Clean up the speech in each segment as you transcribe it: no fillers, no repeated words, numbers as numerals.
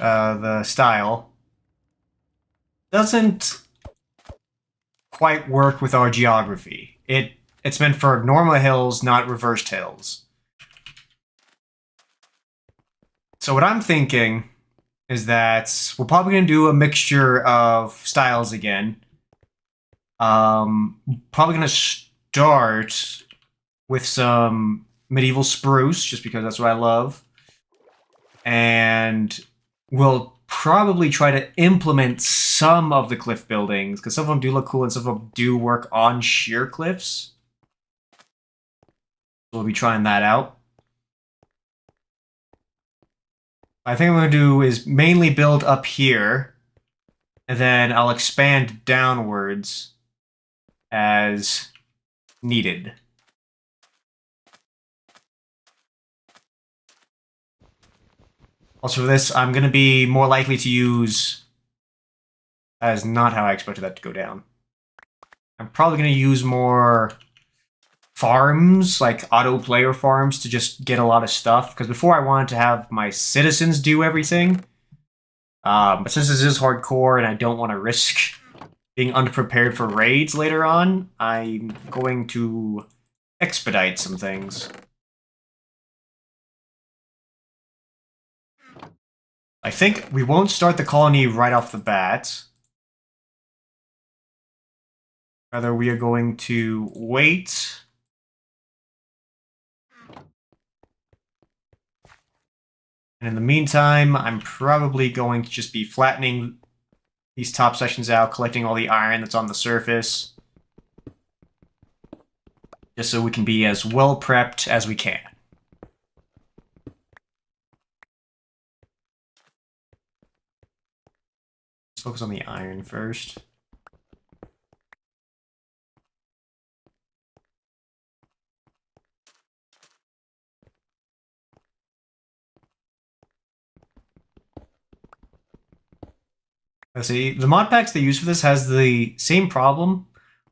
the style, doesn't quite work with our geography. It's meant for normal hills, not reversed hills. So what I'm thinking is that we're probably going to do a mixture of styles again. Probably going to start with some medieval spruce, just because that's what I love. And we'll probably try to implement some of the cliff buildings, because some of them do look cool and some of them do work on sheer cliffs. We'll be trying that out. I think what I'm going to do is mainly build up here, and then I'll expand downwards as needed. Also for this, I'm going to be more likely to use... That is not how I expected that to go down. I'm probably going to use more farms, like auto player farms, to just get a lot of stuff. Because before I wanted to have my citizens do everything. But since this is hardcore and I don't want to risk being unprepared for raids later on, I'm going to expedite some things. I think we won't start the colony right off the bat. Rather, we are going to wait. And in the meantime, I'm probably going to just be flattening these top sections out, collecting all the iron that's on the surface. Just so we can be as well prepped as we can. Let's focus on the iron first. Let's see, the mod packs they use for this has the same problem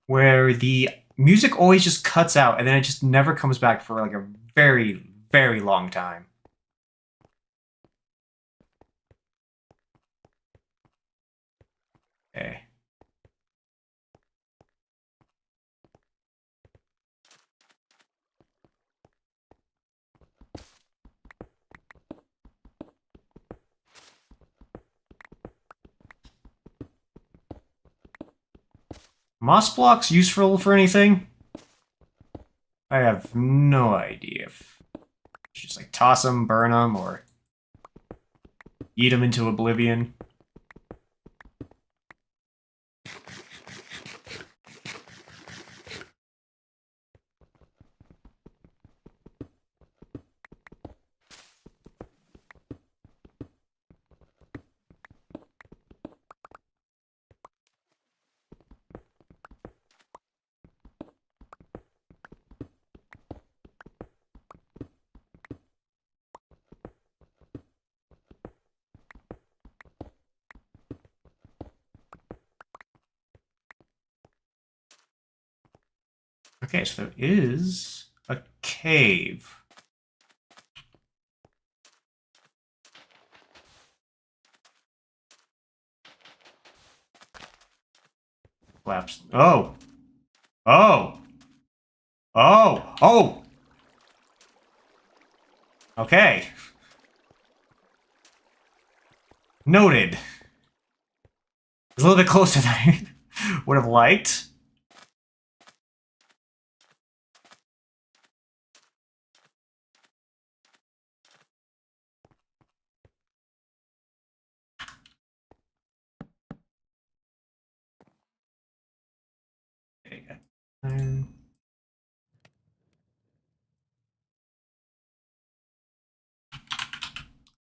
where the music always just cuts out and then it just never comes back for like a very, very long time. Okay. Moss blocks useful for anything? I have no idea. If just like toss them, burn them, or eat them into oblivion. Okay, so there is a cave. Collapse. Oh! Oh! Oh! Oh! Okay. Noted. It's a little bit closer than I would have liked. Okay, got iron.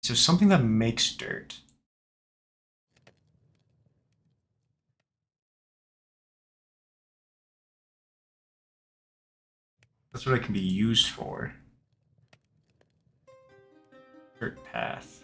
So something that makes dirt. That's what it can be used for. Dirt path.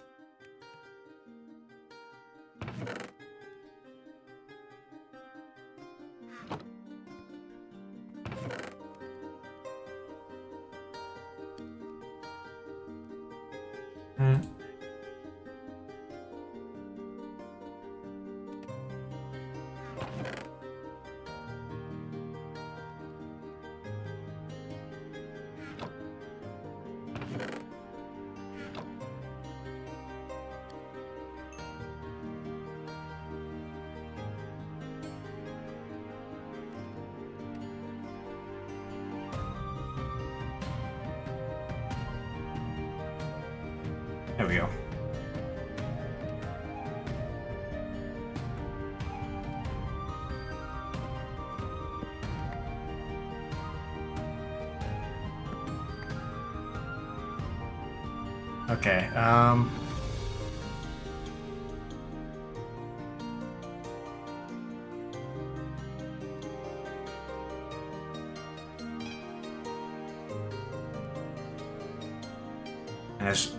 There we go. Okay, and it's,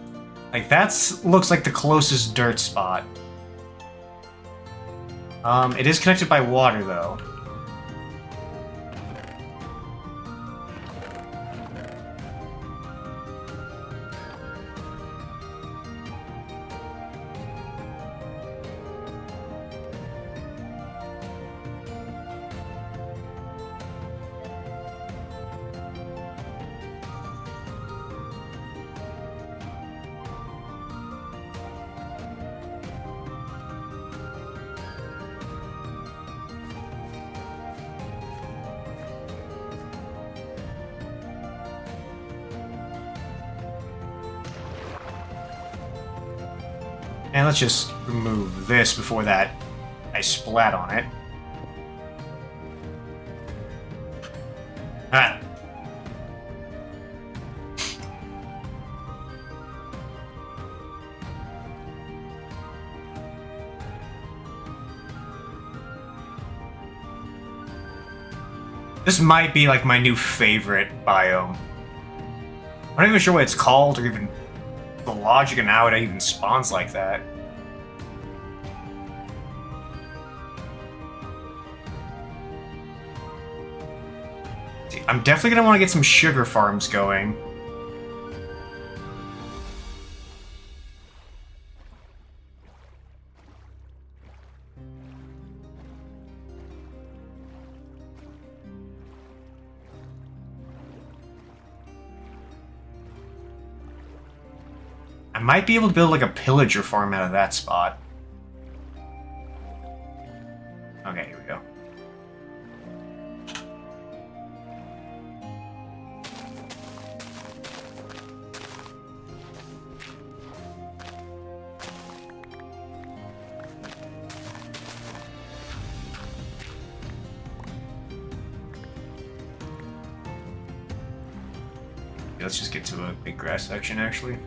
like, that's looks like the closest dirt spot. It is connected by water, though. And let's just remove this before that I splat on it. Ah. This might be like my new favorite biome. I'm not even sure what it's called or even the logic and how it even spawns like that. See, I'm definitely gonna want to get some sugar farms going. I might be able to build like a pillager farm out of that spot. Okay, here we go. Okay, let's just get to a big grass section, actually.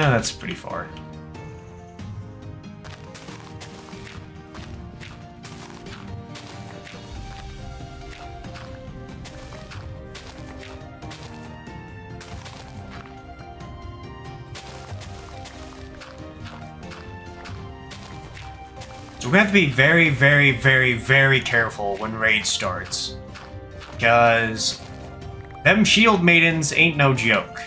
That's pretty far. So we have to be very, very, very, very careful when raid starts. Because them shield maidens ain't no joke.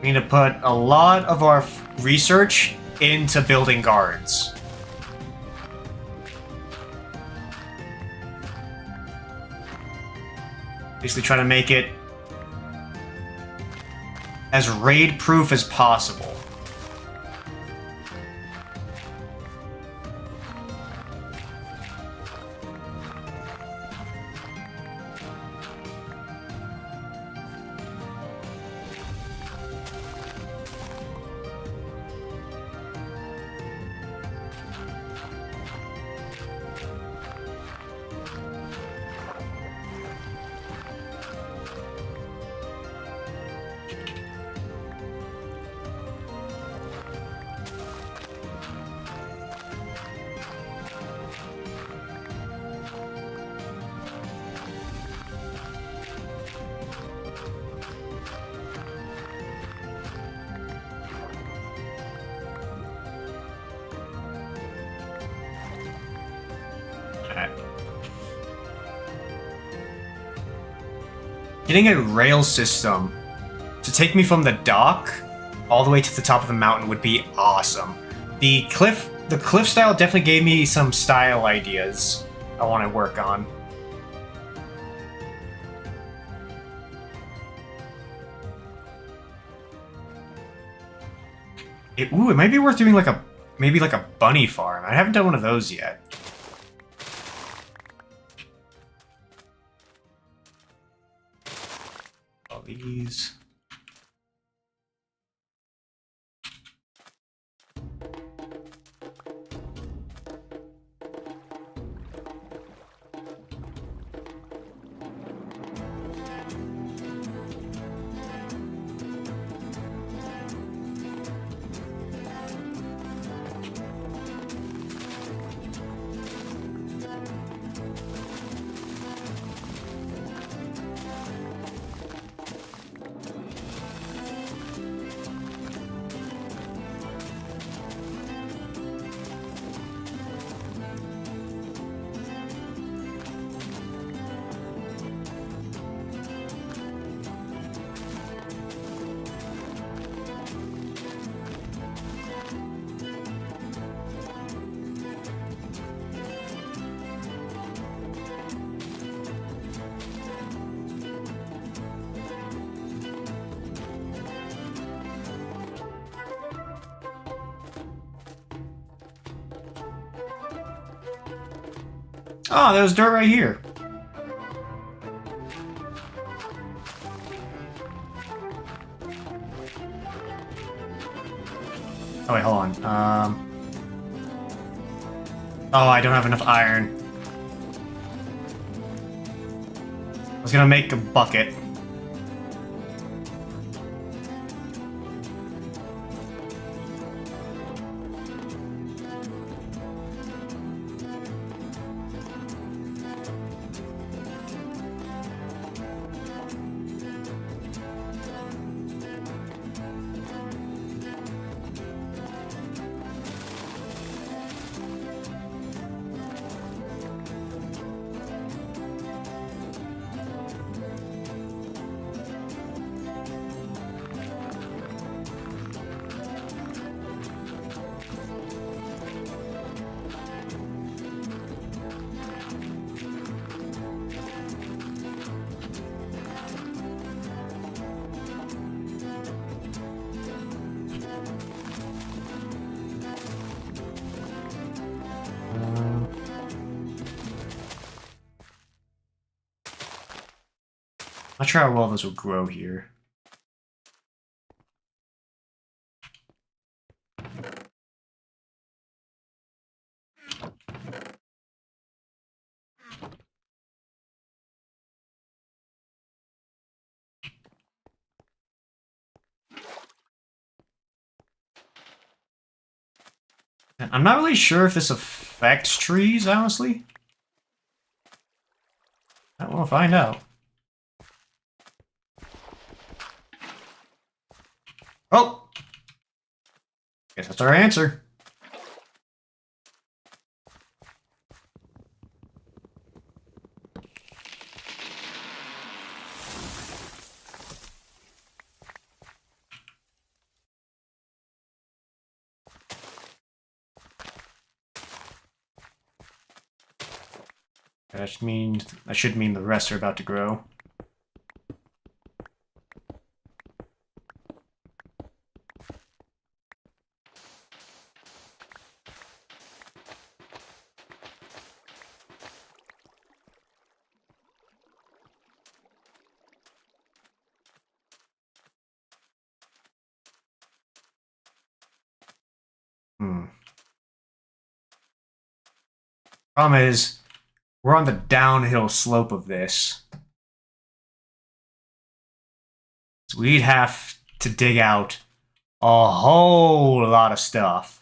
We need to put a lot of our research into building guards. Basically trying to make it as raid-proof as possible. Getting a rail system to take me from the dock all the way to the top of the mountain would be awesome. The cliff style definitely gave me some style ideas I want to work on. It might be worth doing like maybe like a bunny farm. I haven't done one of those yet. all these. Oh, there's dirt right here. Oh, wait, hold on. Oh, I don't have enough iron. I was gonna make a bucket. Not sure how well this will grow here. I'm not really sure if this affects trees, honestly. We'll find out. Oh! Guess that's our answer. That should mean the rest are about to grow. Problem is, we're on the downhill slope of this. So we'd have to dig out a whole lot of stuff.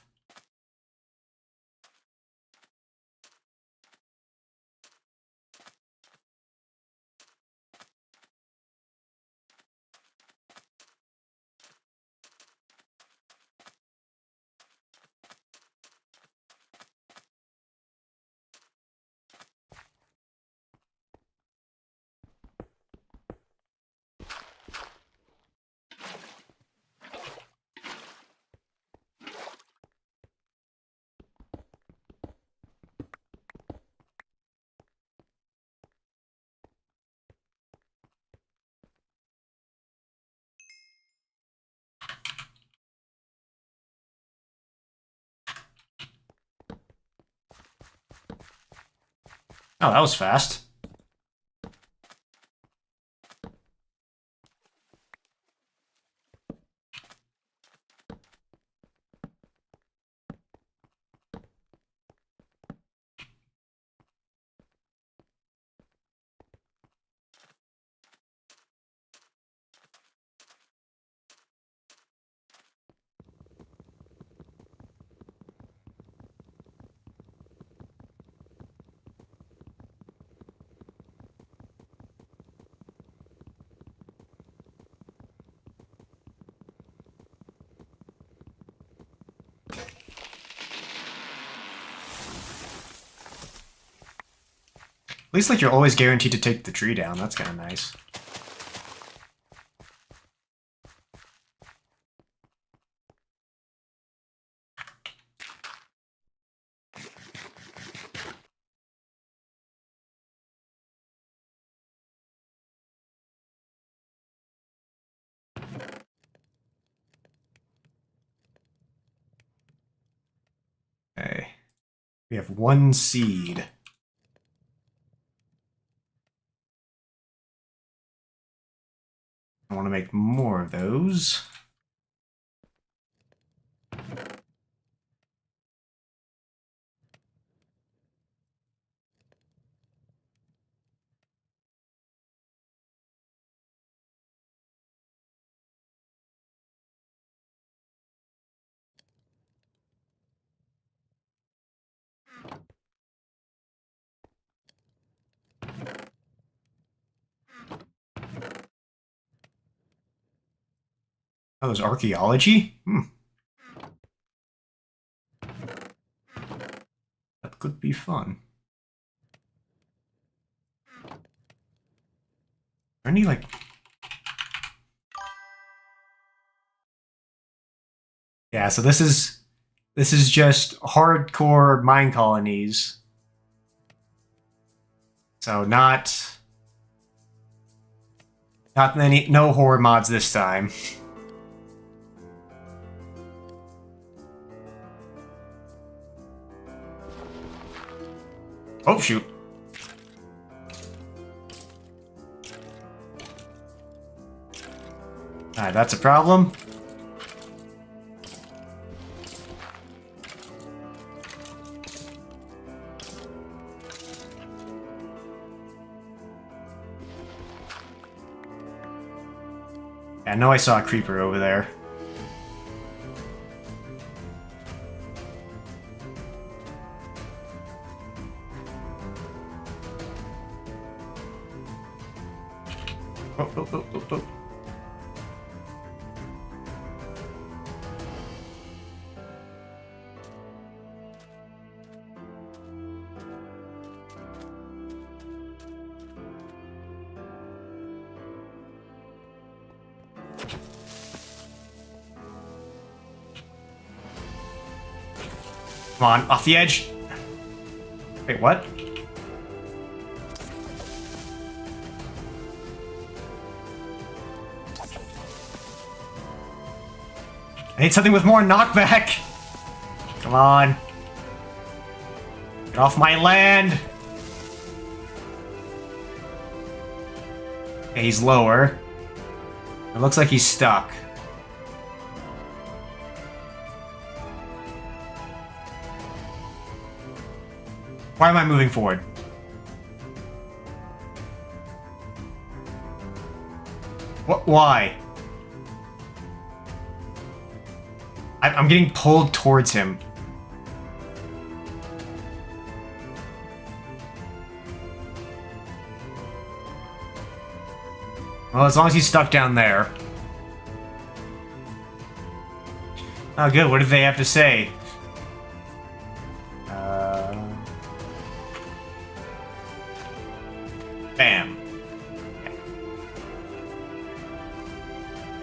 Oh, that was fast. At least, like, you're always guaranteed to take the tree down. That's kind of nice. Okay. We have 1 seed. I want to make more of those. Oh, there's archaeology? That could be fun. Are any, like... Yeah, so this is just hardcore mine colonies. So not many, no horror mods this time. Oh shoot. Alright, that's a problem. I know I saw a creeper over there. Oh. Come on, off the edge. Wait, what? I need something with more knockback. Come on. Get off my land. Okay, he's lower. It looks like he's stuck. Why am I moving forward? What? Why? I'm getting pulled towards him. Well, as long as he's stuck down there. Oh, good. What did they have to say? Bam. Okay.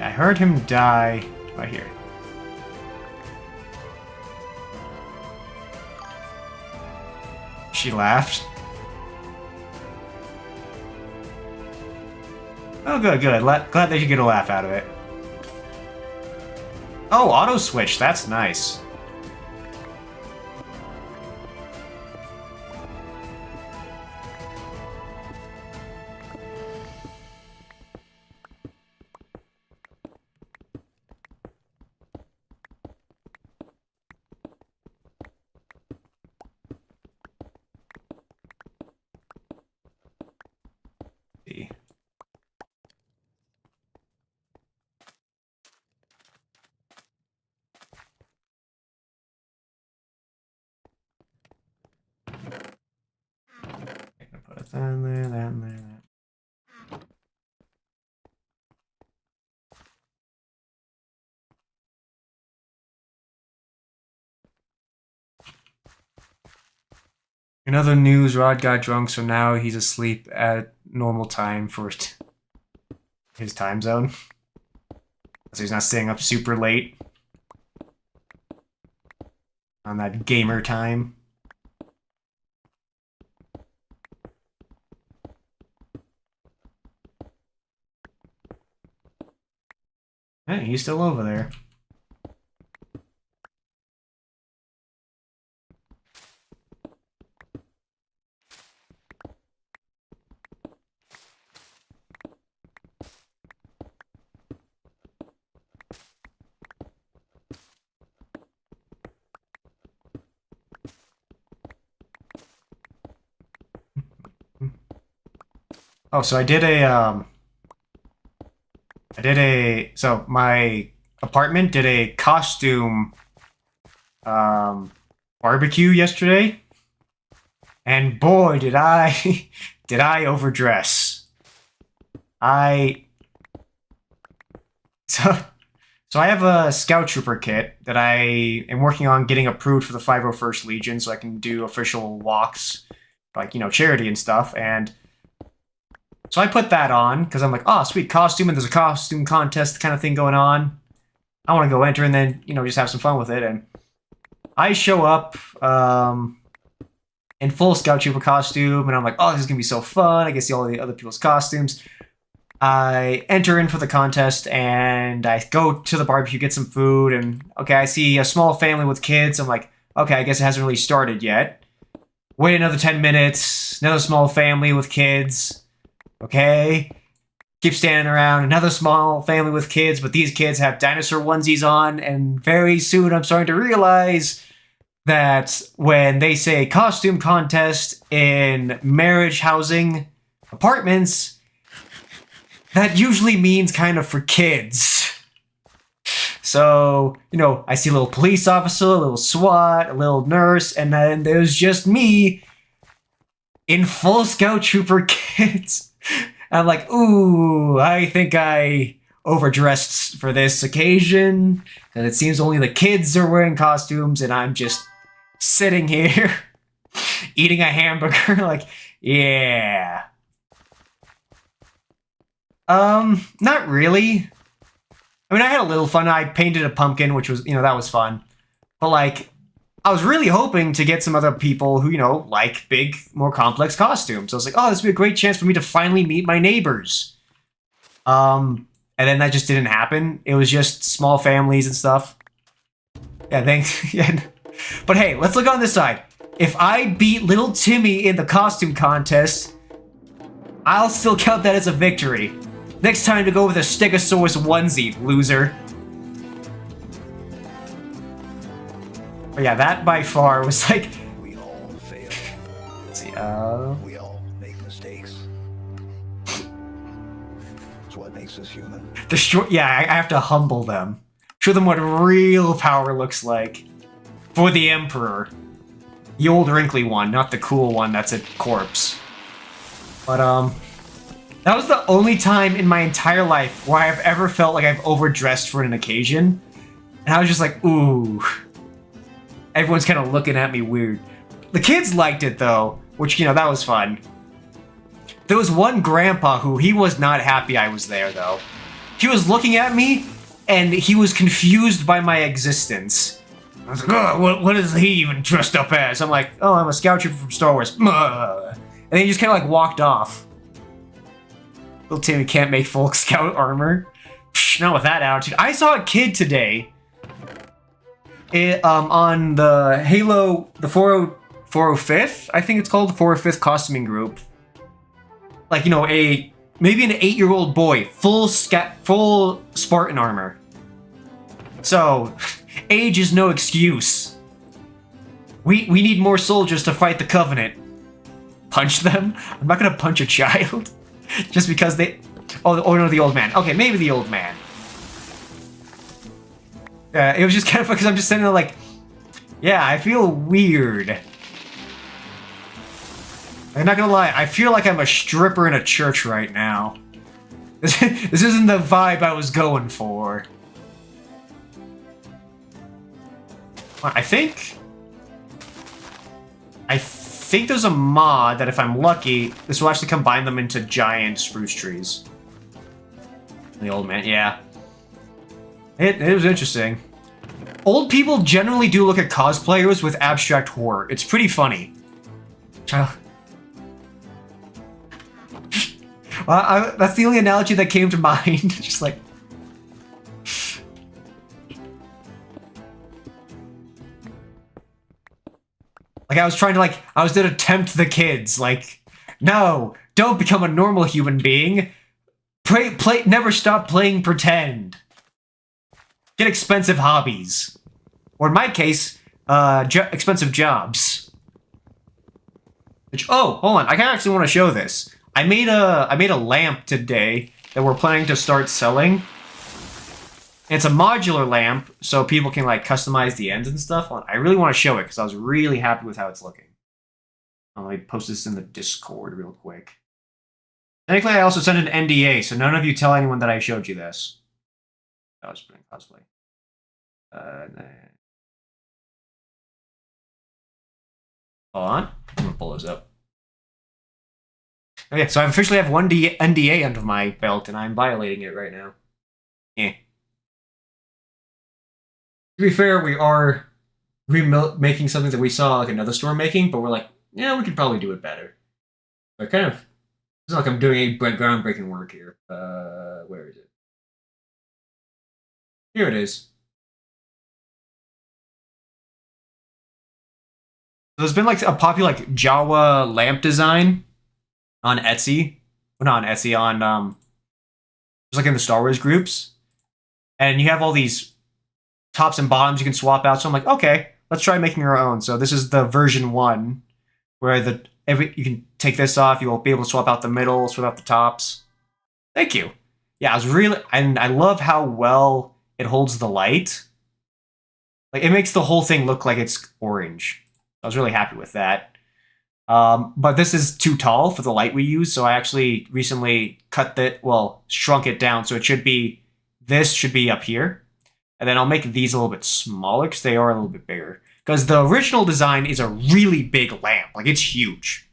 I heard him die right here. She laughed. Oh, good. Glad that you get a laugh out of it. Oh, auto switch. That's nice. See. Put that in there, that in there, that. In other news, Rod got drunk, so now he's asleep at normal time for his time zone. So he's not staying up super late on that gamer time. Hey, he's still over there. Oh, so so my apartment did a costume barbecue yesterday, and boy did I did I overdress. I so so I have a scout trooper kit that I am working on getting approved for the 501st Legion, so I can do official walks, like, you know, charity and stuff. And so I put that on because I'm like, oh, sweet costume, and there's a costume contest kind of thing going on. I want to go enter and then, you know, just have some fun with it. And I show up in full Scout Trooper costume, and I'm like, oh, this is going to be so fun. I get to see all the other people's costumes. I enter in for the contest, and I go to the barbecue, get some food, and, okay, I see a small family with kids. I'm like, okay, I guess it hasn't really started yet. Wait another 10 minutes, another small family with kids. Okay. Keep standing around, another small family with kids, but these kids have dinosaur onesies on, and very soon I'm starting to realize that when they say costume contest in marriage housing apartments, that usually means kind of for kids. So, you know, I see a little police officer, a little SWAT, a little nurse, and then there's just me in full Scout Trooper kits. I'm like, ooh, I think I overdressed for this occasion. And it seems only the kids are wearing costumes, and I'm just sitting here eating a hamburger. Like, yeah. Not really. I mean, I had a little fun. I painted a pumpkin, which was, you know, that was fun. But, like, I was really hoping to get some other people who, you know, like big, more complex costumes. I was like, oh, this would be a great chance for me to finally meet my neighbors. And then that just didn't happen. It was just small families and stuff. Yeah, thanks. Yeah. But hey, let's look on this side. If I beat little Timmy in the costume contest, I'll still count that as a victory. Next time to go with a Stegosaurus onesie, loser. But yeah, that by far was like... We all fail. Let's see, We all make mistakes. It's what makes us human. Yeah, I have to humble them. Show them what real power looks like. For the Emperor. The old wrinkly one, not the cool one that's a corpse. But, that was the only time in my entire life where I've ever felt like I've overdressed for an occasion. And I was just like, ooh. Everyone's kind of looking at me weird. The kids liked it, though, which, you know, that was fun. There was one grandpa who, he was not happy I was there, though. He was looking at me, and he was confused by my existence. I was like, oh, what is he even dressed up as? I'm like, oh, I'm a scout trooper from Star Wars. And then he just kind of, like, walked off. Little Timmy can't make full scout armor. Psh, not with that attitude. I saw a kid today... on the Halo, the 405th, I think it's called, the 405th costuming group. Like, you know, maybe an 8-year-old boy, full Spartan armor. So, age is no excuse. We need more soldiers to fight the Covenant. Punch them? I'm not gonna punch a child. Just because they... Oh, no, the old man. Okay, maybe the old man. It was just kind of because I'm just sitting there like, yeah, I feel weird. I'm not gonna lie, I feel like I'm a stripper in a church right now. This isn't the vibe I was going for. I think think there's a mod that if I'm lucky, this will actually combine them into giant spruce trees. The old man, yeah. It was interesting. Old people generally do look at cosplayers with abstract horror. It's pretty funny. Well, that's the only analogy that came to mind. Just like... Like, I was trying to, I was going to tempt the kids. Like, no, don't become a normal human being. Never stop playing pretend. Get expensive hobbies. Or in my case, expensive jobs. Which, oh, hold on, I actually want to show this. I made a lamp today that we're planning to start selling. It's a modular lamp, so people can customize the ends and stuff. I really want to show it because I was really happy with how it's looking. Let me post this in the Discord real quick. Technically, I also sent an NDA, so none of you tell anyone that I showed you this. That was putting cosplay. Hold on, I'm gonna pull this up. Okay, so I officially have one NDA under my belt, and I'm violating it right now. Yeah. To be fair, we are making something that we saw another store making, but we're like, yeah, we could probably do it better. But kind of, it's not like I'm doing any groundbreaking work here. Where is it? Here it is. There's been a popular Jawa lamp design on Etsy. Well, not on Etsy, on just in the Star Wars groups. And you have all these tops and bottoms you can swap out. So I'm like, okay, let's try making our own. So this is the version 1, where you can take this off. You will be able to swap out the middle, swap out the tops. Thank you. Yeah, I love how well it holds the light. It makes the whole thing look like it's orange. I was really happy with that. But this is too tall for the light we use, so I actually recently shrunk it down. So this should be up here. And then I'll make these a little bit smaller because they are a little bit bigger. Because the original design is a really big lamp. It's huge.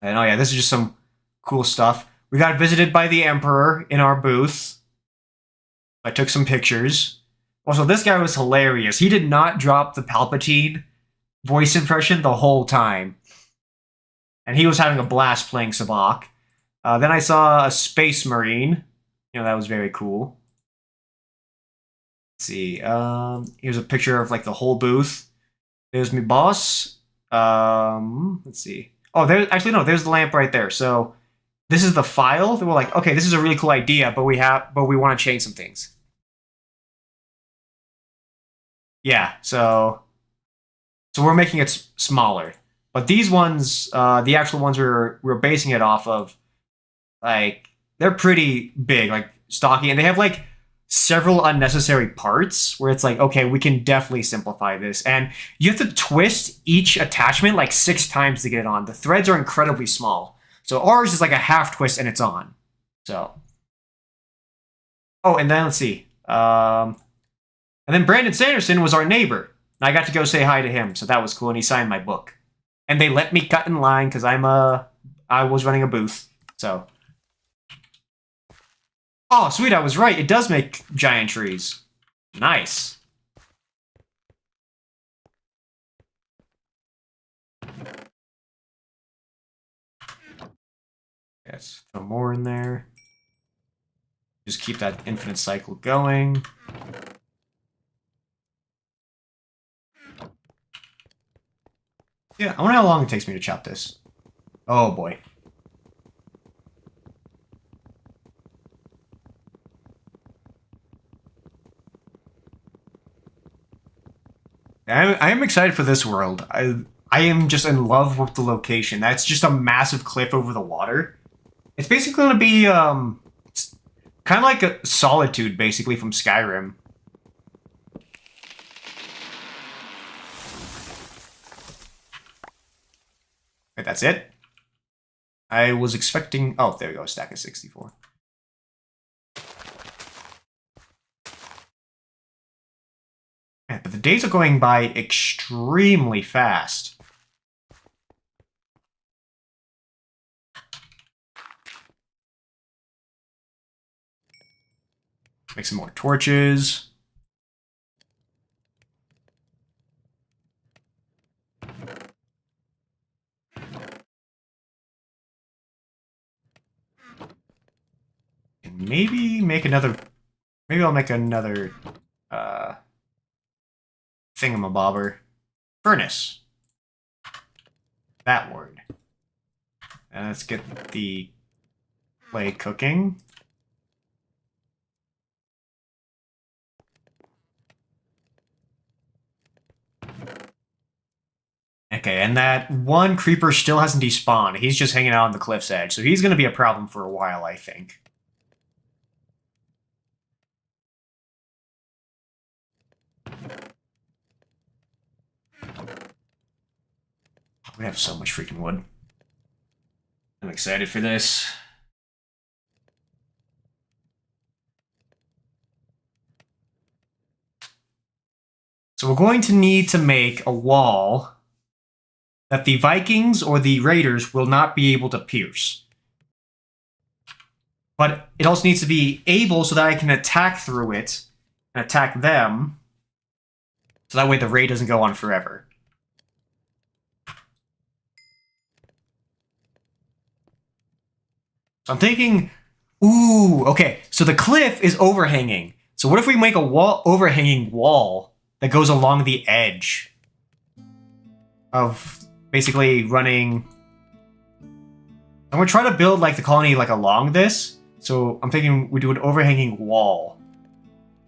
And oh yeah, this is just some cool stuff. We got visited by the Emperor in our booth. I took some pictures. Also, this guy was hilarious. He did not drop the Palpatine voice impression the whole time. And he was having a blast playing Sabacc. Then I saw a Space Marine. That was very cool. Let's see. Here's a picture of the whole booth. There's me boss. Let's see. Oh, there's the lamp right there. So this is the file. They were like, okay, this is a really cool idea, but we want to change some things. Yeah, so we're making it smaller. But these ones, the actual ones we're basing it off of, they're pretty big, stocky, and they have several unnecessary parts where it's okay, we can definitely simplify this. And you have to twist each attachment 6 times to get it on. The threads are incredibly small. So ours is a half twist and it's on. So. Oh, and then let's see. And then Brandon Sanderson was our neighbor. And I got to go say hi to him, so that was cool, and he signed my book. And they let me cut in line because I was running a booth. So. Oh, sweet, I was right. It does make giant trees. Nice. Let's throw more in there. Just keep that infinite cycle going. Yeah, I wonder how long it takes me to chop this. Oh boy. I am excited for this world. I am just in love with the location. That's just a massive cliff over the water. It's basically going to be kind of like a Solitude, basically, from Skyrim. Wait, that's it? I was expecting... Oh, there we go, a stack of 64. Yeah, but the days are going by extremely fast. Make some more torches. And maybe make another... Maybe I'll make another... thingamabobber. Furnace. That word. And let's get the clay cooking. Okay, and that one creeper still hasn't despawned. He's just hanging out on the cliff's edge, so he's going to be a problem for a while, I think. We have so much freaking wood. I'm excited for this. So we're going to need to make a wall that the Vikings or the Raiders will not be able to pierce. But it also needs to be able so that I can attack through it and attack them. So that way the raid doesn't go on forever. So I'm thinking, ooh, okay, so the cliff is overhanging. So what if we make a overhanging wall that goes along the edge of basically running... I'm going to try to build like the colony like along this. So I'm thinking we do an overhanging wall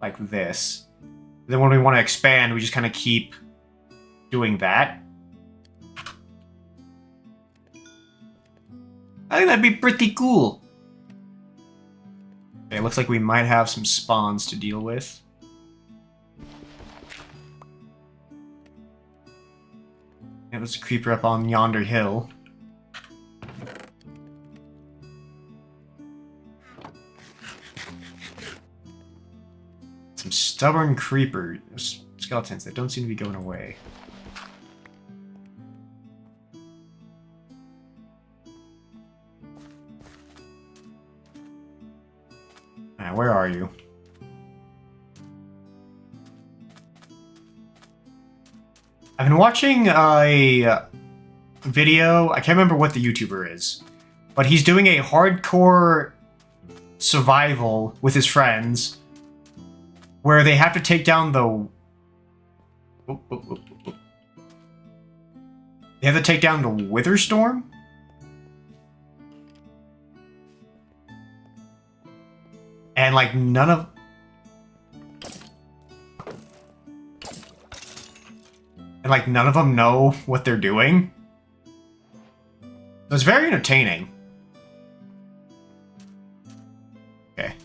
like this. Then when we want to expand, we just kind of keep doing that. I think that'd be pretty cool. Okay, looks like we might have some spawns to deal with. Yeah, there's a creeper up on yonder hill. Some stubborn creeper skeletons that don't seem to be going away. Where are you? I've been watching a video, I can't remember what the YouTuber is, but he's doing a hardcore survival with his friends where they have to take down the... They have to take down the Wither Storm? And, like, none of... And, like, none of them know what they're doing. So it's very entertaining. Okay.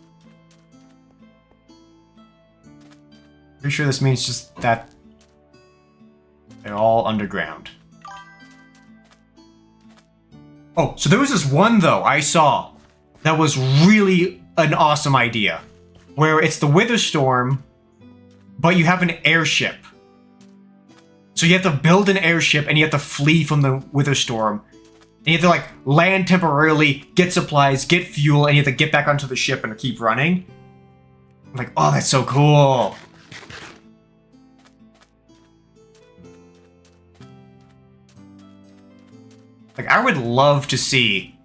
Pretty sure this means just that they're all underground. Oh, so there was this one, though, I saw that was really an awesome idea. Where it's the Wither Storm, but you have an airship. So you have to build an airship and you have to flee from the Wither Storm. And you have to, like, land temporarily, get supplies, get fuel, and you have to get back onto the ship and keep running. I'm like, oh, that's so cool. Like, I would love to see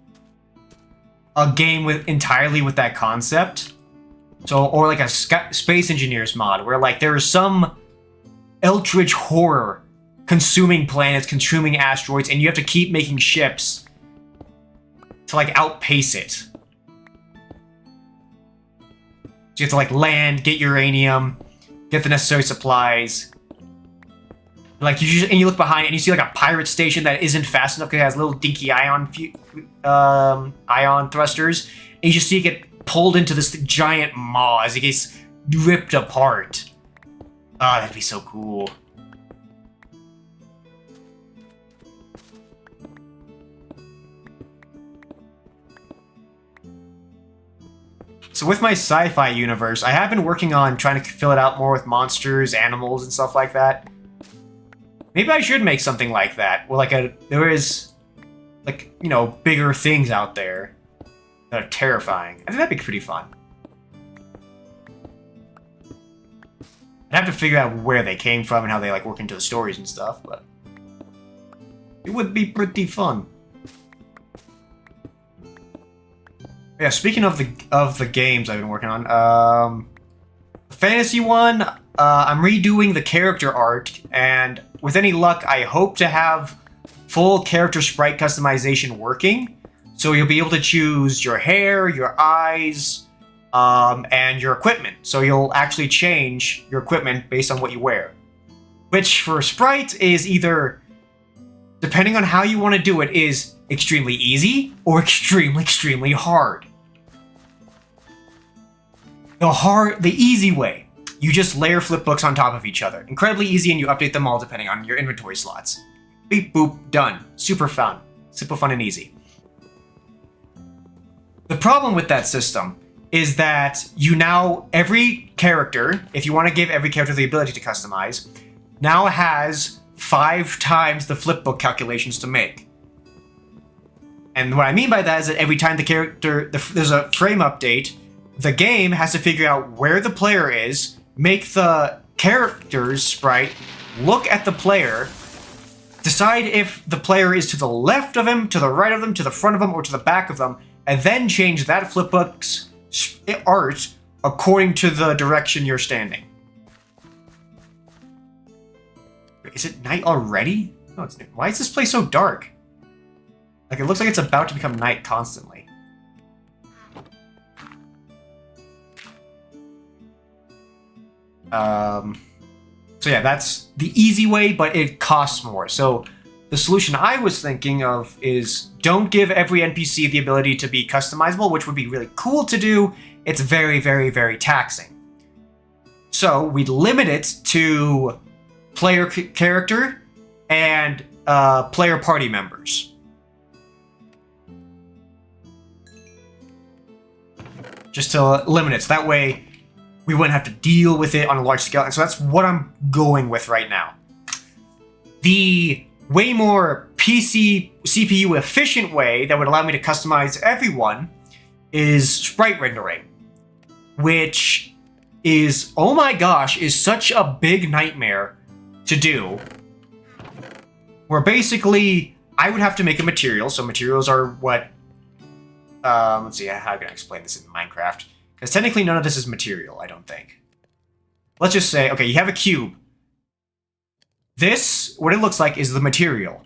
a game with entirely with that concept. So, or like a Space Engineers mod, where like there is some eldritch horror consuming planets, consuming asteroids, and you have to keep making ships to like outpace it. So you have to like land, get uranium, get the necessary supplies. Like you look behind and you see like a pirate station that isn't fast enough because it has little dinky ion thrusters, and you just see it get pulled into this giant maw as it gets ripped apart. Ah, that'd be so cool. So with my sci-fi universe, I have been working on trying to fill it out more with monsters, animals, and stuff like that. Maybe I should make something like that. Well, there is, like, you know, bigger things out there that are terrifying. I think that'd be pretty fun. I'd have to figure out where they came from and how they, like, work into the stories and stuff, but it would be pretty fun. Yeah, speaking of the games I've been working on, fantasy one, I'm redoing the character art, and with any luck, I hope to have full character sprite customization working. So you'll be able to choose your hair, your eyes, and your equipment. So you'll actually change your equipment based on what you wear. Which, for sprite, is either, depending on how you want to do it, is extremely easy or extremely hard. The easy way, you just layer flip books on top of each other. Incredibly easy, and you update them all depending on your inventory slots. Beep boop, done. Super fun. Simple, fun, and easy. The problem with that system is that every character, if you want to give every character the ability to customize, now has 5 times the flipbook calculations to make. And what I mean by that is that every time there's a frame update, the game has to figure out where the player is, make the character's sprite look at the player, decide if the player is to the left of him, to the right of them, to the front of them, or to the back of them, and then change that flipbook's art according to the direction you're standing. Is it night already? No, it's. Why is this place so dark? Like, it looks like it's about to become night constantly. So yeah, that's the easy way, but it costs more. So the solution I was thinking of is don't give every NPC the ability to be customizable, which would be really cool to do. It's very taxing. So we'd limit it to player character and player party members. Just to limit it, so that way we wouldn't have to deal with it on a large scale. And so that's what I'm going with right now. The way more PC, CPU efficient way that would allow me to customize everyone is sprite rendering, which is, oh my gosh, is such a big nightmare to do. Where basically, I would have to make a material. So materials are what, let's see, how can I explain this in Minecraft? Because technically none of this is material, I don't think. Let's just say, okay, you have a cube. This, what it looks like, is the material.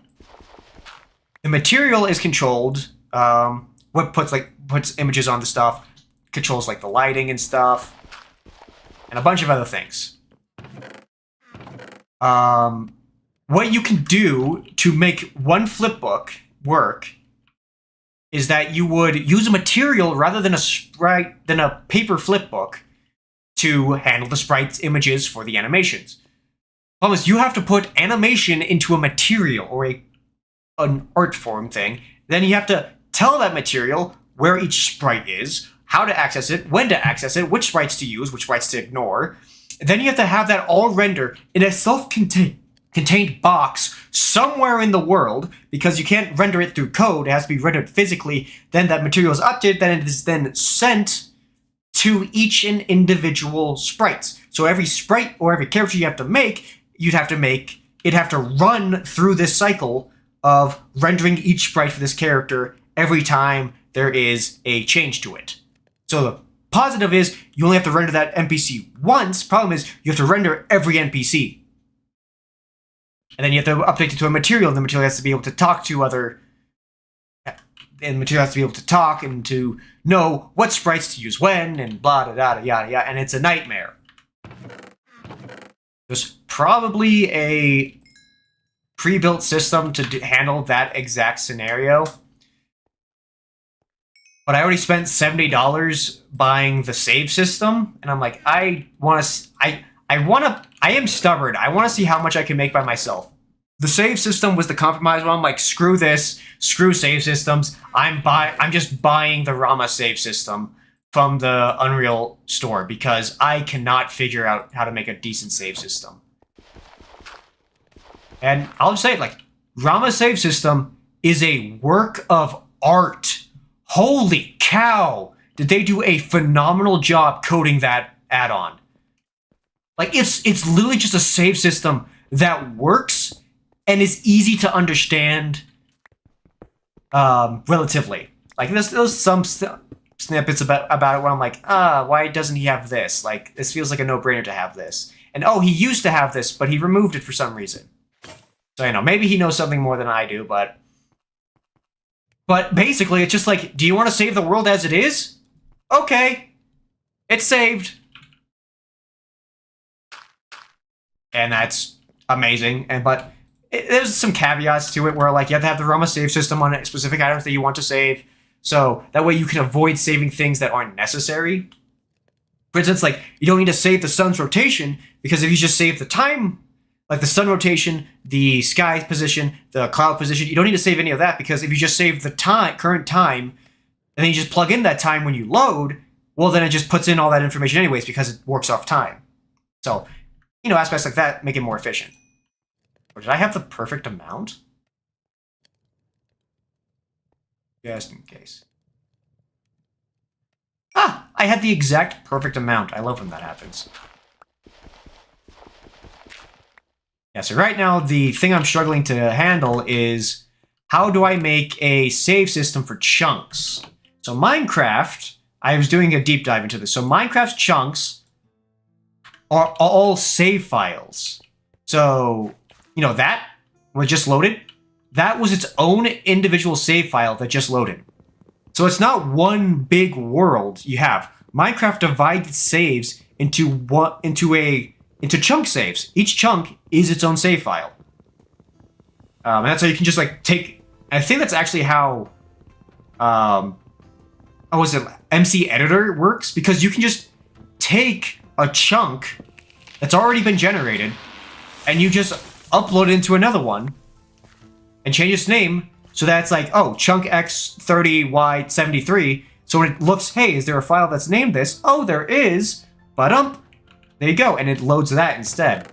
The material is controlled, what puts images on the stuff, controls like the lighting and stuff, and a bunch of other things. What you can do to make one flipbook work is that you would use a material rather than a paper flipbook to handle the sprite's images for the animations. Problem is, you have to put animation into a material or an art form thing. Then you have to tell that material where each sprite is, how to access it, when to access it, which sprites to use, which sprites to ignore. Then you have to have that all render in a self-contained box somewhere in the world, because you can't render it through code. It has to be rendered physically. Then that material is updated, then it is then sent to each and individual sprites. So every sprite or every character you have to make, it'd have to run through this cycle of rendering each sprite for this character every time there is a change to it. So the positive is you only have to render that NPC once. Problem is you have to render every NPC. And then you have to update it to a material, and the material has to be able to talk to other... And the material has to be able to talk and to know what sprites to use when, and blah, da, da, da, yada, yada, and it's a nightmare. There's probably a pre-built system to handle that exact scenario. But I already spent $70 buying the save system, and I'm like, I am stubborn. I want to see how much I can make by myself. The save system was the compromise one. I'm like, screw this, screw save systems. I'm just buying the Rama save system from the Unreal store because I cannot figure out how to make a decent save system. And I'll just say it, like, Rama's save system is a work of art. Holy cow! Did they do a phenomenal job coding that add-on. Like, it's literally just a save system that works and is easy to understand relatively. Like, there's some snippets about it where I'm like, why doesn't he have this? Like, this feels like a no-brainer to have this. And, oh, he used to have this, but he removed it for some reason. So, you know, maybe he knows something more than I do, but basically, it's just like, do you want to save the world as it is? Okay. It's saved. And that's amazing. But there's some caveats to it where, like, you have to have the Roma save system on specific items that you want to save. So that way you can avoid saving things that aren't necessary. For instance, like, you don't need to save the sun's rotation, because if you just save the time, like the sun rotation, the sky position, the cloud position, you don't need to save any of that, because if you just save the current time, and then you just plug in that time when you load, well, then it just puts in all that information anyways, because it works off time. So, you know, aspects like that make it more efficient. Or did I have the perfect amount? Just in case. I had the exact perfect amount. I love when that happens. Yeah, so right now, the thing I'm struggling to handle is, how do I make a save system for chunks? So Minecraft, I was doing a deep dive into this. So Minecraft's chunks are all save files. So, you know, that was just loaded. That was its own individual save file that just loaded. So it's not one big world you have. Minecraft divides saves into chunk saves. Each chunk is its own save file. And that's how you can just, like, take... I think that's actually how... MC Editor works, because you can just take a chunk that's already been generated, and you just upload it into another one, and change its name, so that it's like, oh, chunk X30Y73, so when it looks, hey, is there a file that's named this? Oh, there is, there you go, and it loads that instead.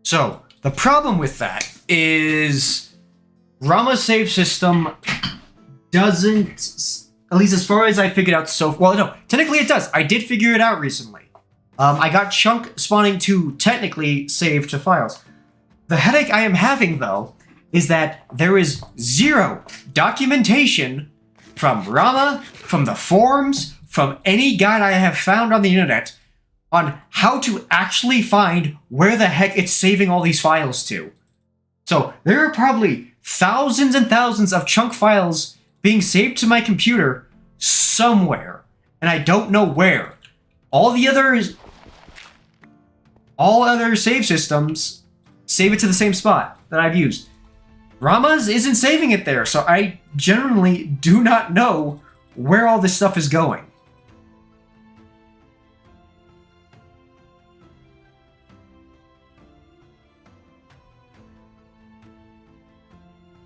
So, the problem with that is Rama's save system doesn't, at least as far as I figured out so far, well, no, technically it does. I did figure it out recently. I got chunk spawning to technically save to files. The headache I am having, though, is that there is zero documentation from Rama, from the forums, from any guide I have found on the internet on how to actually find where the heck it's saving all these files to. So there are probably thousands and thousands of chunk files being saved to my computer somewhere, and I don't know where. All other save systems save it to the same spot that I've used. Rama's isn't saving it there, so I generally do not know where all this stuff is going.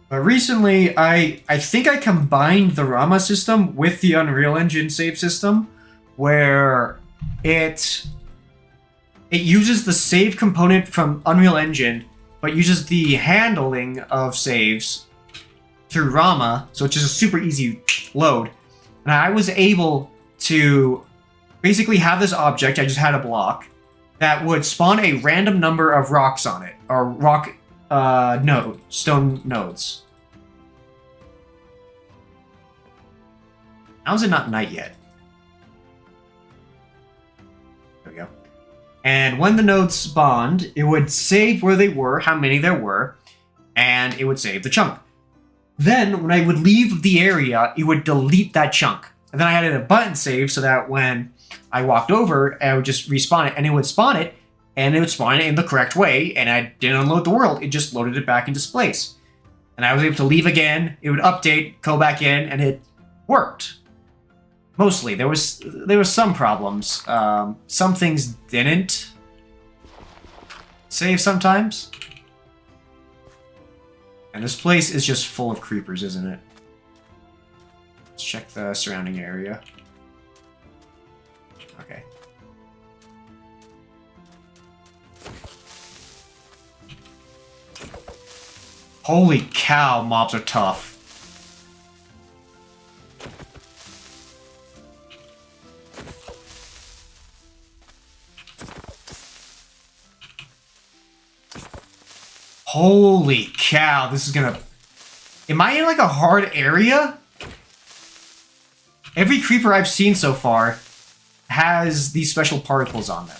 But recently, I think I combined the Rama system with the Unreal Engine save system, where it uses the save component from Unreal Engine, but uses the handling of saves through Rama, so it's just a super easy load. And I was able to basically have this object, I just had a block, that would spawn a random number of rocks on it, or stone nodes. How is it not night yet? There we go. And when the nodes spawned, it would save where they were, how many there were, and it would save the chunk. Then, when I would leave the area, it would delete that chunk. And then I added a button save so that when I walked over, I would just respawn it, and it would spawn it, and it would spawn it in the correct way, and I didn't unload the world, it just loaded it back into place. And I was able to leave again, it would update, go back in, and it worked. Mostly. There was some problems. Some things didn't save sometimes. And this place is just full of creepers, isn't it? Let's check the surrounding area. Okay. Holy cow, mobs are tough. Holy cow, this is gonna... Am I in like a hard area? Every creeper I've seen so far has these special particles on them.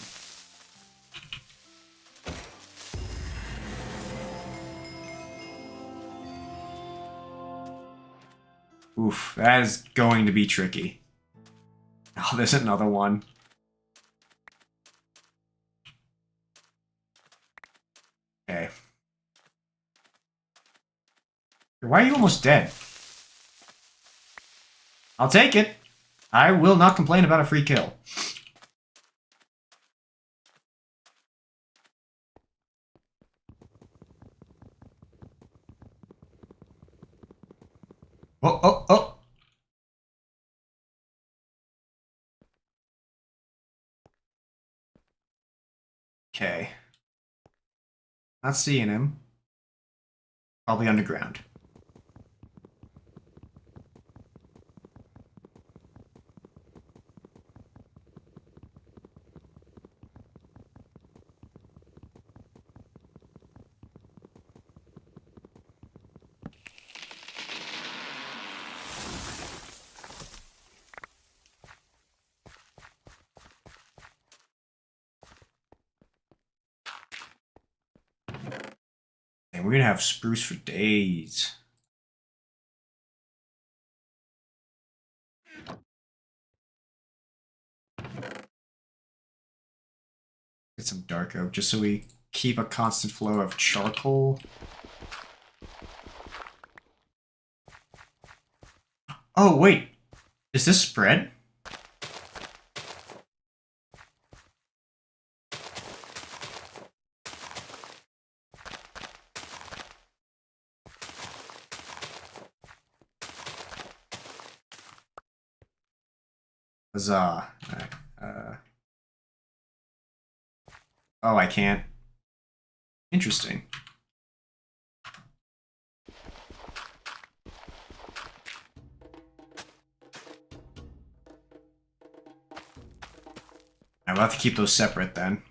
Oof, that is going to be tricky. Oh, there's another one. Okay. Why are you almost dead? I'll take it. I will not complain about a free kill. Oh, oh, oh. Okay. Not seeing him. Probably underground. And we're gonna have spruce for days. Get some dark oak just so we keep a constant flow of charcoal. Oh, wait. Is this spread? Huzzah. Oh, I can't. Interesting. I will have to keep those separate then.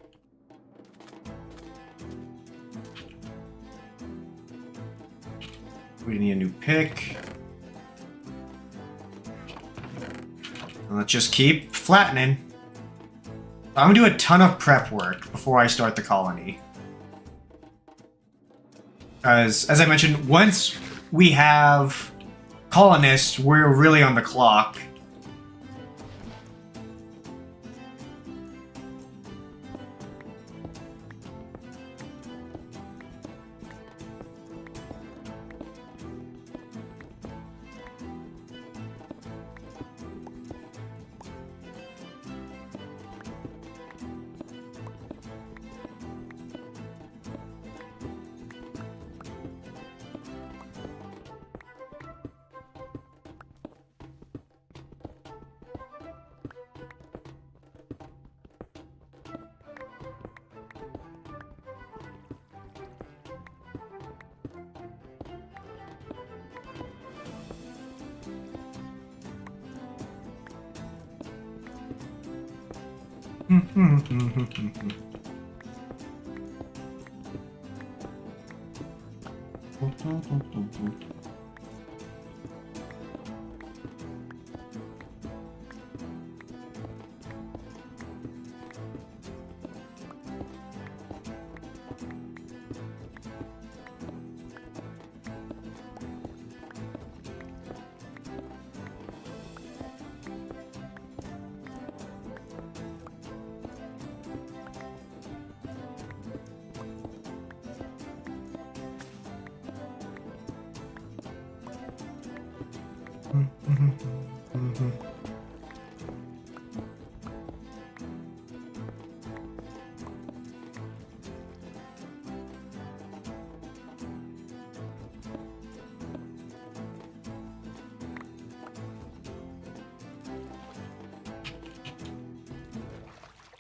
We need a new pick. And let's just keep flattening. I'm gonna do a ton of prep work before I start the colony. As I mentioned, once we have colonists, we're really on the clock.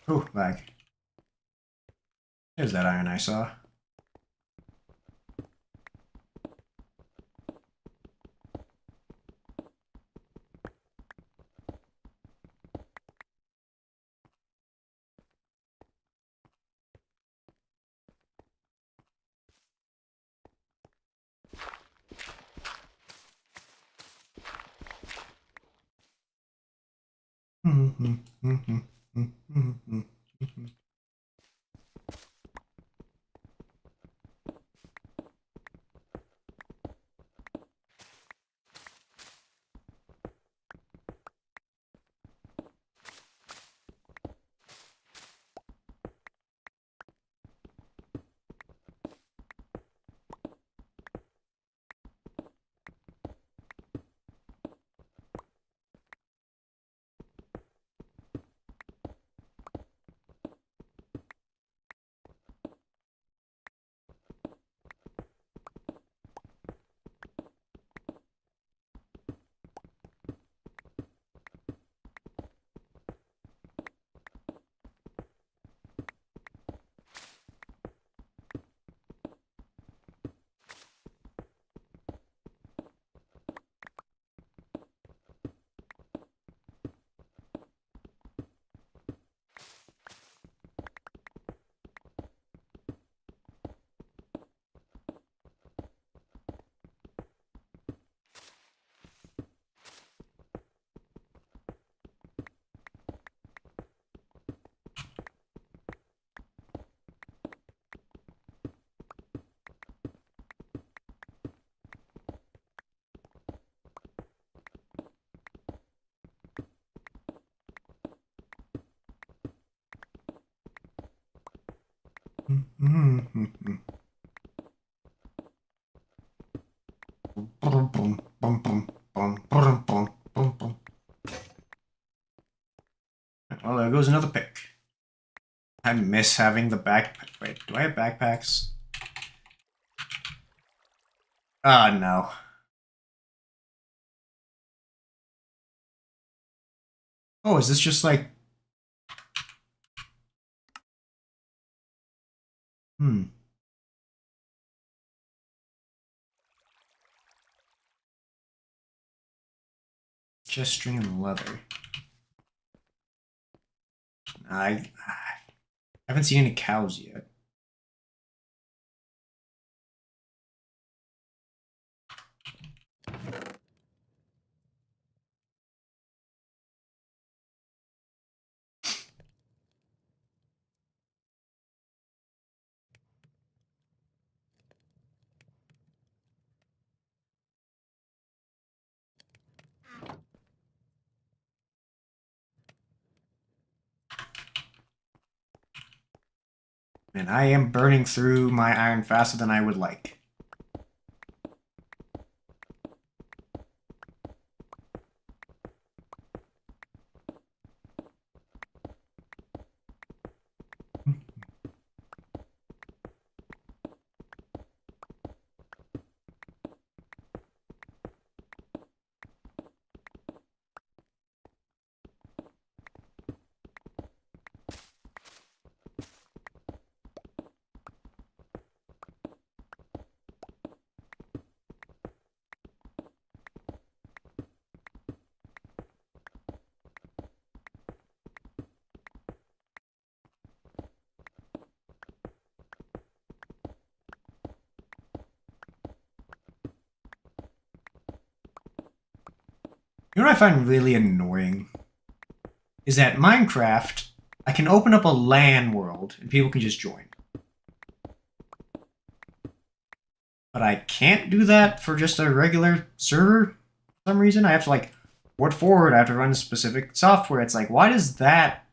Oh, lag. There's that iron I saw. Well, there goes another pick. I miss having the backpack. Wait, do I have backpacks? Ah, no. Oh, is this just like... Hmm. Just string and leather. I haven't seen any cows yet. And I am burning through my iron faster than I would like. You know what I find really annoying? Is that Minecraft, I can open up a LAN world and people can just join. But I can't do that for just a regular server for some reason. I have to like port forward, I have to run specific software. It's like, why does that...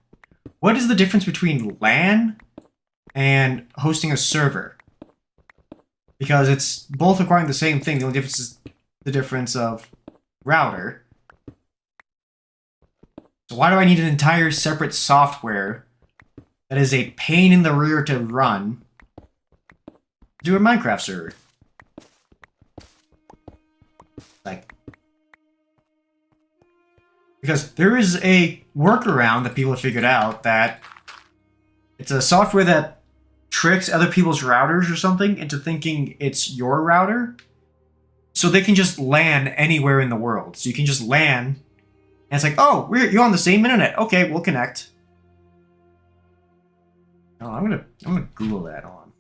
What is the difference between LAN and hosting a server? Because it's both requiring the same thing. The only difference is the difference of router. So why do I need an entire separate software that is a pain in the rear to run to do a Minecraft server? Like, because there is a workaround that people have figured out that It's a software that tricks other people's routers or something into thinking it's your router. So they can just LAN anywhere in the world. So you can just LAN, and it's like, oh, you're on the same internet. Okay, we'll connect. Oh, I'm gonna Google that on.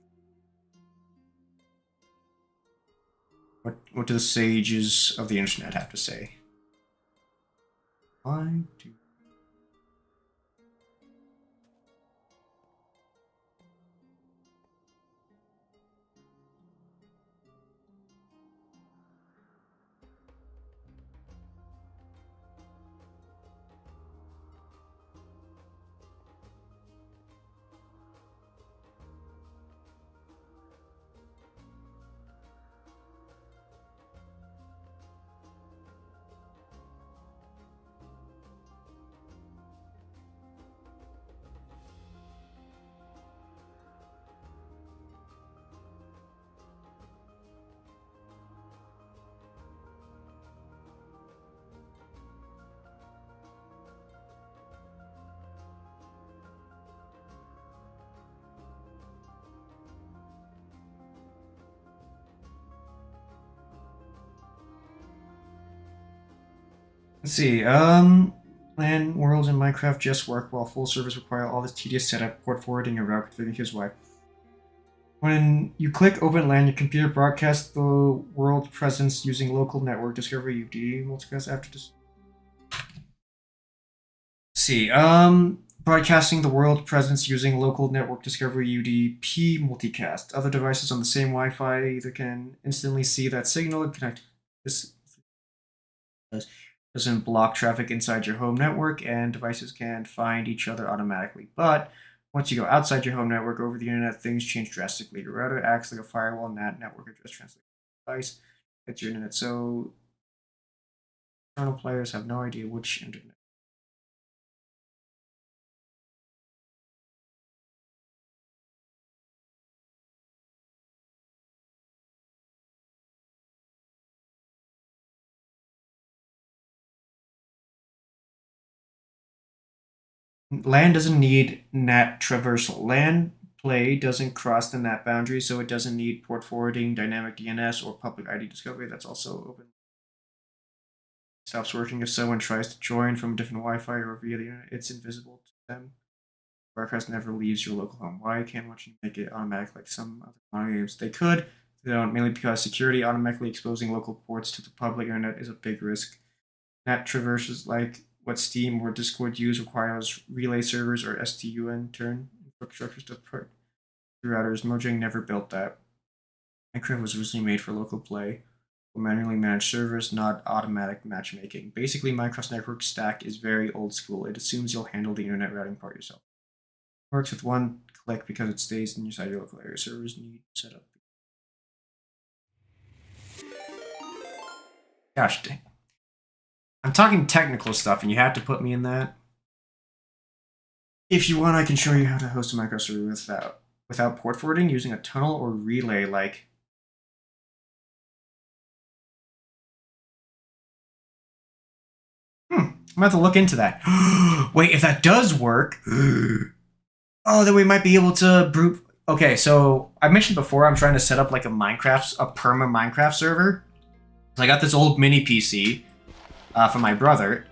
What do the sages of the internet have to say? Why do Let's see. LAN worlds in Minecraft just work while full servers require all this tedious setup, port forwarding, and route configuring. Here's why. When you click Open LAN, your computer broadcasts the world presence using local network discovery UD multicast after this. Let's see. Broadcasting the world presence using local network discovery UDP multicast. Other devices on the same Wi-Fi either can instantly see that signal and connect. This doesn't block traffic inside your home network, and devices can find each other automatically. But once you go outside your home network over the internet, things change drastically. Your router acts like a firewall, and that network address translates to device. It's your internet. So external players have no idea which internet. LAN doesn't need NAT traversal. LAN play doesn't cross the NAT boundary, so it doesn't need port forwarding, dynamic DNS, or public ID discovery. That's also open. Stops working if someone tries to join from a different Wi-Fi or via the internet. It's invisible to them. Broadcast never leaves your local home. Why can't watching make it automatic like some other mobile games? They could. They don't, mainly because security automatically exposing local ports to the public internet is a big risk. NAT traverses like what Steam or Discord use requires relay servers or STUN turn infrastructures to put routers. Mojang never built that. Minecraft was originally made for local play, or manually managed servers, not automatic matchmaking. Basically, Minecraft's network stack is very old school. It assumes you'll handle the internet routing part yourself. It works with one click because it stays inside your local area. Servers need setup. Gosh dang. I'm talking technical stuff, and you have to put me in that. If you want, I can show you how to host a Minecraft server without port forwarding using a tunnel or relay like. I'm about to look into that. Wait, if that does work, oh, then we might be able to brute. Okay, so I mentioned before I'm trying to set up like a perma Minecraft server. So I got this old mini PC from my brother,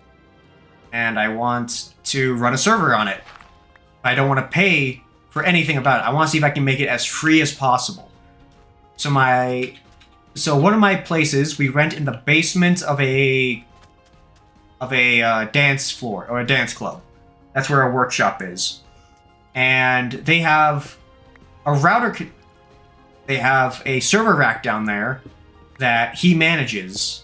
and I want to run a server on it. I don't want to pay for anything about it. I want to see if I can make it as free as possible. So one of my places we rent in the basement of a dance floor or a dance club. That's where our workshop is, and they have a router. They have a server rack down there that he manages.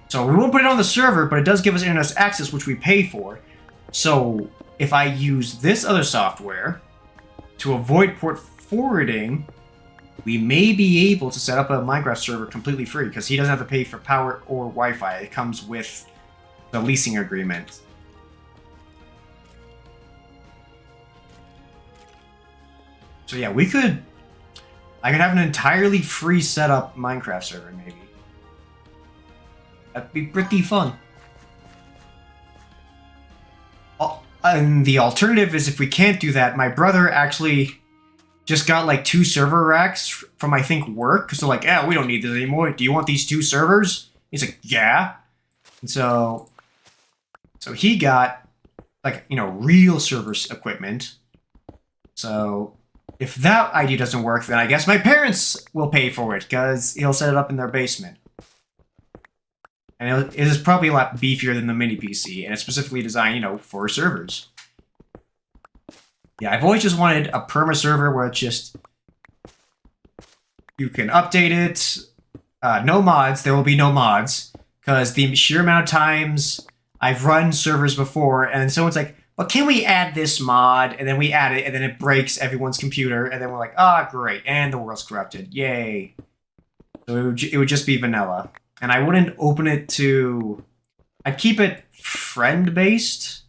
So we won't put it on the server, but it does give us internet access, which we pay for. So if I use this other software to avoid port forwarding, we may be able to set up a Minecraft server completely free because he doesn't have to pay for power or Wi-Fi. It comes with the leasing agreement. So yeah, I could have an entirely free setup Minecraft server, maybe. That'd be pretty fun. And the alternative is if we can't do that, my brother actually just got like 2 server racks from, I think, work. Because they're like, yeah, we don't need this anymore. Do you want these 2 servers? He's like, yeah. And so he got like, real server equipment. So if that idea doesn't work, then I guess my parents will pay for it because he'll set it up in their basement. And it is probably a lot beefier than the mini PC, and it's specifically designed, for servers. Yeah, I've always just wanted a perma server where it's just you can update it. No mods. There will be no mods because the sheer amount of times I've run servers before, and someone's like, "Well, can we add this mod?" And then we add it, and then it breaks everyone's computer, and then we're like, "Ah, great!" And the world's corrupted. Yay! So it would just be vanilla. And I wouldn't open it to... I'd keep it friend-based.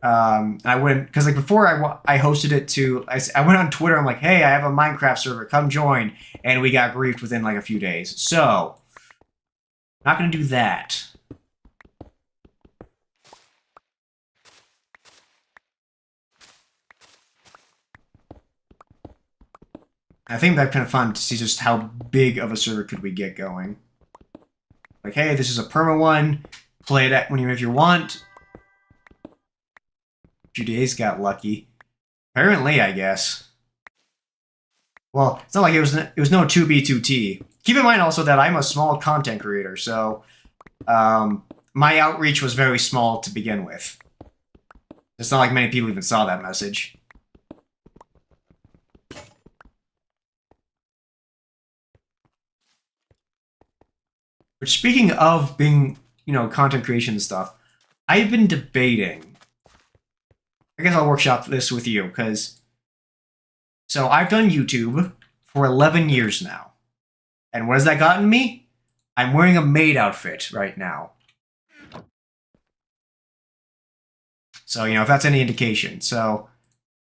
I wouldn't... Because, like, before I hosted it to... I went on Twitter, I'm like, hey, I have a Minecraft server, come join. And we got griefed within, like, a few days. So, not gonna do that. I think that'd be kind of fun to see just how big of a server could we get going. Like, hey, this is a perma one. Play it if you want. A few days got lucky. Apparently, I guess. Well, it's not like it was no 2B2T. Keep in mind also that I'm a small content creator, so my outreach was very small to begin with. It's not like many people even saw that message. Which, speaking of being, content creation and stuff, I've been debating. I guess I'll workshop this with you, because... So, I've done YouTube for 11 years now. And what has that gotten me? I'm wearing a maid outfit right now. So, if that's any indication. So,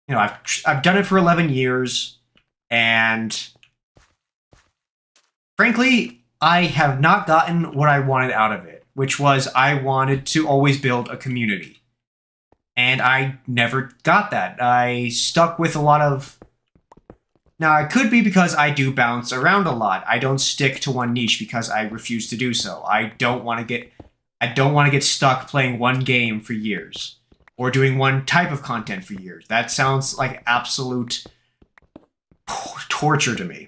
I've done it for 11 years, and... Frankly... I have not gotten what I wanted out of it, which was I wanted to always build a community. And I never got that. I stuck with a lot of... Now, it could be because I do bounce around a lot. I don't stick to one niche because I refuse to do so. I don't want to get stuck playing one game for years. Or doing one type of content for years. That sounds like absolute torture to me.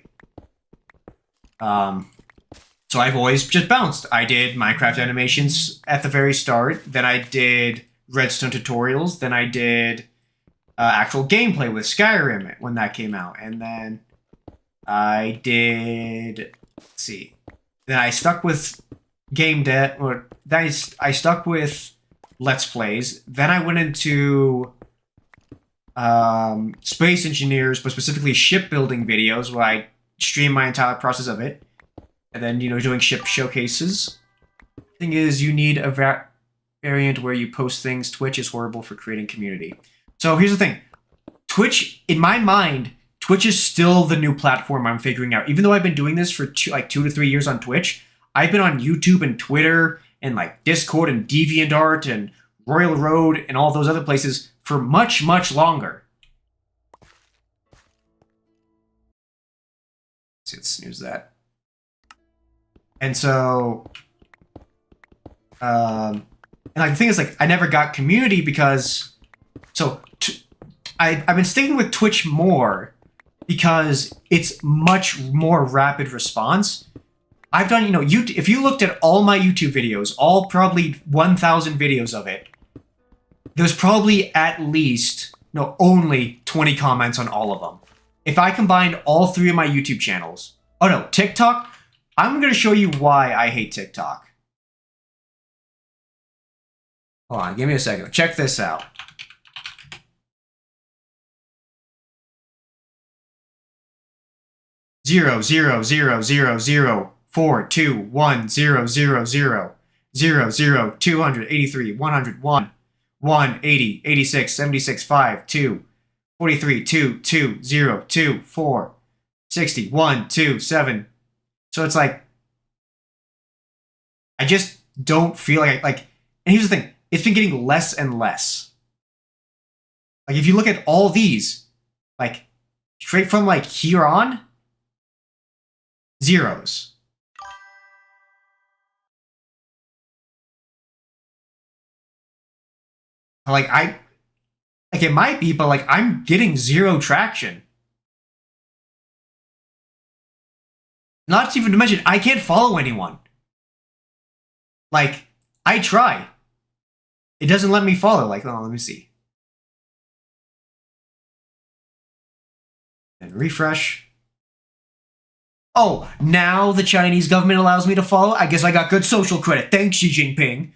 So I've always just bounced. I did Minecraft animations at the very start. Then I did redstone tutorials. Then I did actual gameplay with Skyrim when that came out. And then I did... Let's see. Then I stuck with game dev... Or then I stuck with Let's Plays. Then I went into Space Engineers, but specifically shipbuilding videos where I stream my entire process of it. And then, doing ship showcases. Thing is, you need a variant where you post things. Twitch is horrible for creating community. So here's the thing. Twitch, in my mind, Twitch is still the new platform I'm figuring out. Even though I've been doing this for 2 to 3 years on Twitch, I've been on YouTube and Twitter and like Discord and DeviantArt and Royal Road and all those other places for much, much longer. Let's snooze that. And so, and like the thing is, like, I never got community because, I've been sticking with Twitch more because it's much more rapid response. I've done, if you looked at all my YouTube videos, all probably 1,000 videos of it, there's probably at least, only 20 comments on all of them. If I combined all 3 of my YouTube channels, TikTok, I'm going to show you why I hate TikTok. Hold on, give me a second. Check this out. Zero, zero, zero, zero, zero, 4, 2, 1, 0, 0, 0, 0, 0, 283, 101, 180, 86, 76, 5, 2, 43, 2, 2, 0, 2, 4, 60, 1, 2, 7. So it's like, I just don't feel like, and here's the thing. it's been getting less and less. Like, if you look at all these, like, straight from, like, here on, zeros. Like, it might be, but, like, I'm getting zero traction. Not even to mention, I can't follow anyone. Like, I try. It doesn't let me follow. Like, oh, let me see. And refresh. Oh, now the Chinese government allows me to follow? I guess I got good social credit. Thanks, Xi Jinping.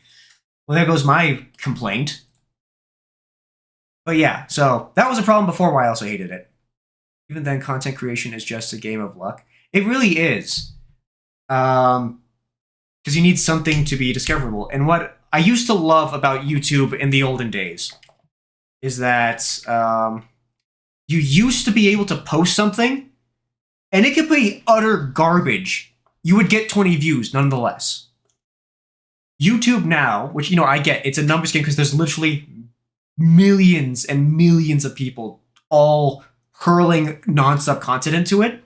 Well, there goes my complaint. But yeah, so that was a problem before why I also hated it. Even then, content creation is just a game of luck. It really is. Because you need something to be discoverable. And what I used to love about YouTube in the olden days is that you used to be able to post something, and it could be utter garbage. You would get 20 views, nonetheless. YouTube now, which, you know, I get, it's a numbers game because there's literally millions and millions of people all hurling nonstop content into it.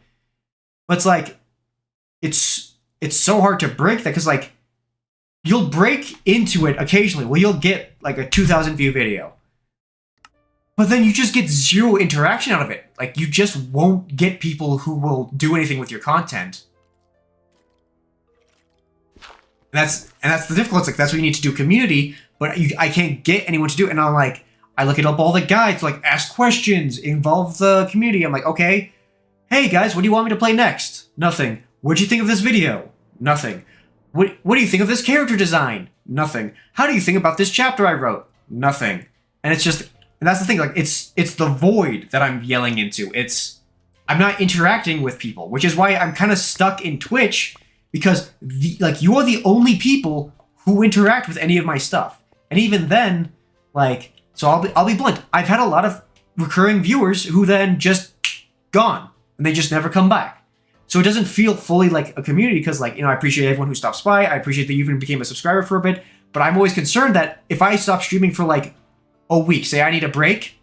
But it's like, it's so hard to break that because, like, you'll break into it occasionally. Well, you'll get like a 2,000 view video. But then you just get zero interaction out of it. Like, you just won't get people who will do anything with your content. And that's the difficulty. Like, that's what you need to do community, but I can't get anyone to do it. And I'm like, I look at up all the guides, like, ask questions, involve the community. I'm like, okay, hey guys, what do you want me to play next? Nothing. What'd you think of this video? Nothing. What do you think of this character design? Nothing. How do you think about this chapter I wrote? Nothing. And it's just, and that's the thing, like, it's the void that I'm yelling into. I'm not interacting with people, which is why I'm kind of stuck in Twitch, because you're the only people who interact with any of my stuff. And even then, like, so I'll be blunt. I've had a lot of recurring viewers who then just gone, and they just never come back. So it doesn't feel fully like a community because, like, you know, I appreciate everyone who stops by. I appreciate that you even became a subscriber for a bit. But I'm always concerned that if I stop streaming for like a week, say I need a break,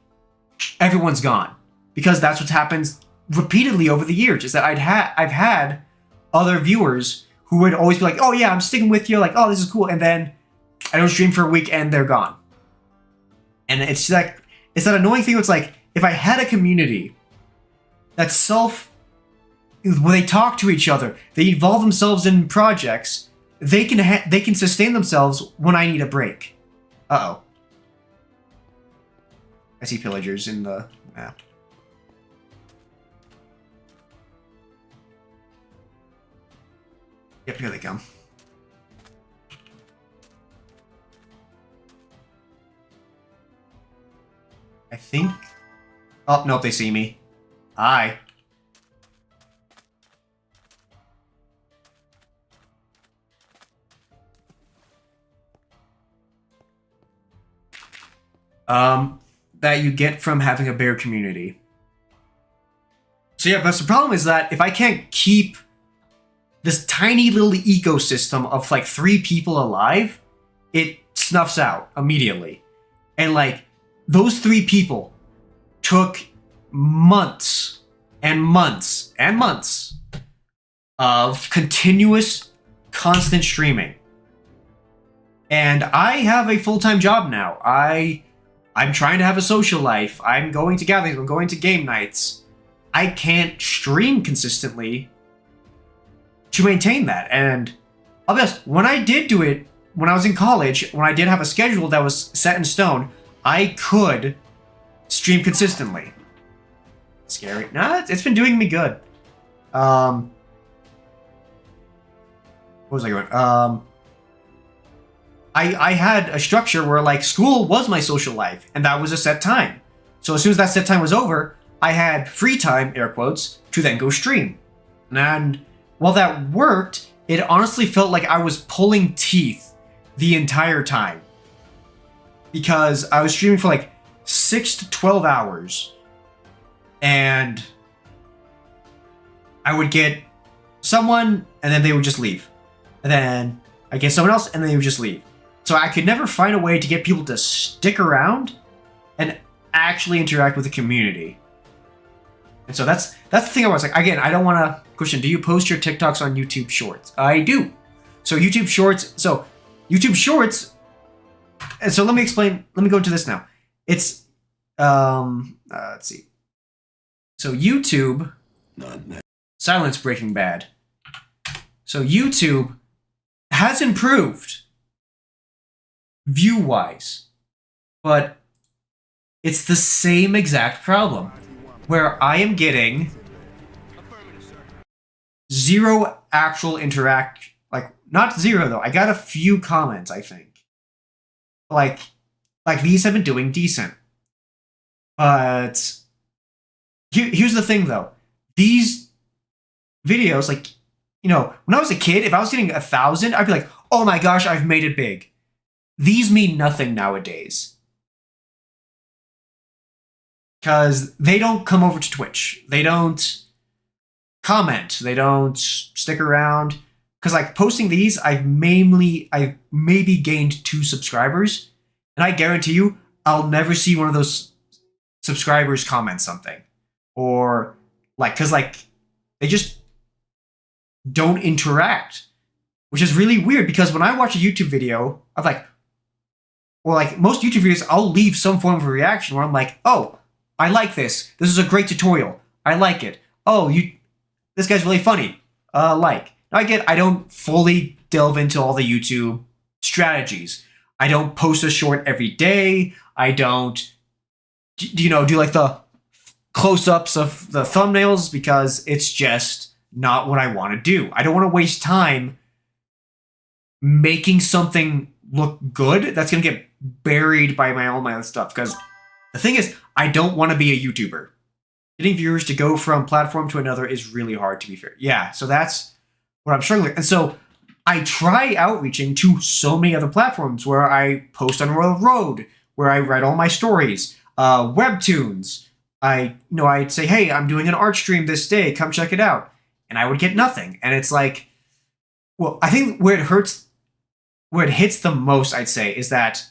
everyone's gone. Because that's what happens repeatedly over the years, is that I've had other viewers who would always be like, oh yeah, I'm sticking with you, like, oh, this is cool. And then I don't stream for a week and they're gone. And it's like, it's that annoying thing where it's like, if I had a community that's where they talk to each other, they involve themselves in projects, they can sustain themselves when I need a break. Uh-oh. I see pillagers in the map. Yep, here they come. I think... Oh, nope, they see me. Hi. That you get from having a bear community. So yeah, but the problem is that if I can't keep this tiny little ecosystem of like 3 people alive, it snuffs out immediately. And like, those 3 people took months and months and months of continuous, constant streaming. And I have a full-time job now. I'm trying to have a social life. I'm going to gatherings. I'm going to game nights. I can't stream consistently to maintain that. And I'll be honest, when I did do it, when I was in college, when I did have a schedule that was set in stone, I could stream consistently. Scary. Nah, it's been doing me good. What was I going? I had a structure where, like, school was my social life, and that was a set time. So as soon as that set time was over, I had free time, air quotes, to then go stream. And while that worked, it honestly felt like I was pulling teeth the entire time. Because I was streaming for like 6 to 12 hours, and I would get someone, and then they would just leave. And then I get someone else, and then they would just leave. So I could never find a way to get people to stick around and actually interact with the community. And so that's the thing I was like, again, I don't want to question, do you post your TikToks on YouTube Shorts? I do. So YouTube Shorts, and so let me explain, let me go into this now. It's, let's see. So YouTube, silence Breaking Bad. So YouTube has improved view-wise, but it's the same exact problem where I am getting zero actual interact, like not zero though. I got a few comments, I think. Like these have been doing decent. But here's the thing though. These videos, like, you know, when I was a kid, if I was getting 1,000, I'd be like, oh my gosh, I've made it big. These mean nothing nowadays. Because they don't come over to Twitch. They don't comment. They don't stick around. Because like posting these, I've maybe gained 2 subscribers. And I guarantee you, I'll never see one of those subscribers comment something. Or like, because like, they just don't interact. Which is really weird because when I watch a YouTube video, I'm like, or like most YouTube videos, I'll leave some form of a reaction where I'm like, oh, I like this. This is a great tutorial. I like it. Oh, this guy's really funny. Like. Now I don't fully delve into all the YouTube strategies. I don't post a short every day. I don't, do like the close-ups of the thumbnails because it's just not what I want to do. I don't want to waste time making something look good that's going to get buried by all my other stuff. Because the thing is, I don't want to be a YouTuber. Getting viewers to go from platform to another is really hard, to be fair. Yeah, so that's what I'm struggling with. And so I try outreaching to so many other platforms where I post on Royal Road, where I write all my stories, webtoons. I'd say, hey, I'm doing an art stream this day. Come check it out. And I would get nothing. And it's like, well, I think where it hits the most, I'd say, is that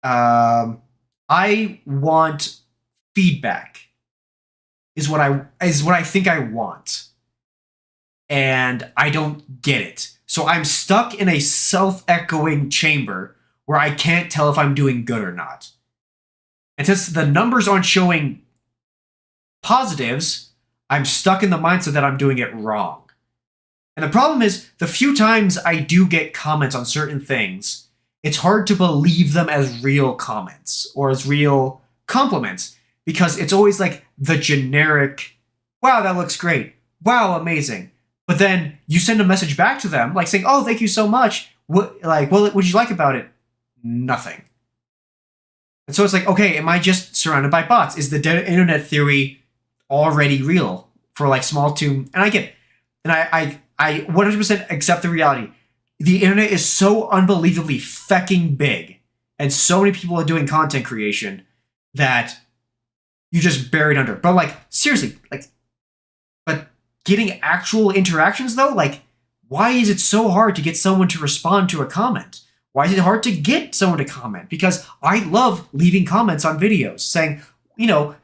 I want feedback. Is what I think I want. And I don't get it. So I'm stuck in a self-echoing chamber where I can't tell if I'm doing good or not. And since the numbers aren't showing positives, I'm stuck in the mindset that I'm doing it wrong. And the problem is, the few times I do get comments on certain things, it's hard to believe them as real comments or as real compliments because it's always like the generic, wow, that looks great. Wow, amazing. But then you send a message back to them, like saying, oh, thank you so much. What would you like about it? Nothing. And so it's like, okay, am I just surrounded by bots? Is the internet theory already real for like small to, and I get it. And I 100% accept the reality. The internet is so unbelievably fecking big, and so many people are doing content creation that you just buried under. But like, seriously, like, but getting actual interactions though, like, why is it so hard to get someone to respond to a comment? Why is it hard to get someone to comment? Because I love leaving comments on videos saying,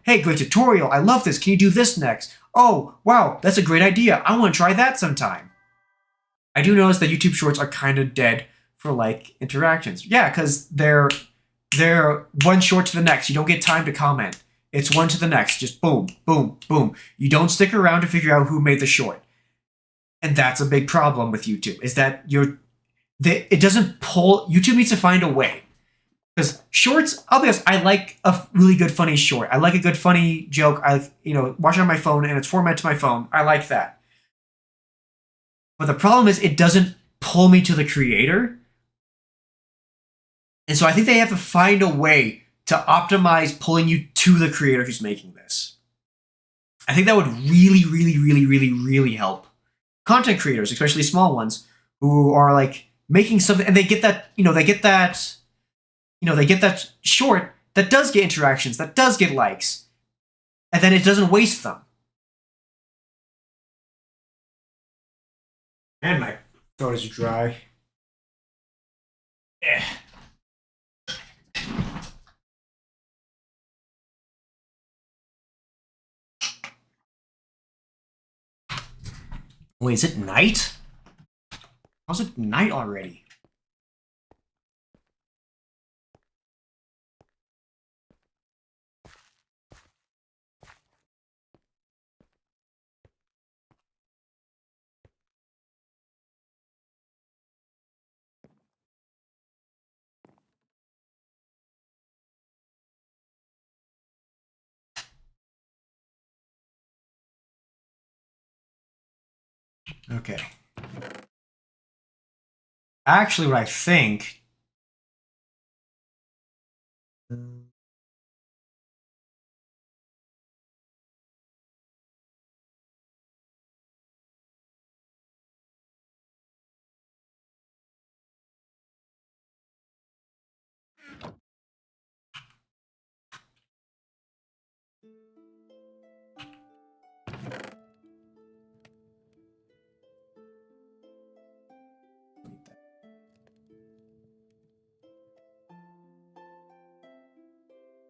hey, great tutorial. I love this. Can you do this next? Oh, wow, that's a great idea. I want to try that sometime. I do notice that YouTube Shorts are kind of dead for like interactions. Yeah, because they're one short to the next. You don't get time to comment. It's one to the next. Just boom, boom, boom. You don't stick around to figure out who made the short. And that's a big problem with YouTube, is that it doesn't pull. YouTube needs to find a way. Because shorts, I'll be honest, I like a really good funny short. I like a good funny joke. I watch it on my phone and it's formatted to my phone. I like that. But the problem is it doesn't pull me to the creator. And so I think they have to find a way to optimize pulling you to the creator who's making this. I think that would really, really, really, really, really help content creators, especially small ones, who are like making something and they get that short that does get interactions, that does get likes, and then it doesn't waste them. And my throat is dry. Eh. Wait, is it night? How's it night already? Okay. Actually, what I think.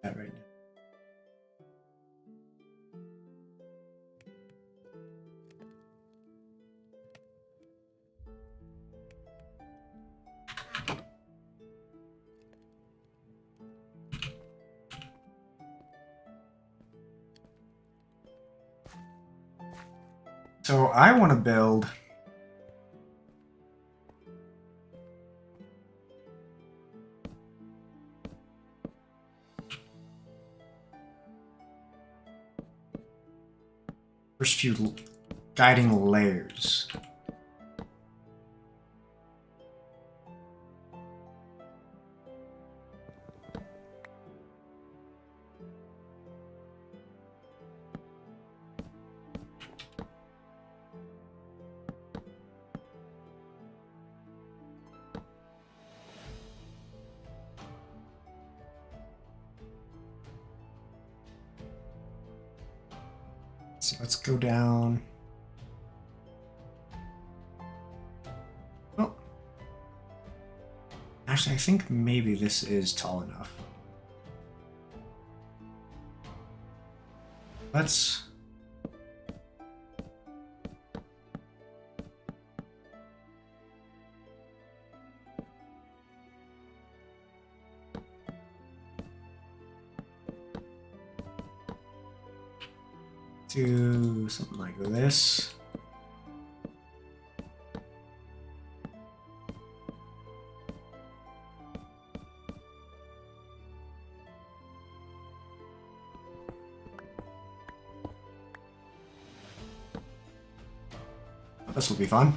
That right now. So I want to build. First few guiding layers. So let's go down. Oh. Actually, I think maybe this is tall enough. Let's... do something like this. This will be fun.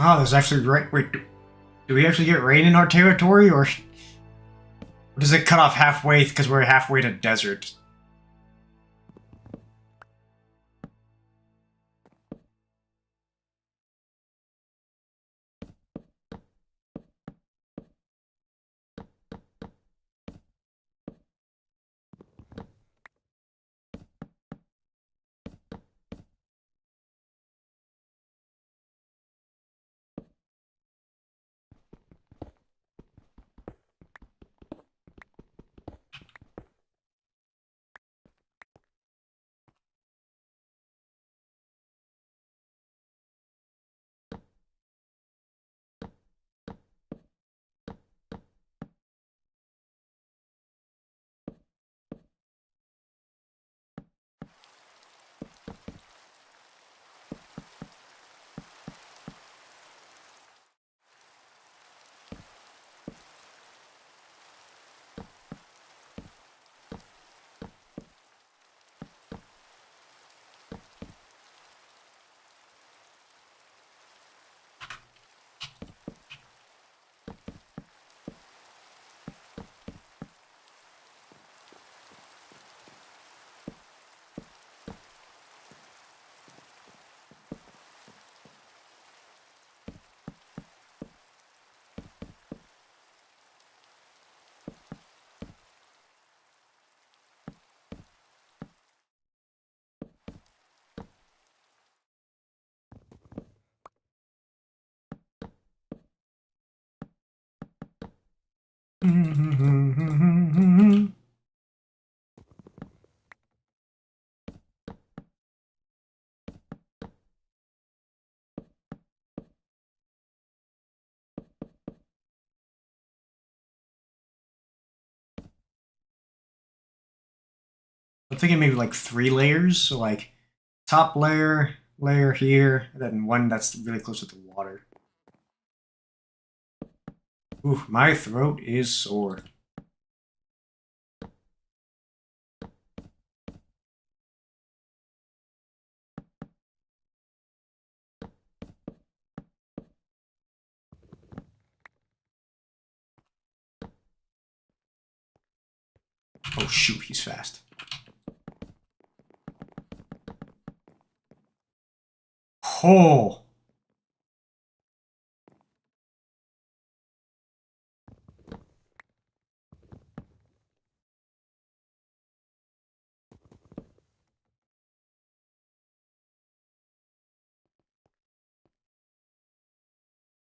Oh, there's actually rain. Wait, do we actually get rain in our territory, or does it cut off halfway because we're halfway to desert? I'm thinking maybe like 3 layers, so like top layer, layer here, and then one that's really close to the water. Ooh, my throat is sore. Oh shoot, he's fast. Oh!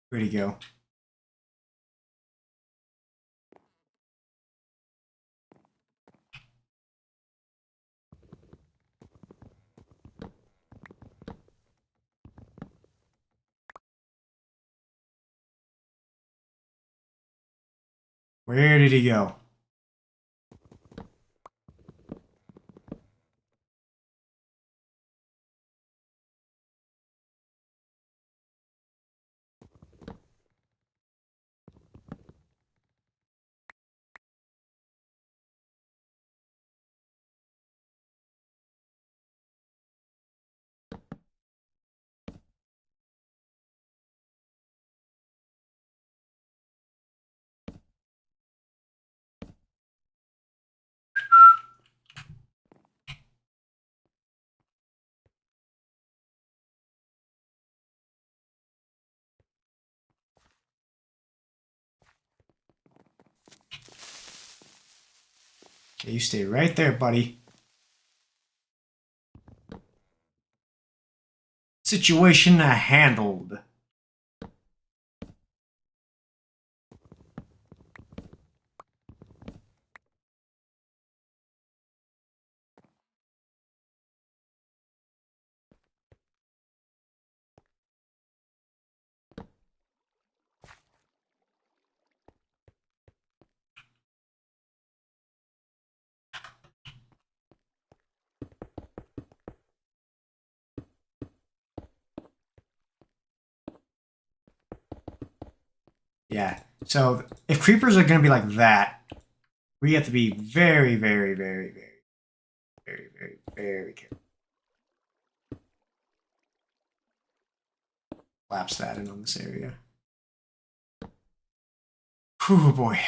Where'd he go? Where did he go? Okay, you stay right there, buddy. Situation handled. Yeah. So if creepers are gonna be like that, we have to be very, very, very, very, very, very, very careful. collapse that in on this area. Whew, boy.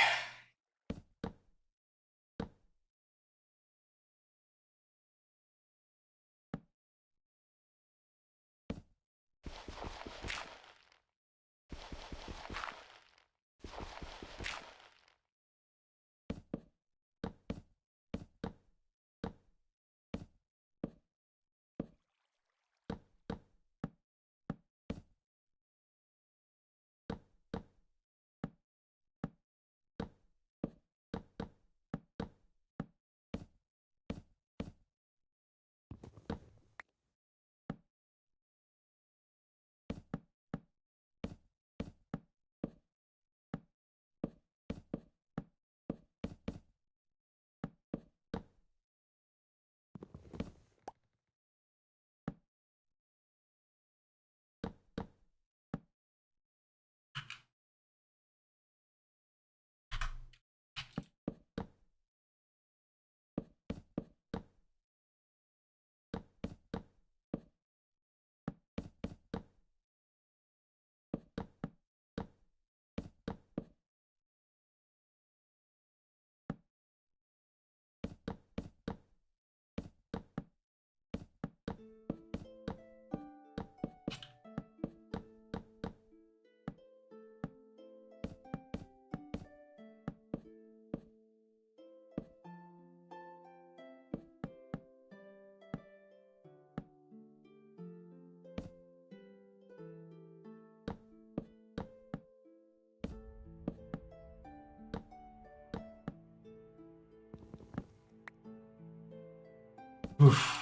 Oof.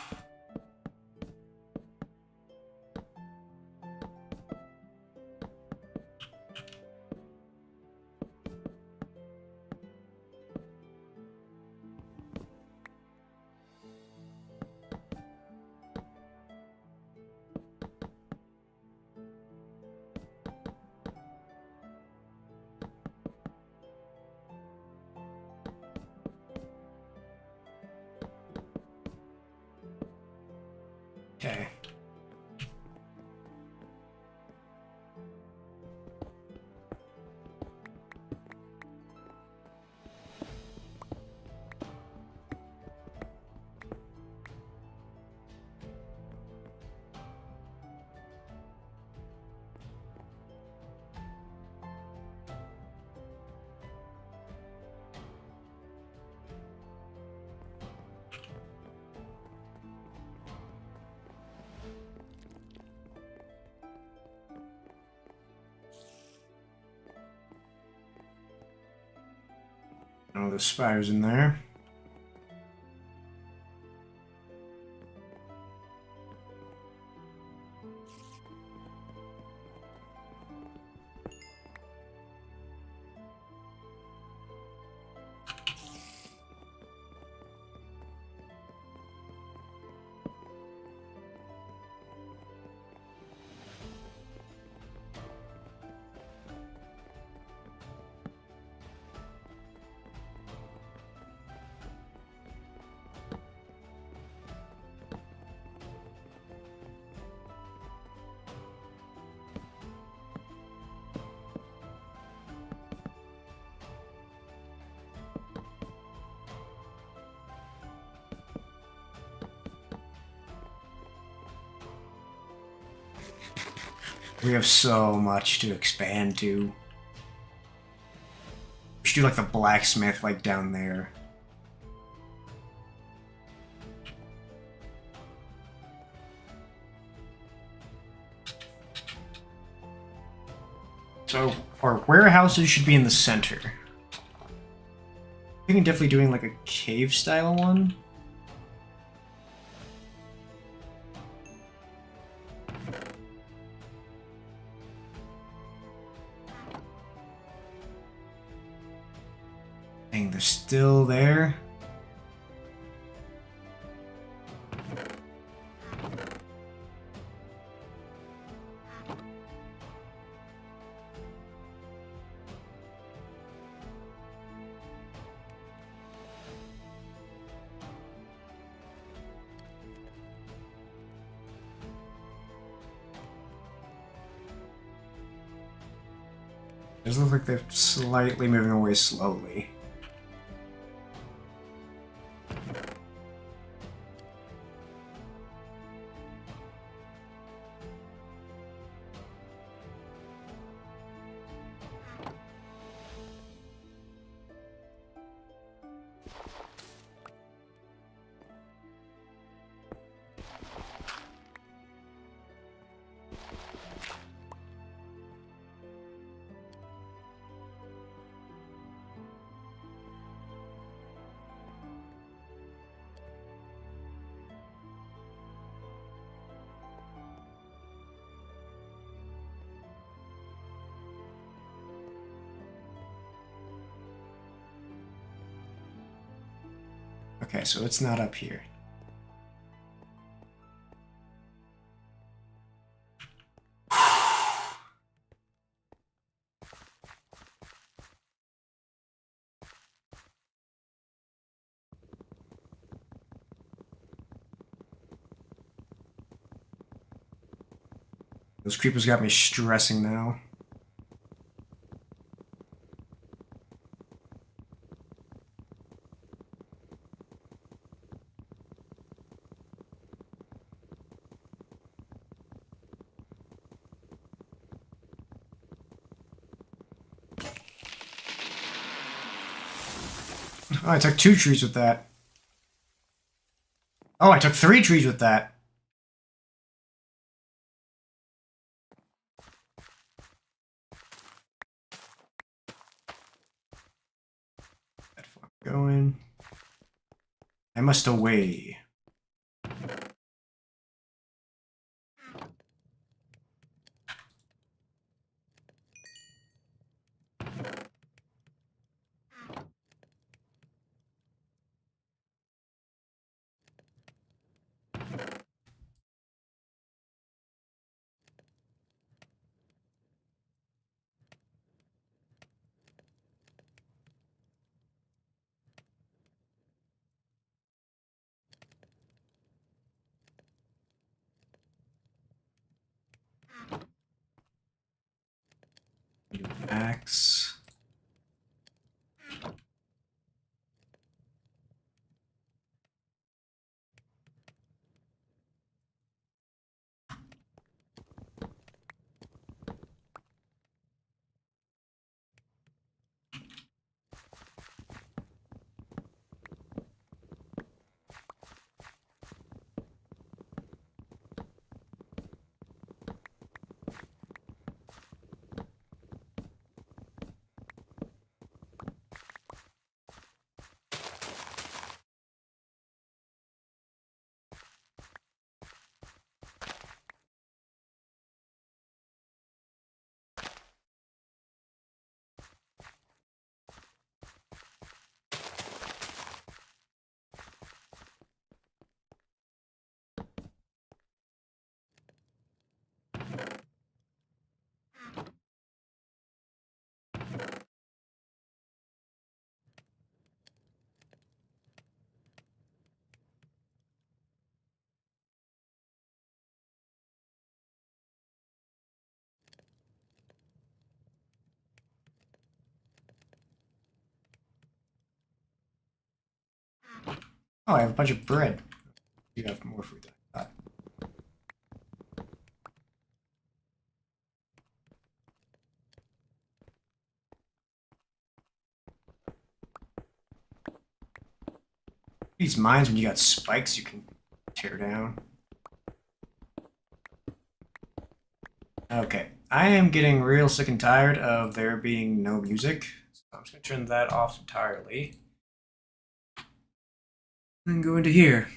Okay. Oh, there's spiders in there. We have so much to expand to. We should do like the blacksmith like down there. So our warehouses should be in the center. I think definitely doing like a cave style one. Dang, they're still there. Does look like they're slightly moving away slowly. Okay, so it's not up here. Those creepers got me stressing now. Oh, I took 2 trees with that. Oh, I took 3 trees with that. That fuck going. I must away. Axe. Oh, I have a bunch of bread. You have more food than I thought. These mines, when you got spikes, you can tear down. Okay, I am getting real sick and tired of there being no music, so I'm just gonna turn that off entirely. And go into here.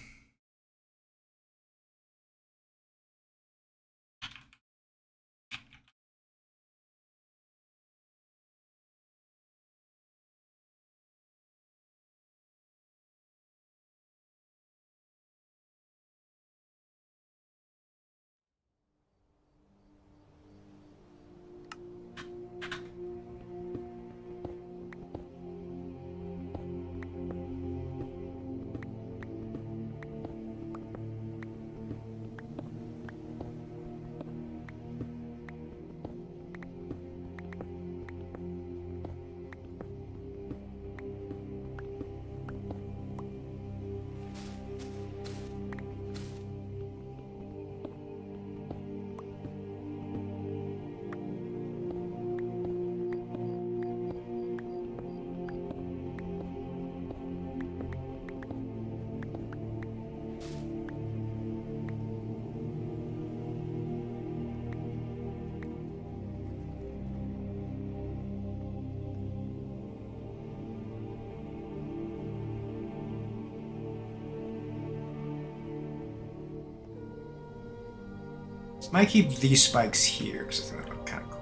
Might keep these spikes here because I think that look kind of cool.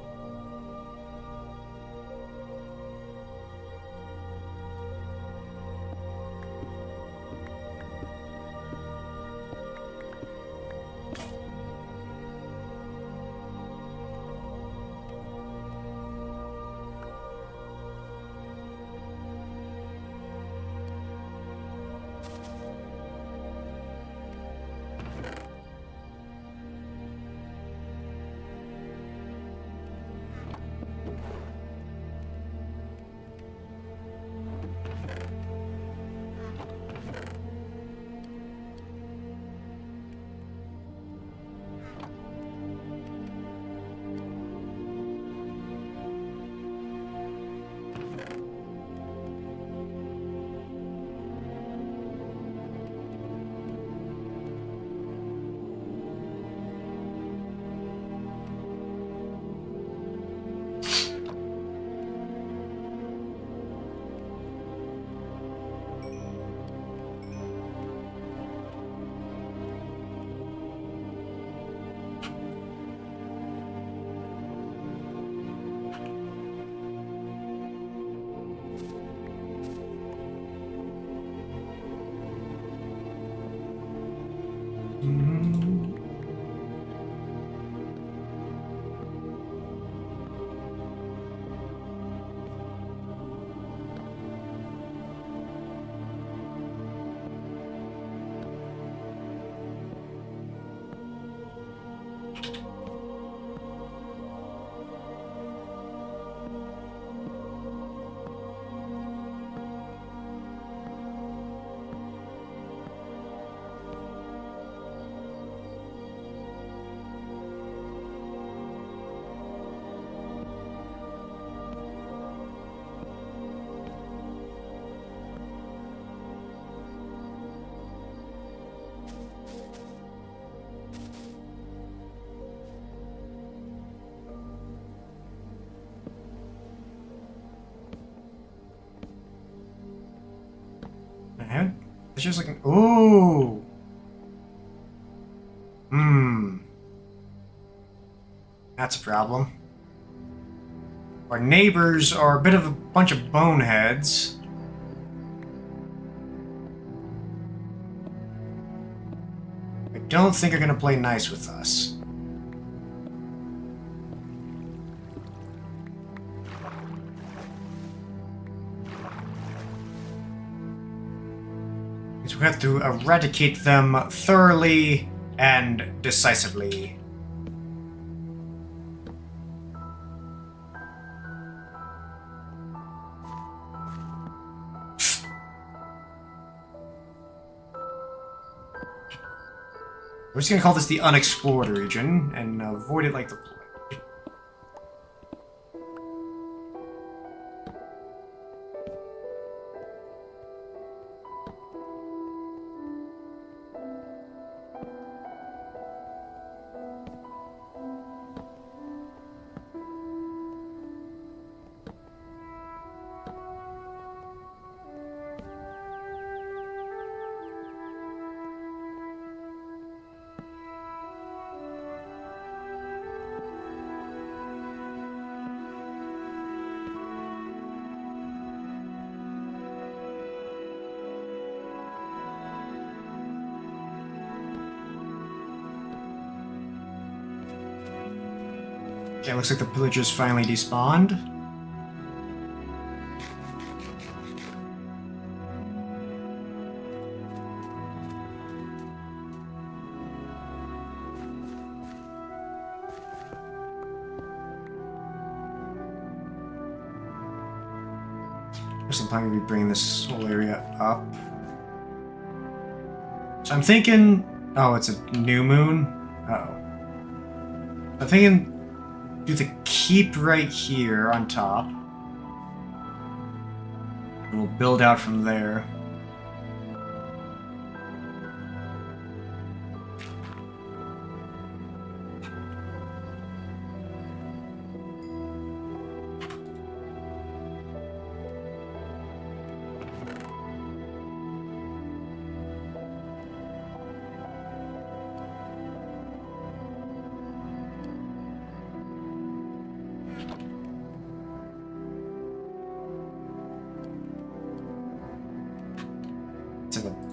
It's just like, ooh. That's a problem. Our neighbors are a bit of a bunch of boneheads. I don't think are gonna play nice with us. So we have to eradicate them thoroughly and decisively. We're just gonna call this the unexplored region and avoid it like the plague. Okay, looks like the pillagers finally despawned. I'm planning to be bringing this whole area up. So I'm thinking, oh, it's a new moon. Uh-oh. I'm thinking do the keep right here on top. And we'll build out from there.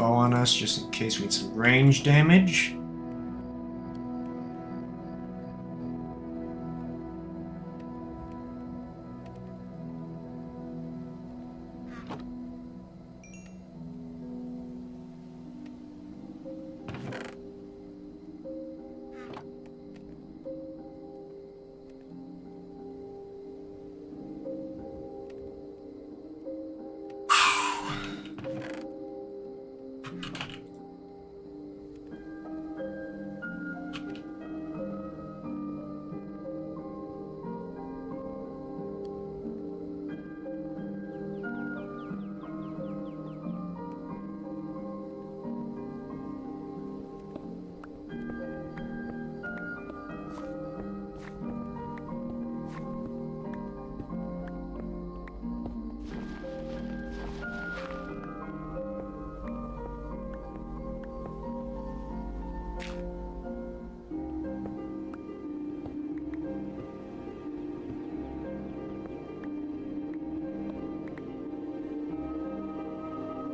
bow on us just in case we need some range damage.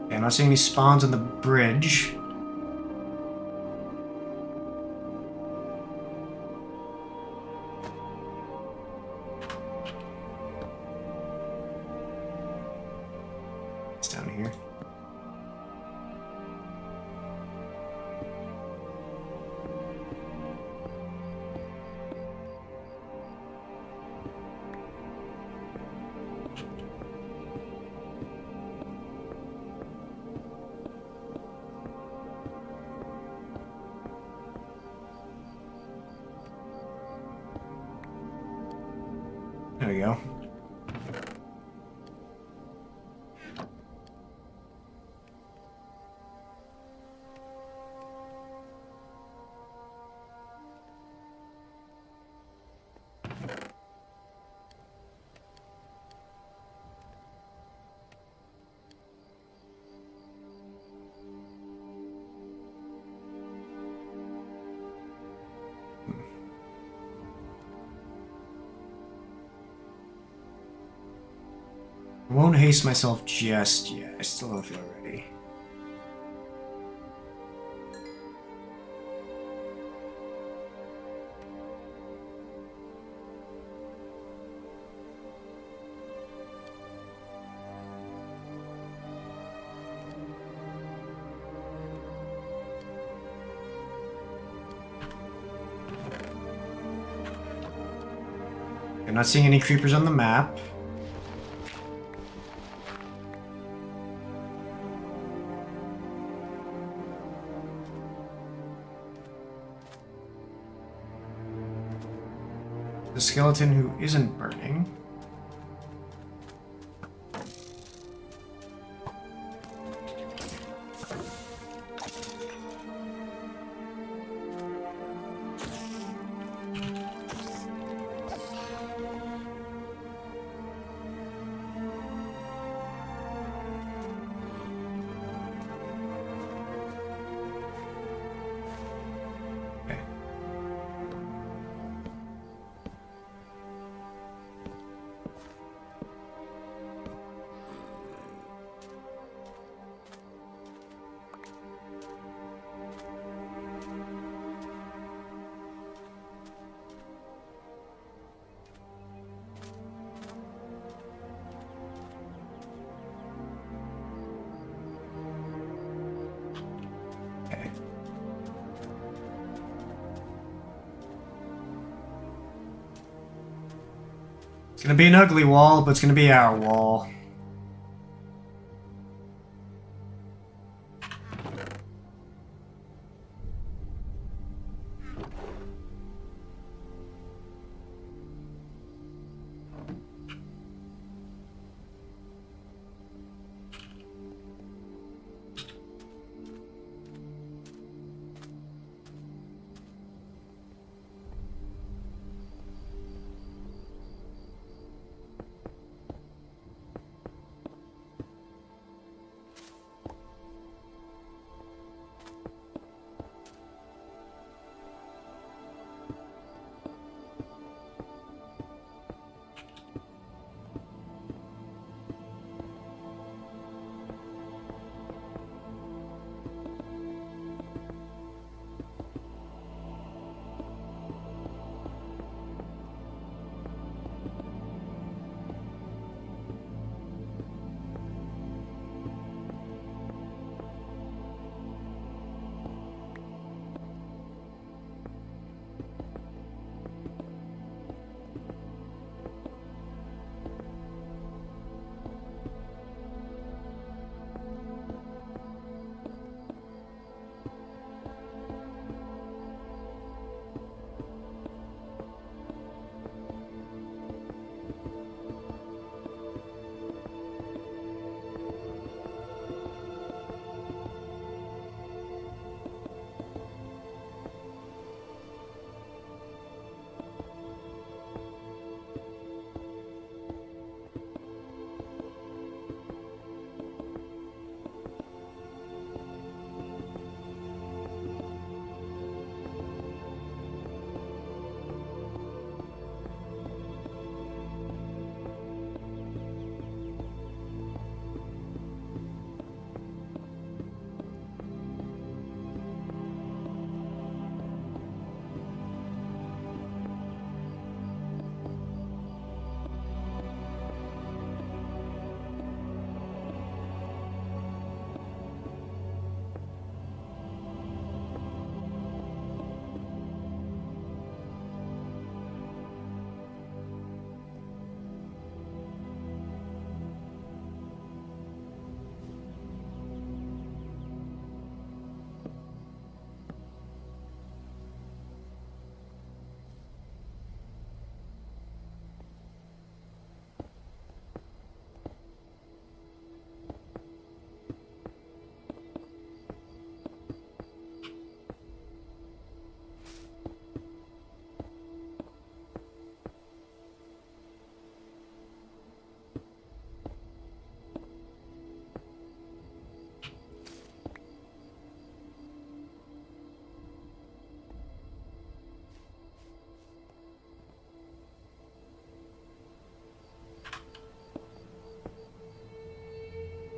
Okay, I'm not seeing any spawns on the bridge. It's down here. There we go. I won't haste myself just yet. I still don't feel ready. I'm not seeing any creepers on the map. The skeleton who isn't burning. Okay. Okay. It's gonna be an ugly wall, but it's gonna be our wall.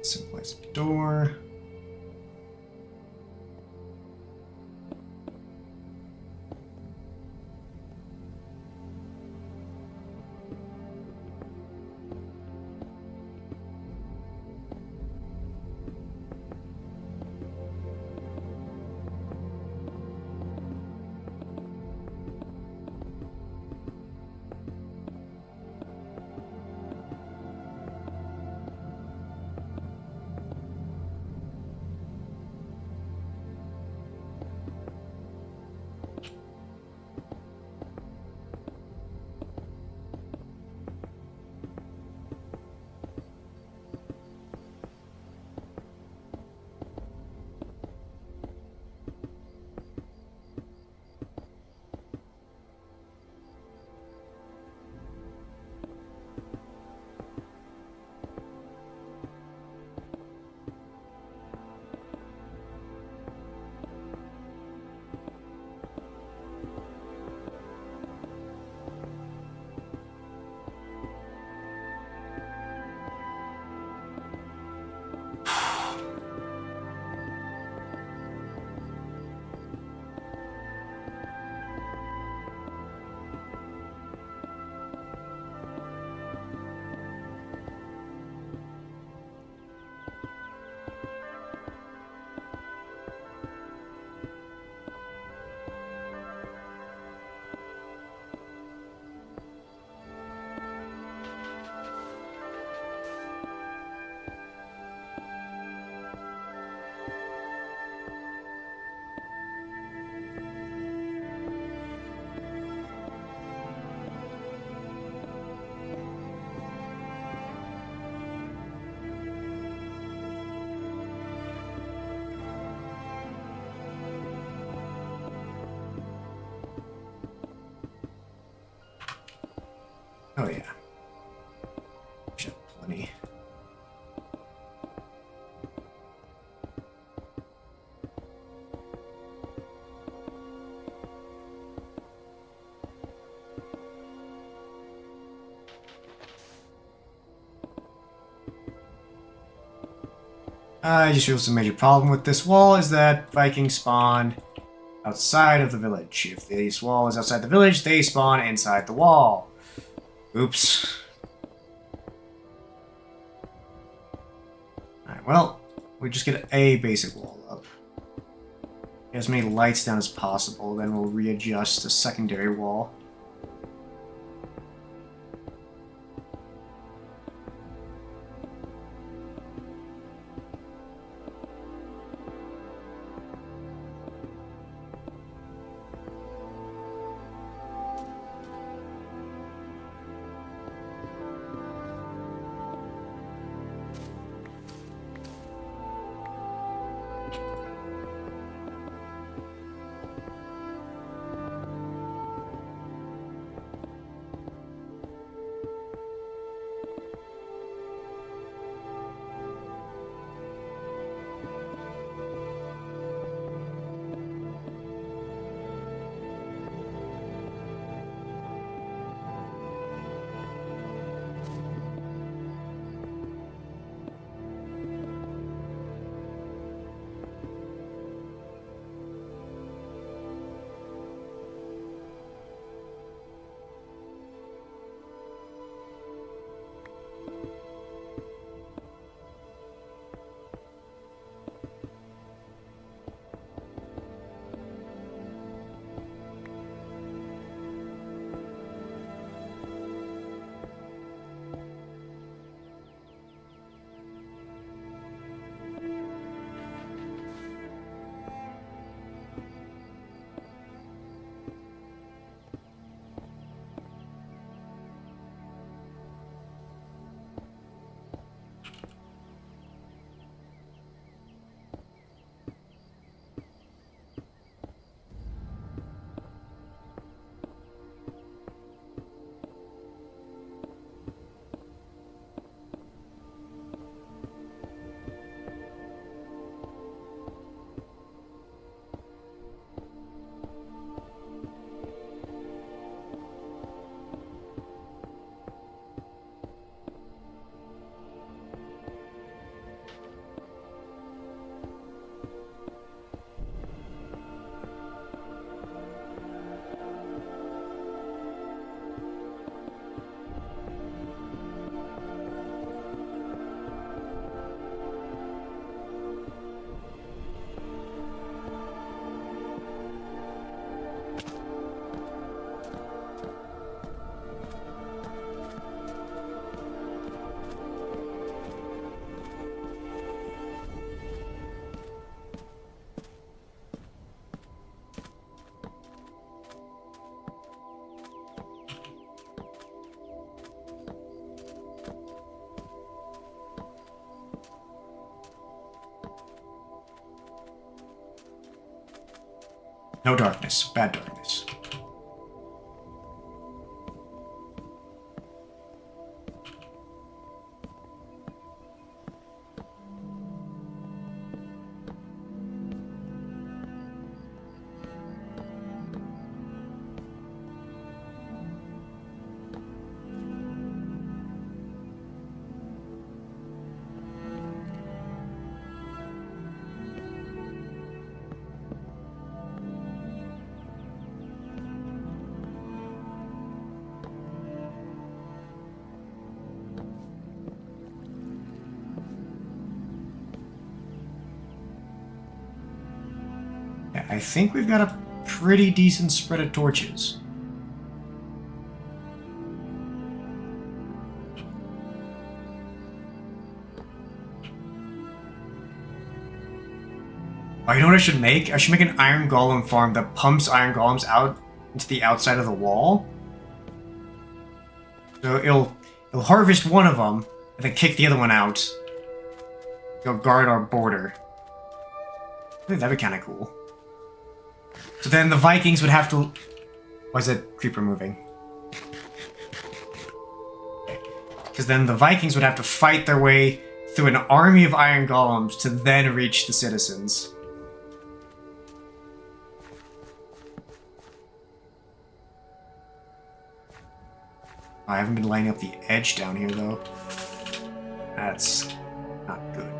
Symbolize the door. Oh yeah. Should have plenty. I just realized a major problem with this wall is that Vikings spawn outside of the village. If this wall is outside the village, they spawn inside the wall. Oops. Alright, well, we just get a basic wall up. Get as many lights down as possible, then we'll readjust the secondary wall. No darkness. Bad darkness. Yeah, I think we've got a pretty decent spread of torches. Oh, you know what I should make? I should make an iron golem farm that pumps iron golems out into the outside of the wall. So it'll harvest one of them and then kick the other one out. Go guard our border. I think that'd be kind of cool. So then the Vikings would have to. Why is that creeper moving? Because then the Vikings would have to fight their way through an army of iron golems to then reach the citizens. I haven't been lining up the edge down here, though. That's not good.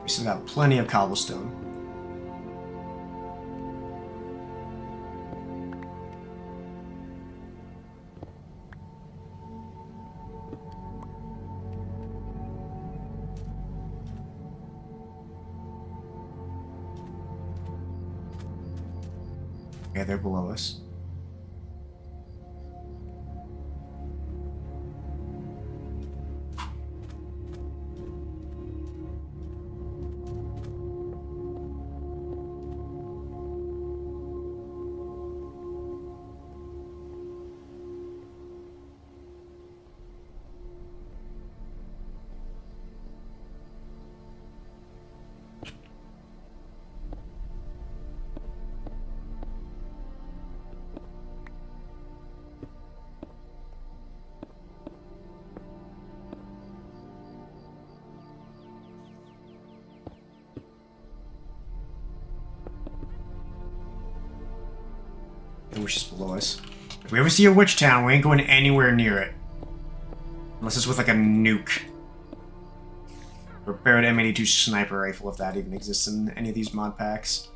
We still got plenty of cobblestone. Okay, they're below us. Which is below us. If we ever see a witch town, we ain't going anywhere near it. Unless it's with like a nuke. Or Barrett M82 sniper rifle, if that even exists in any of these mod packs.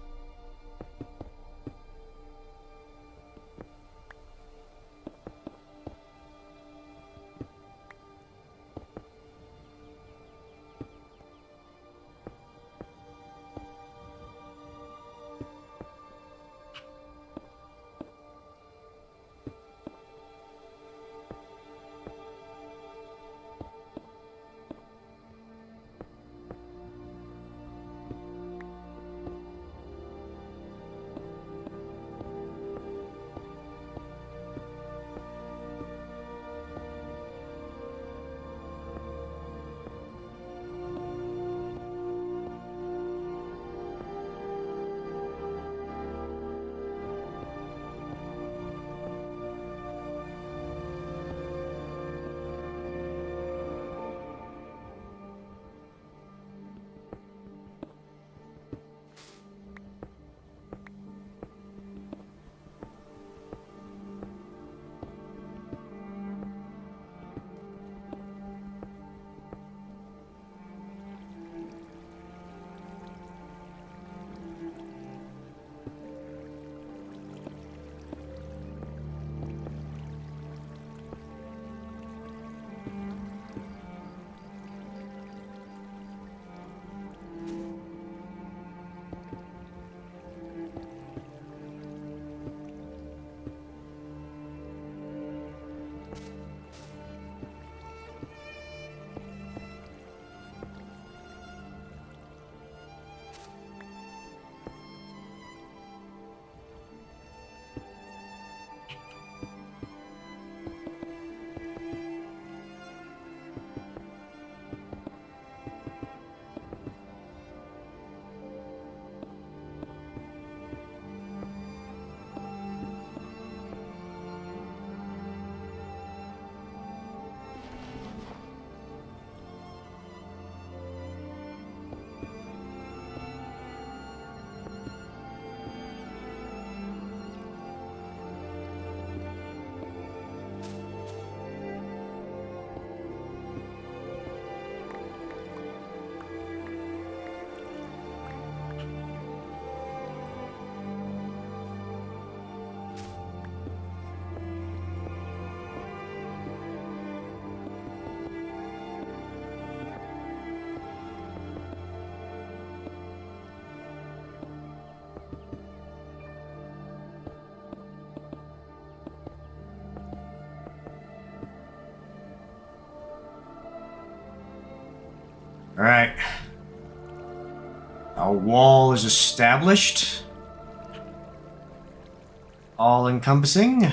Alright. Our wall is established. All encompassing.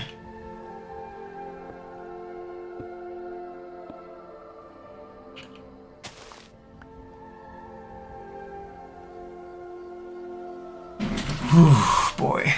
Whew, boy.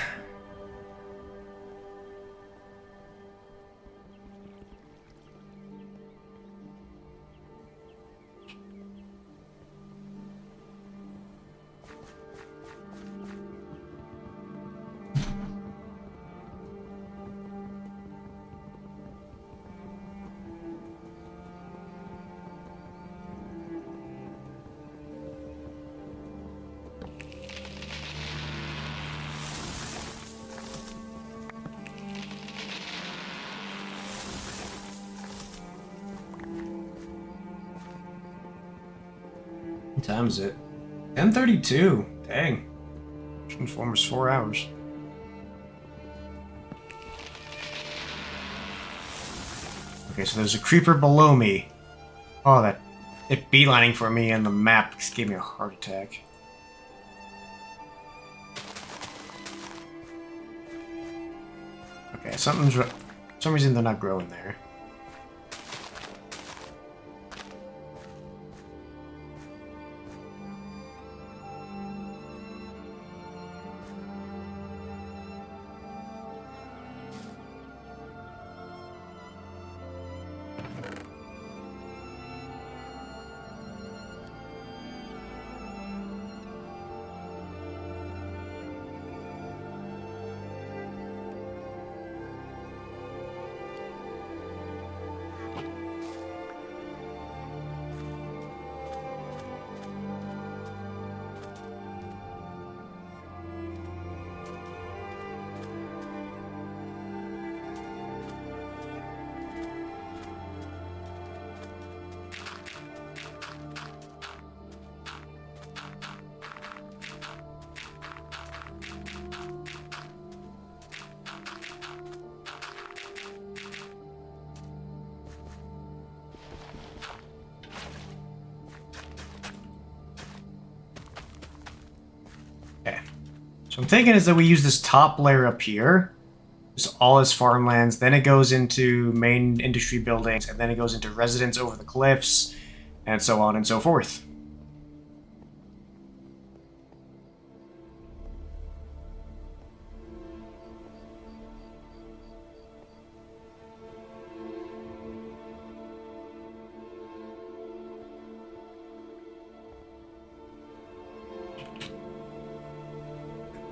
What time is it? 10:32. Dang. Informer's 4 hours. Okay, so there's a creeper below me. Oh, that... It beelining for me and the map just gave me a heart attack. Okay, something's... For some reason they're not growing there. Okay. So I'm thinking is that we use this top layer up here, just all as farmlands, then it goes into main industry buildings, and then it goes into residence over the cliffs, and so on and so forth.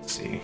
Let's see.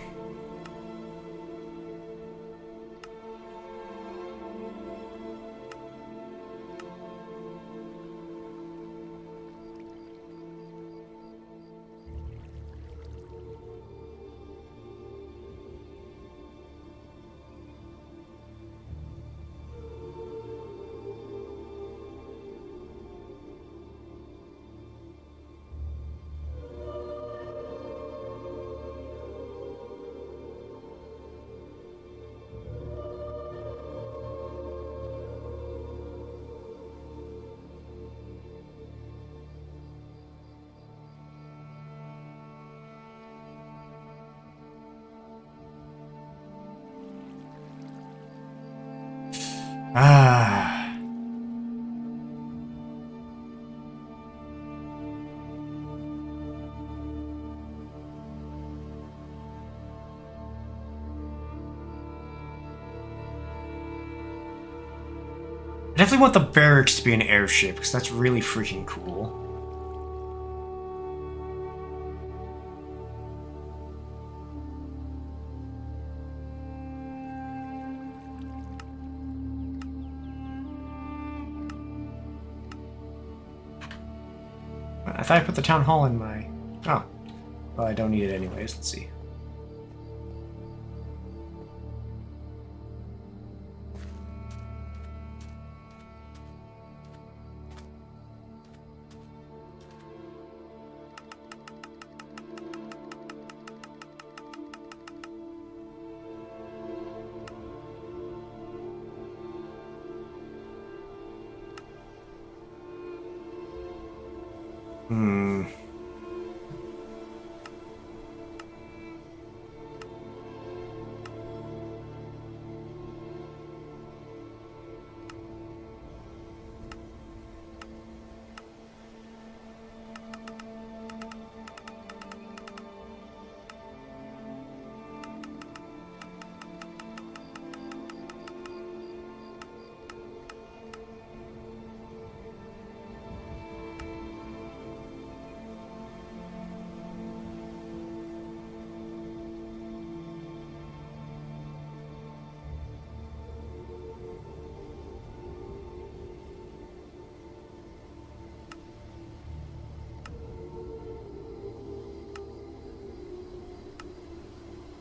Ah. I definitely want the barracks to be an airship, because that's really freaking cool. I thought I put the town hall in my... Oh. Well, I don't need it anyways. Let's see.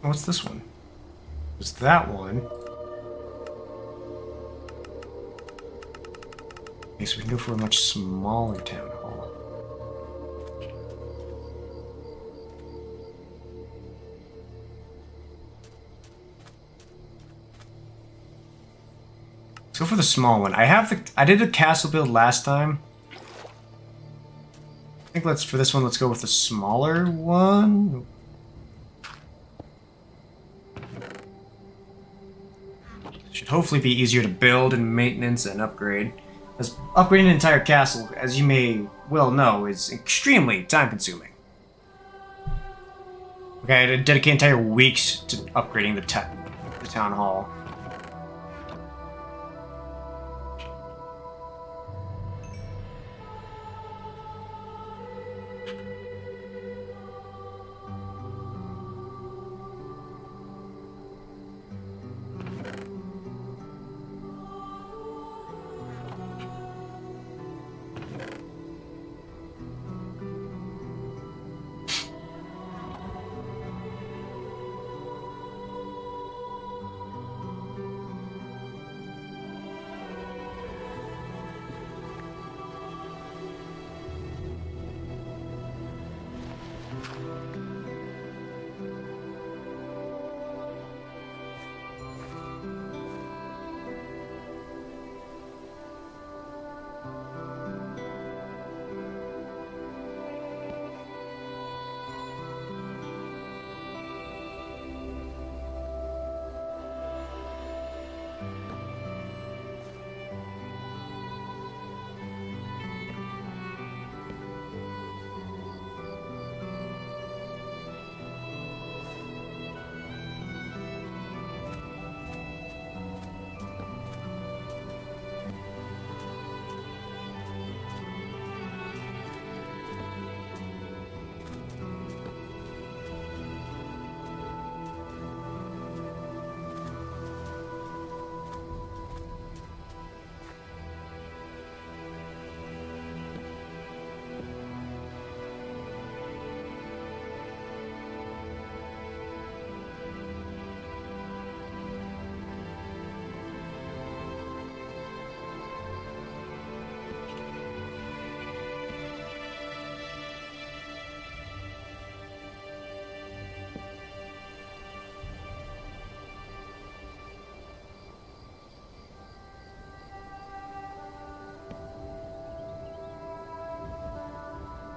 What's this one? It's that one. Okay, so we can go for a much smaller town hall. Let's go for the small one. I did a castle build last time. I think for this one, let's go with the smaller one. Should hopefully be easier to build and maintenance and upgrade. As upgrading an entire castle, as you may well know, is extremely time-consuming. Okay, I had to dedicate entire weeks to upgrading the town hall.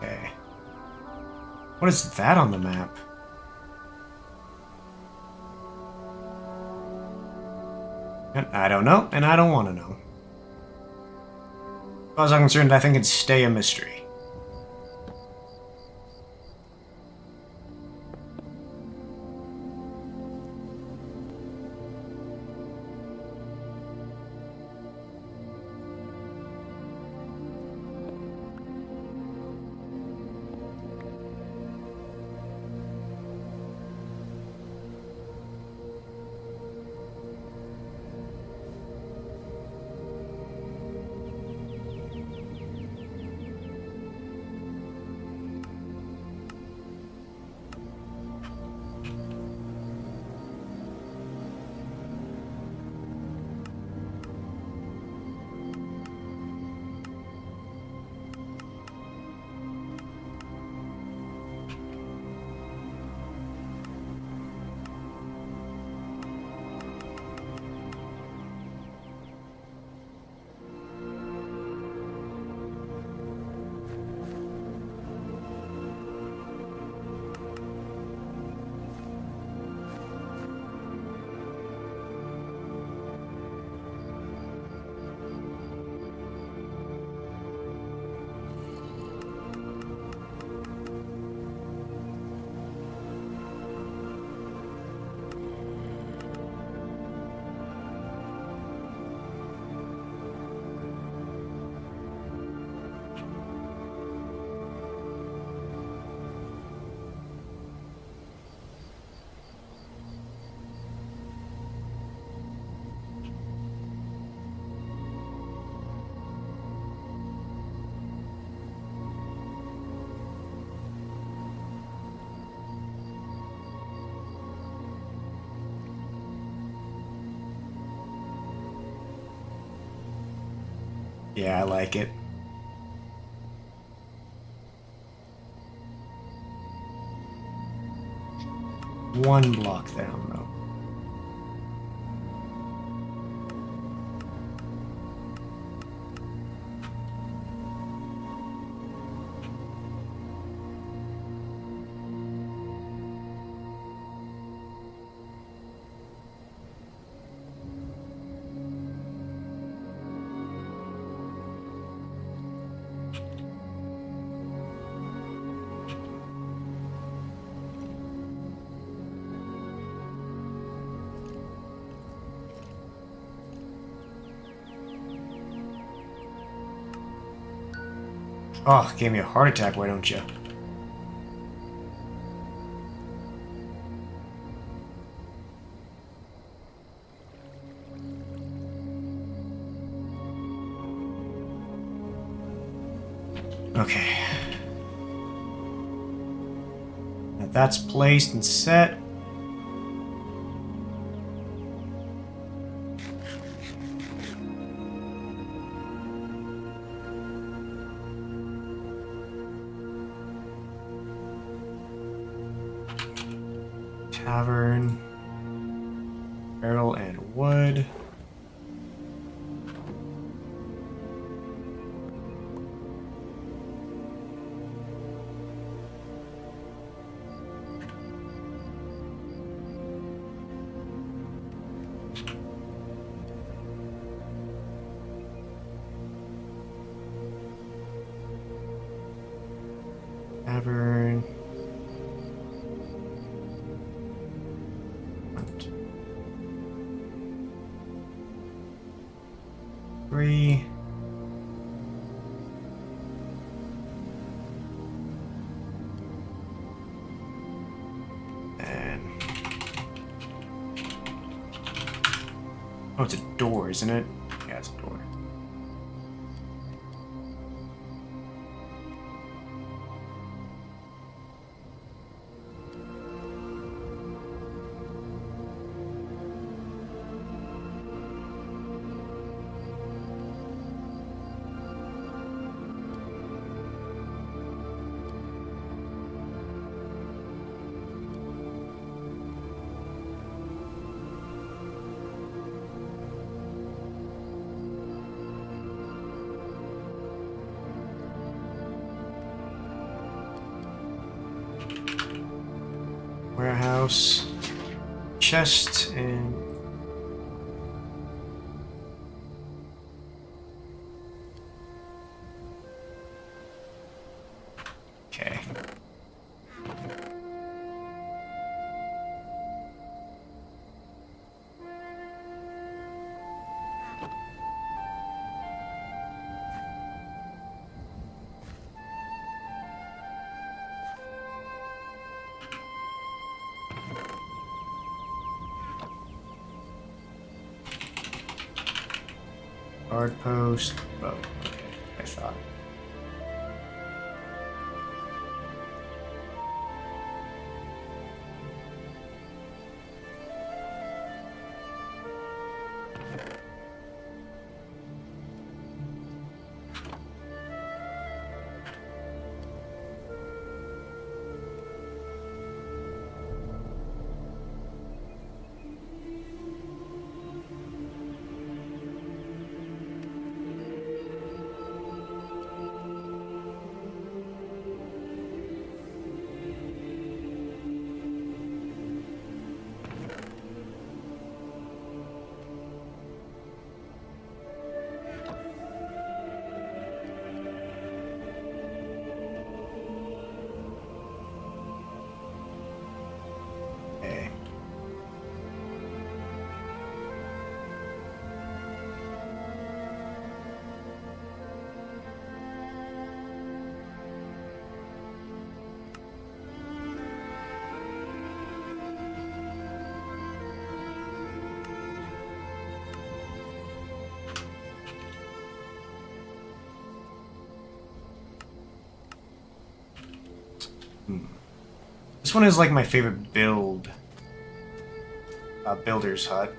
Okay. What is that on the map? I don't know, and I don't want to know. As far as I'm concerned, I think it'd stay a mystery. Yeah, I like it. One block down, though. Oh, gave me a heart attack, why don't you? Okay. Now that's placed and set. Tavern. Barrel and wood. Tavern. 1, 2, 3. And oh, it's a door, isn't it? Yeah, it's a door. Warehouse, chest, and okay. Guard post. Oh, okay. I thought. Okay. This one is like my favorite build. Builder's hut.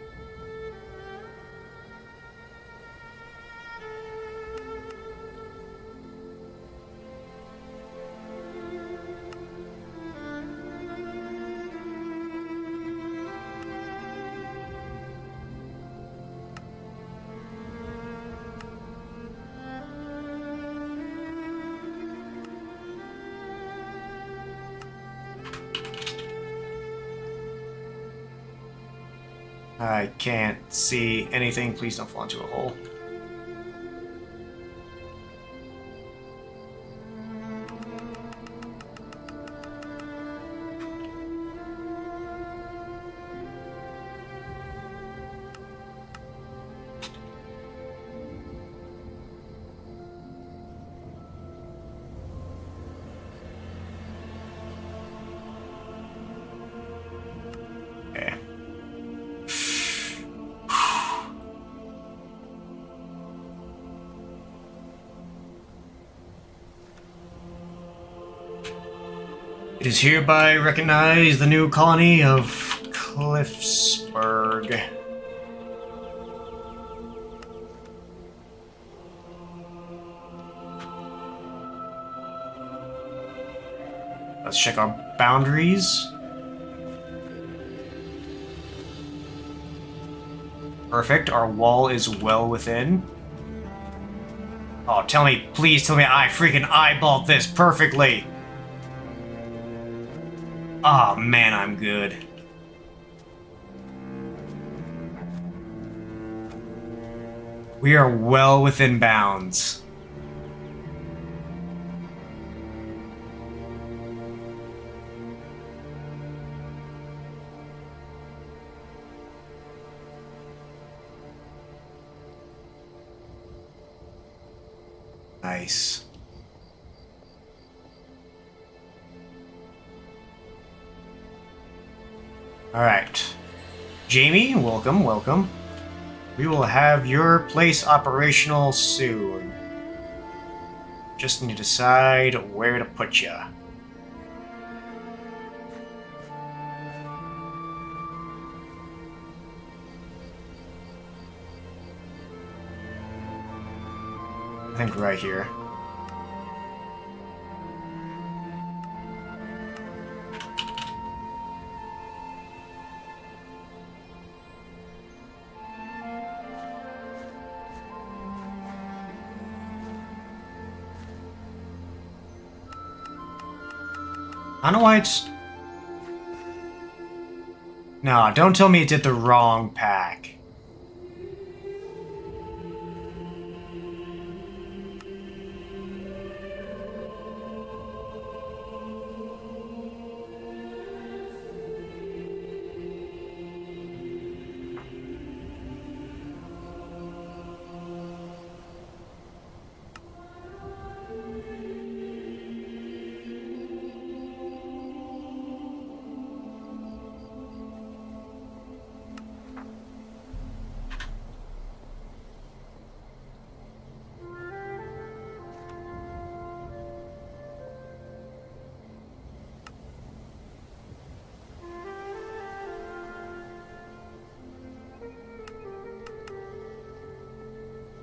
I can't see anything. Please don't fall into a hole. Okay. It is hereby recognized the new colony of Cliffsburg. Let's check our boundaries. Perfect, our wall is well within. Oh, tell me, please tell me I freaking eyeballed this perfectly. Oh man, I'm good. We are well within bounds. Nice. Alright. Jamie, welcome, welcome. We will have your place operational soon. Just need to decide where to put ya. I think right here. I don't know why it's... No, don't tell me it did the wrong pack.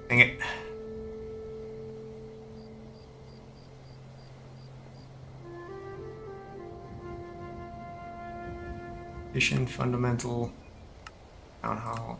Dang it. Addition, fundamental, town hall.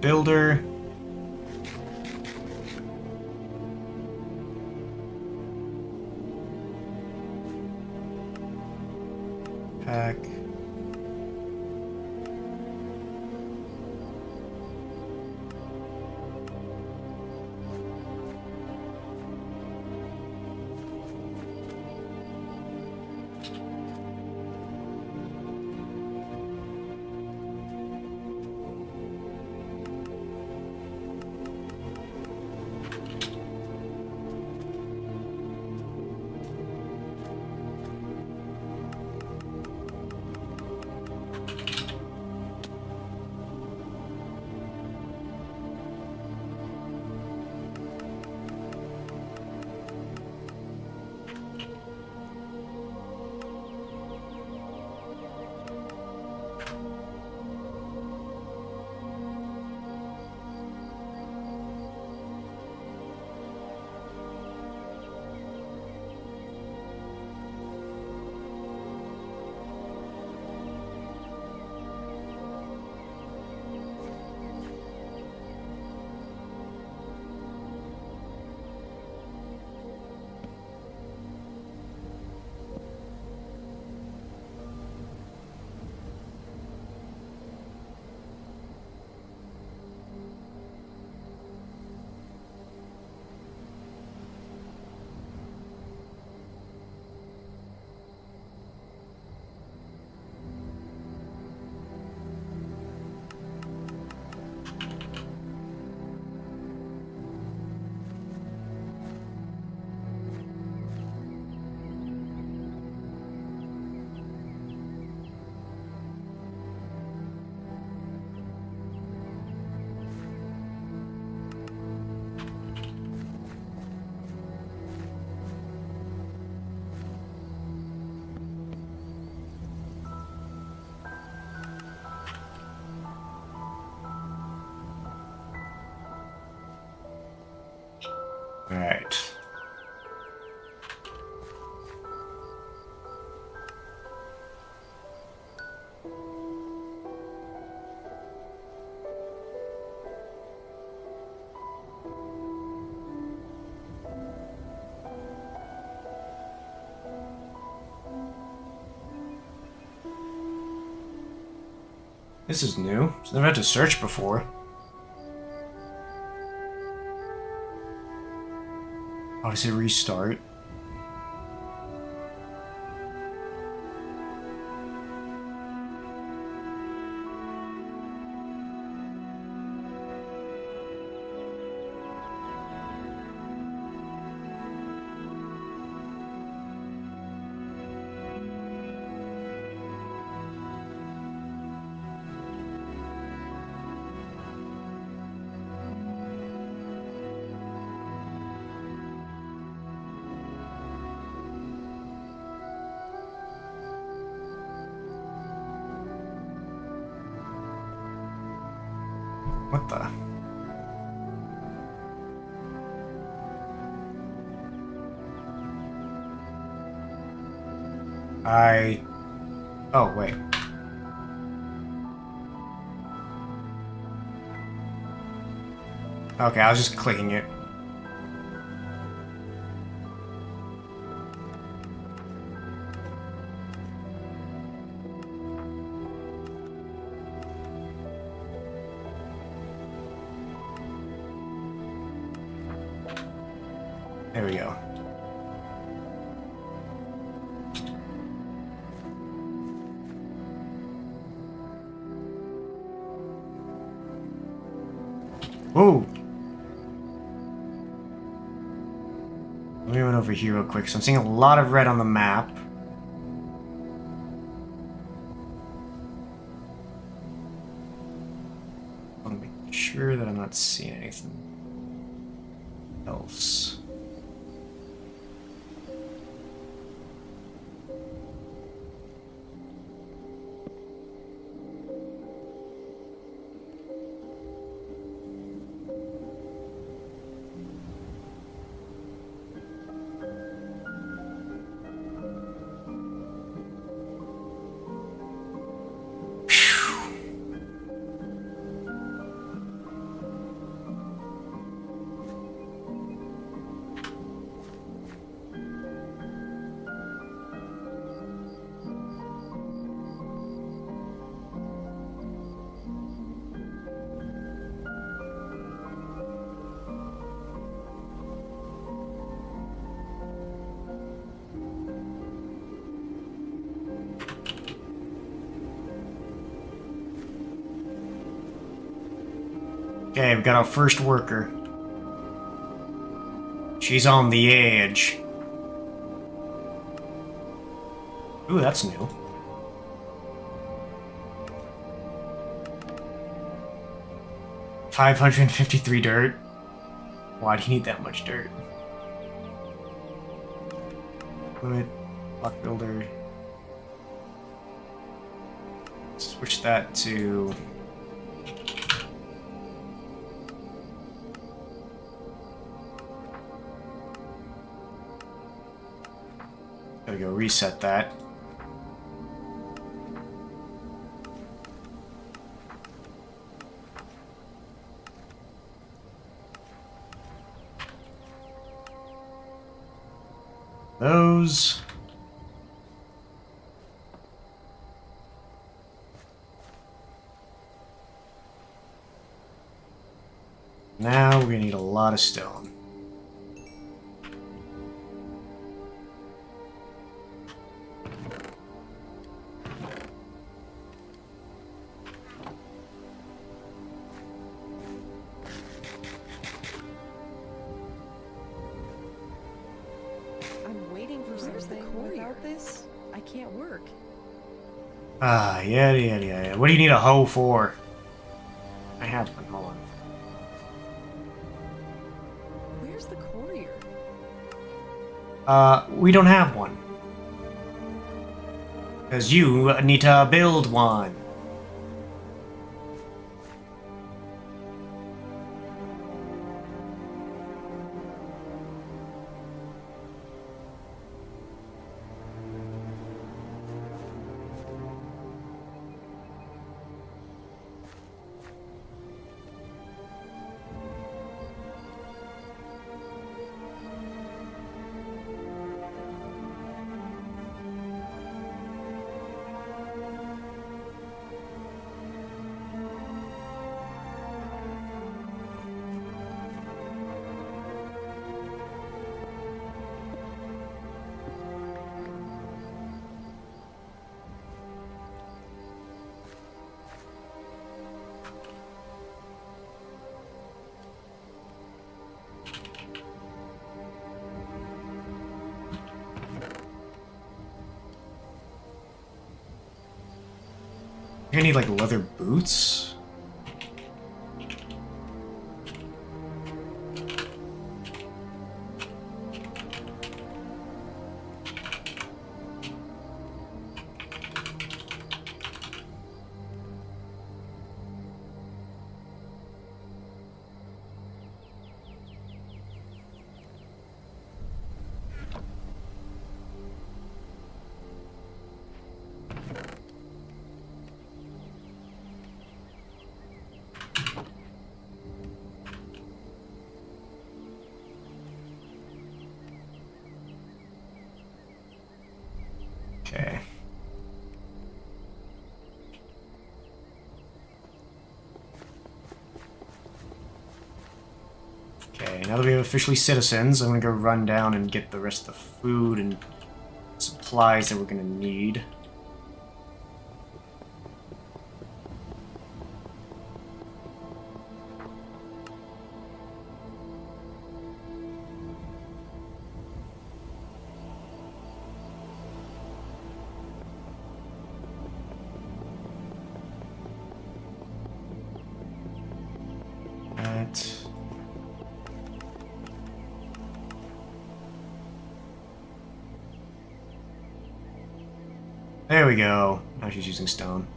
builder. Pack. All right. This is new. I've never had to search before. Oh, does it restart? What the? Oh, wait. Okay, I was just clicking it. There we go. Whoa! Let me run over here real quick. So I'm seeing a lot of red on the map. I want to make sure that I'm not seeing anything else. Okay, we got our first worker. She's on the edge. Ooh, that's new. $553 dirt. Why do you need that much dirt? Limit, block builder. Switch that to... Gotta go reset that. Those. Now we're gonna need a lot of stone. I'm waiting for something. Without this, I can't work. Ah, yada. What do you need a hoe for? I have one, hold on. Where's the courier? We don't have one. Because you need to build one. You're gonna need like leather boots? Okay. Okay, now that we have officially citizens, I'm gonna go run down and get the rest of the food and supplies that we're gonna need. That. There we go. Now she's using stone.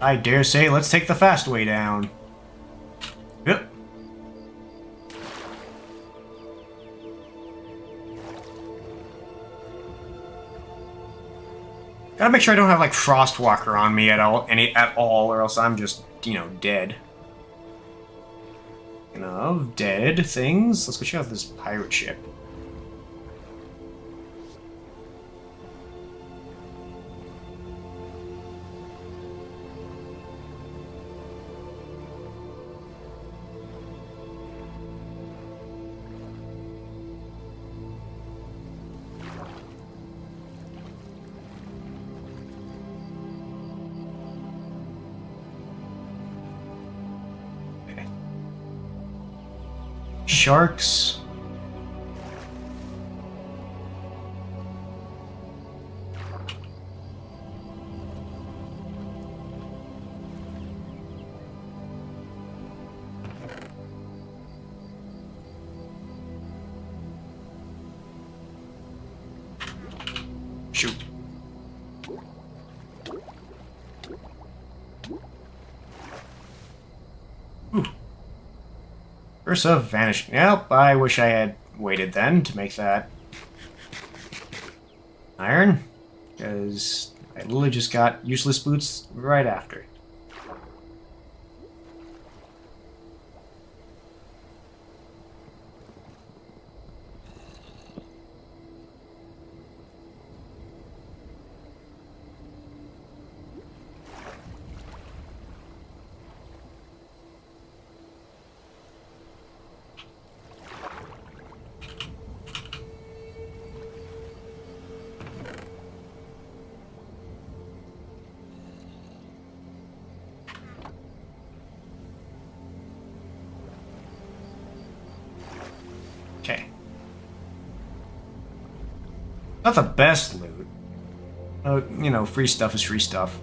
I dare say, let's take the fast way down. Yep. Gotta make sure I don't have like Frostwalker on me at all, or else I'm just, you know, dead. Of dead things. Let's go check out this pirate ship. sharks. Shoot. Ooh. Curse of Vanishing. Yep, I wish I had waited then to make that iron, because I literally just got useless boots right after. Okay. Not the best loot. You know, free stuff is free stuff.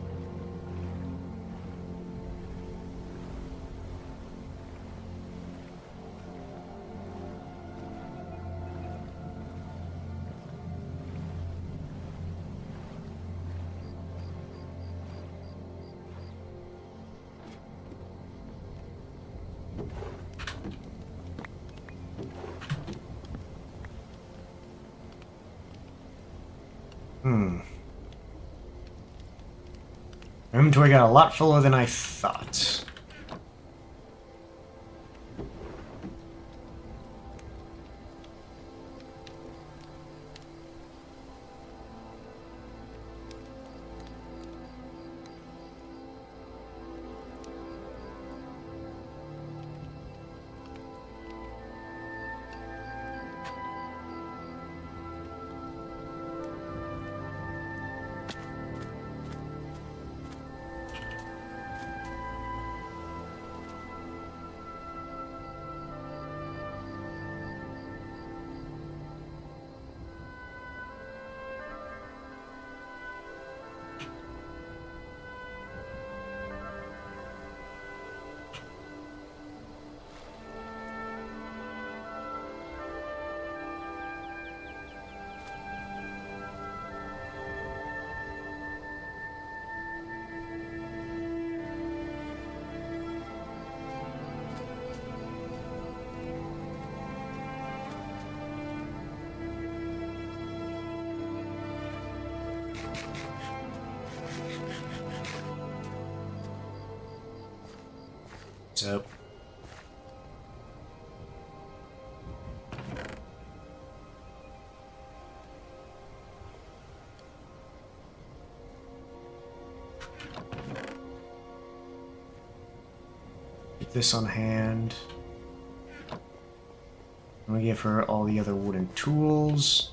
Inventory got a lot fuller than I thought. So, keep this on hand. I'm gonna give her all the other wooden tools.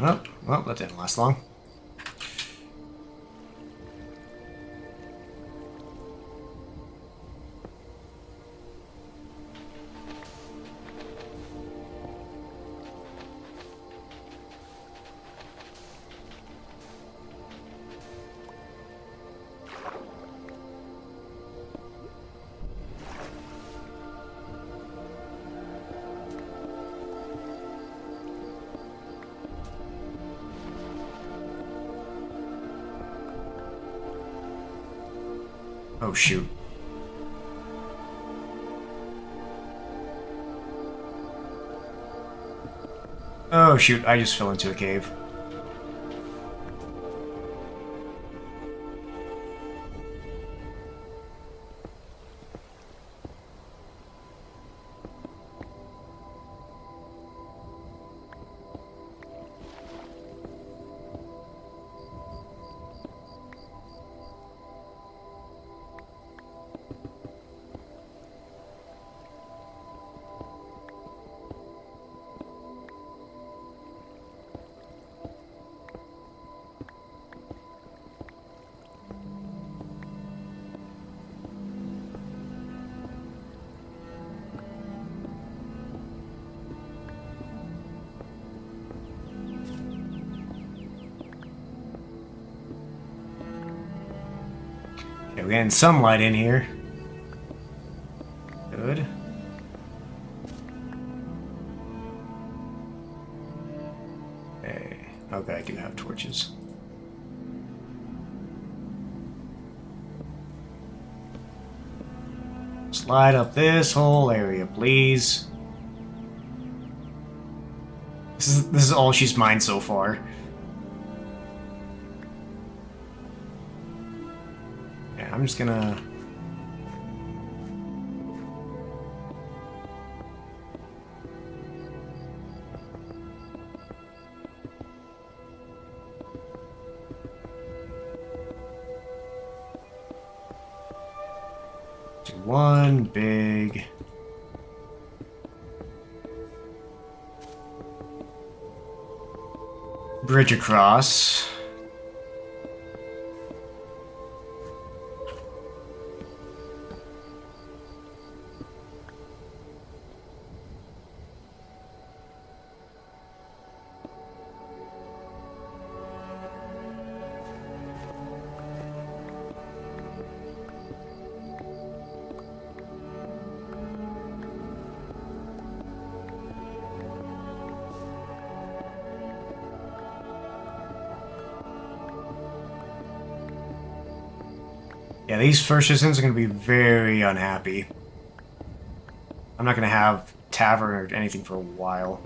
Oh, well, that didn't last long. Oh, shoot. Oh, shoot. I just fell into a cave. Okay, we're getting some light in here. Good. Okay. Okay, I do have torches. Slide up this whole area, please. This is all she's mined so far. Yeah, I'm just gonna... do one big... bridge across. Yeah, these first citizens are going to be very unhappy. I'm not going to have tavern or anything for a while.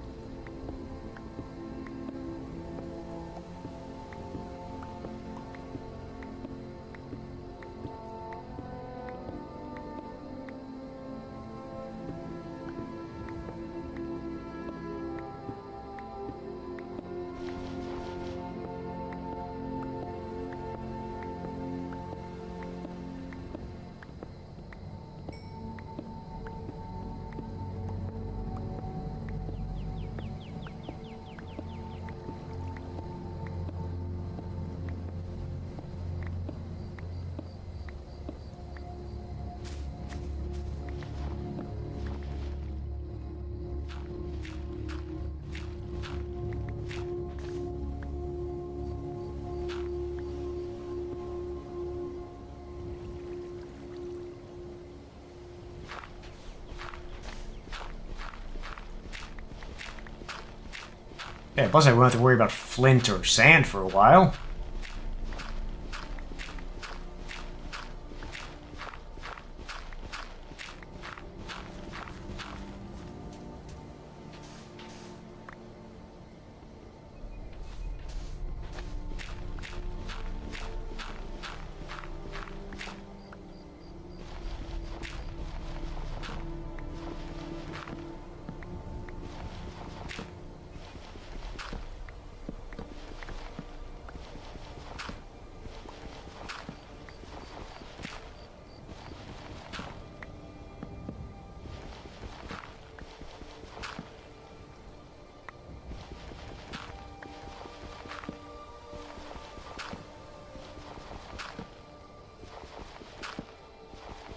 Yeah, plus I won't have to worry about flint or sand for a while.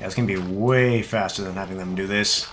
it's gonna be way faster than having them do this.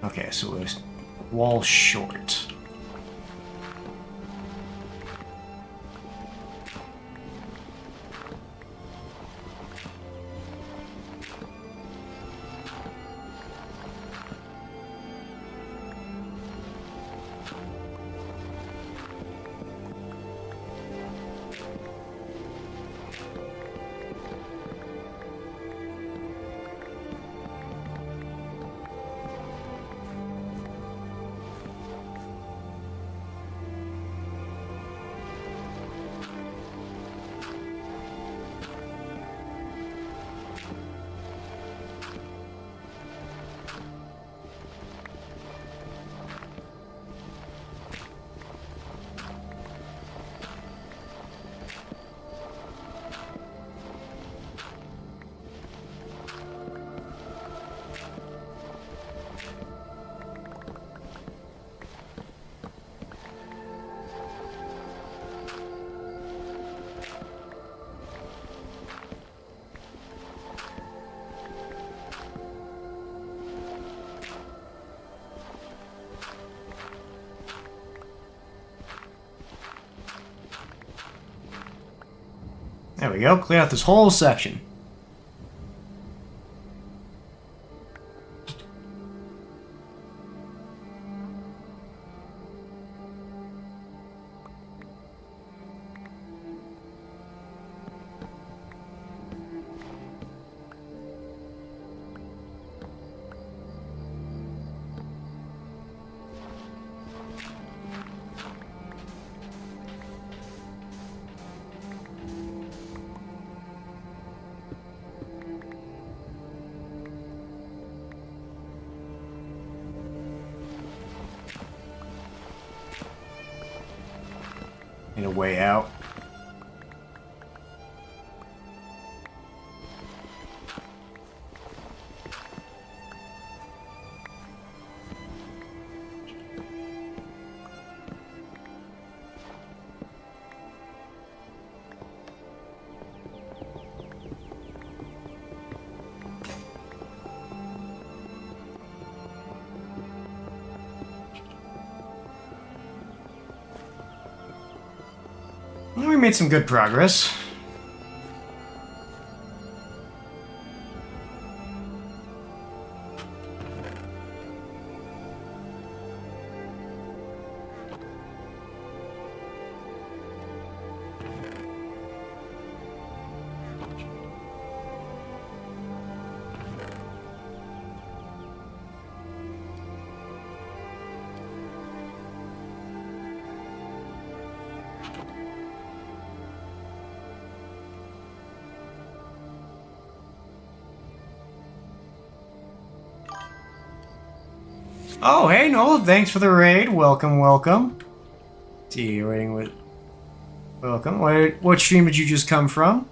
Okay, so it's wall short. There we go, clear out this whole section. Need a way out. Well, we made some good progress. Oh, hey, Noel, thanks for the raid. Welcome, welcome. See you raiding with Welcome. What stream did you just come from?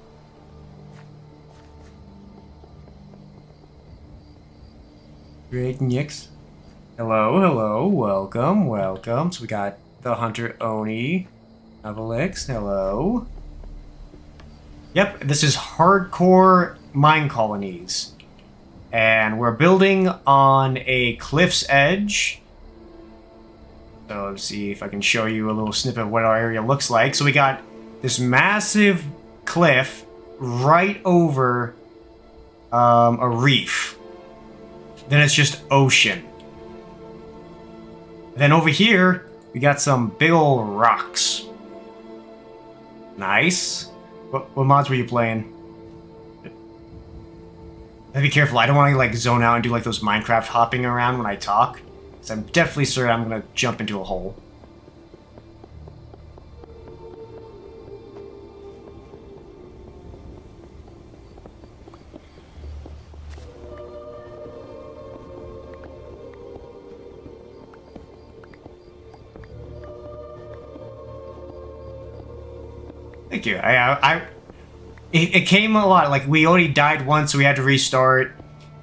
Great Nix. Hello, hello, welcome, welcome. So we got the Hunter Oni, Avalix, hello. Yep, this is hardcore Minecolonies. And we're building on a cliff's edge. So let's see if I can show you a little snippet of what our area looks like. So we got this massive cliff right over a reef. Then it's just ocean. Then over here, we got some big old rocks. Nice. What mods were you playing? Be careful, I don't want to like zone out and do like those Minecraft hopping around when I talk. Because I'm definitely certain I'm going to jump into a hole. Thank you. It came a lot. Like, we already died once, so we had to restart.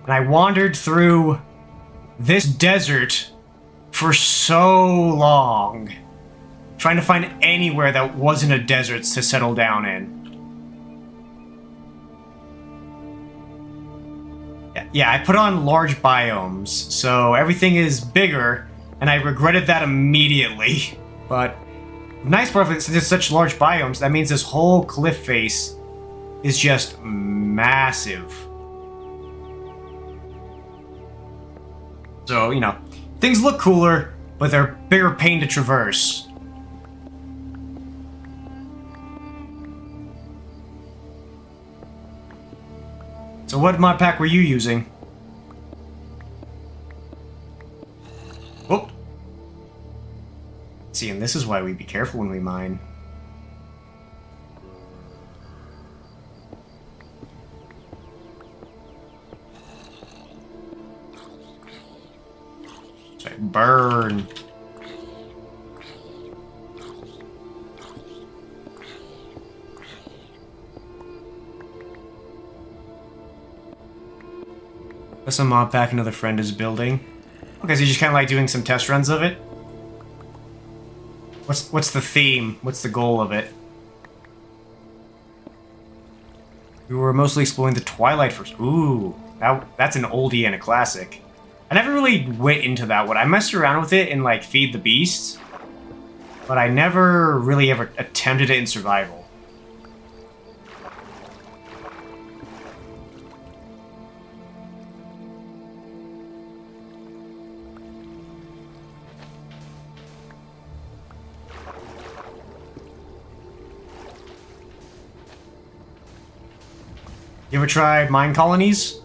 And I wandered through this desert for so long, trying to find anywhere that wasn't a desert to settle down in. Yeah, I put on large biomes, so everything is bigger, and I regretted that immediately. But the nice part of it, since there's such large biomes, that means this whole cliff face is just massive. So, you know, things look cooler, but they're bigger pain to traverse. So what mod pack were you using? Oh! See, and this is why we be careful when we mine. Sorry, burn. That's a mod pack another friend is building. Okay, so you're just kind of like doing some test runs of it? What's the theme? What's the goal of it? We were mostly exploring the Twilight first. Ooh, that's an oldie and a classic. I never really went into that one. I messed around with it in like Feed the Beast, but I never really ever attempted it in survival. You ever tried Minecolonies?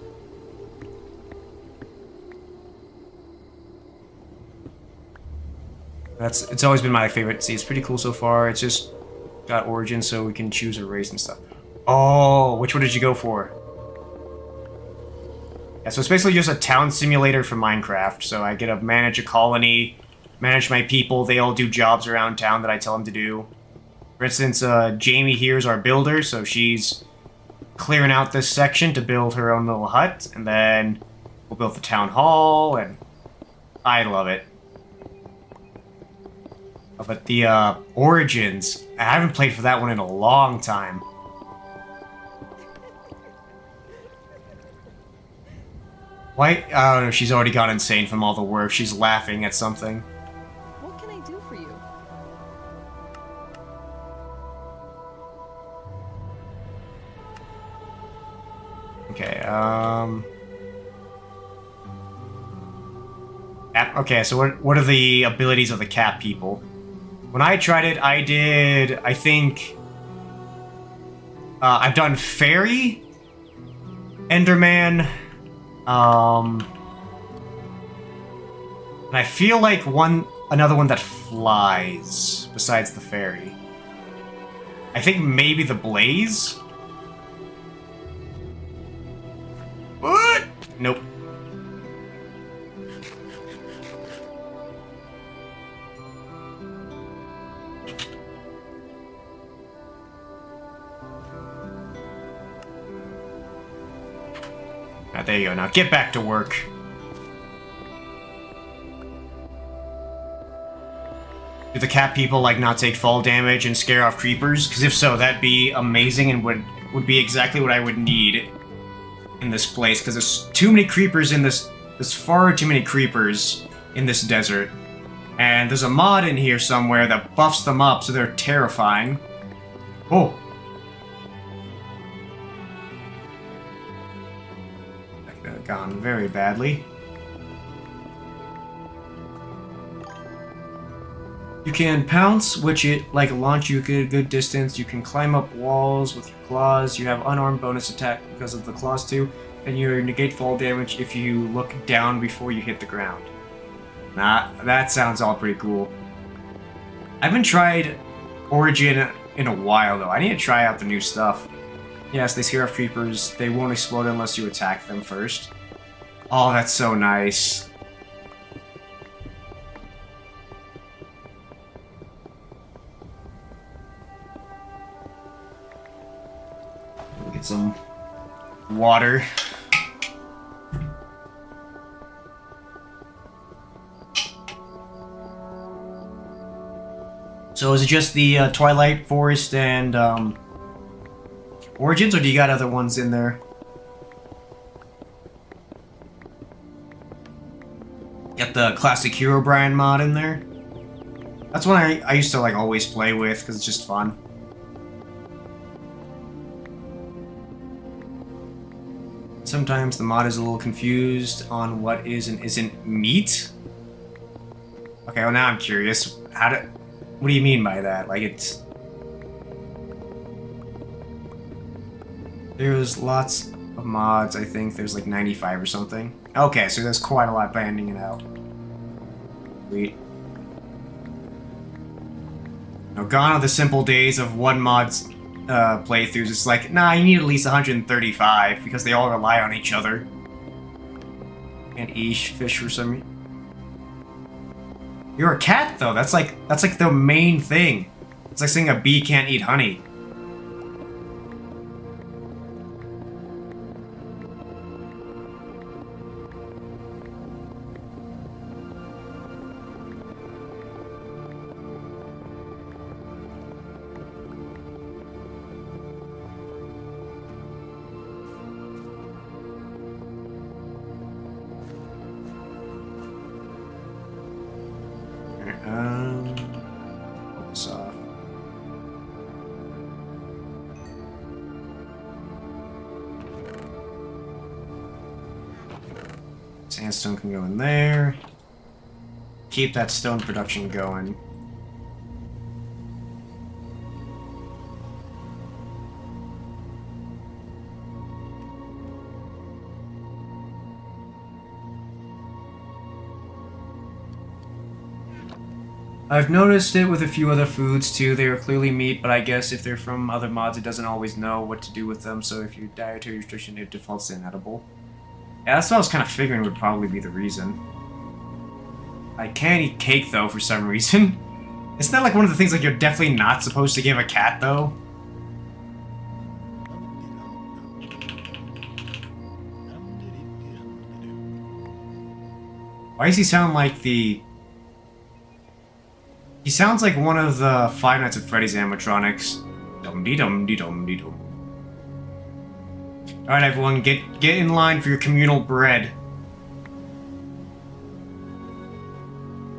It's always been my favorite. See, it's pretty cool so far. It's just got origin, so we can choose a race and stuff. Oh, which one did you go for? Yeah, so it's basically just a town simulator for Minecraft. So I get to manage a colony, manage my people. They all do jobs around town that I tell them to do. For instance, Jamie here is our builder, so she's clearing out this section to build her own little hut, and then we'll build the town hall, and I love it. But the Origins, I haven't played for that one in a long time. Why? Oh no, she's already gone insane from all the work. She's laughing at something. What can I do for you? Okay, okay, so what are the abilities of the cat people? When I tried it, I think... I've done Fairy, Enderman, and I feel like another one that flies, besides the Fairy. I think maybe the Blaze? What? Nope. Ah, there you go. Now get back to work. Do the cat people like not take fall damage and scare off creepers? Because if so, that'd be amazing and would be exactly what I would need in this place. Because there's too many creepers in this. There's far too many creepers in this desert, and there's a mod in here somewhere that buffs them up so they're terrifying. Oh. That could have gone very badly. You can pounce, which like launch you a good distance. You can climb up walls with your claws. You have unarmed bonus attack because of the claws too, and you negate fall damage if you look down before you hit the ground. Nah, that sounds all pretty cool. I haven't tried Origin in a while though. I need to try out the new stuff. Yes, they scare off creepers. They won't explode unless you attack them first. Oh, that's so nice. Get some water. So is it just the Twilight Forest and Origins, or do you got other ones in there? Got the classic Herobrine mod in there. That's one I used to like always play with because it's just fun. Sometimes the mod is a little confused on what is and isn't meat. Okay, well now I'm curious. What do you mean by that? Like it's... There's lots of mods, I think. There's like 95 or something. Okay, so there's quite a lot banding it out. Sweet. Now, gone are the simple days of one mod's playthroughs. It's like, nah, you need at least 135 because they all rely on each other. And each fish for some reason. You're a cat though. That's like the main thing. It's like saying a bee can't eat honey. Pull this off. Sandstone can go in there. Keep that stone production going. I've noticed it with a few other foods too. They are clearly meat, but I guess if they're from other mods, it doesn't always know what to do with them, so if you dietary restriction, it defaults to inedible. Yeah, that's what I was kind of figuring would probably be the reason. I can't eat cake, though, for some reason. It's not like one of the things like you're definitely not supposed to give a cat, though. Why does he sound like the... He sounds like one of the Five Nights at Freddy's animatronics. Dum-dee-dum-dee-dum-dee-dum. Alright, everyone, get in line for your communal bread.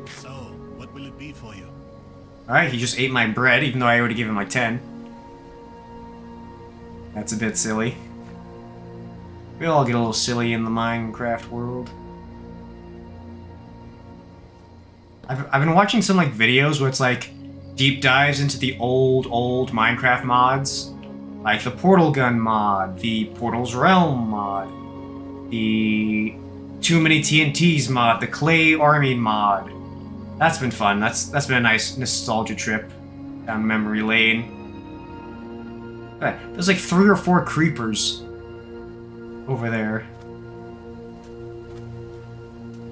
So, what will it be for you? Alright, he just ate my bread, even though I already gave him like 10. That's a bit silly. We all get a little silly in the Minecraft world. I've been watching some like videos where it's like deep dives into the old Minecraft mods. Like the Portal Gun mod, the Portal's Realm mod, the Too Many TNTs mod, the Clay Army mod. That's been fun. That's been a nice nostalgia trip down memory lane. Okay, there's like 3 or 4 creepers over there.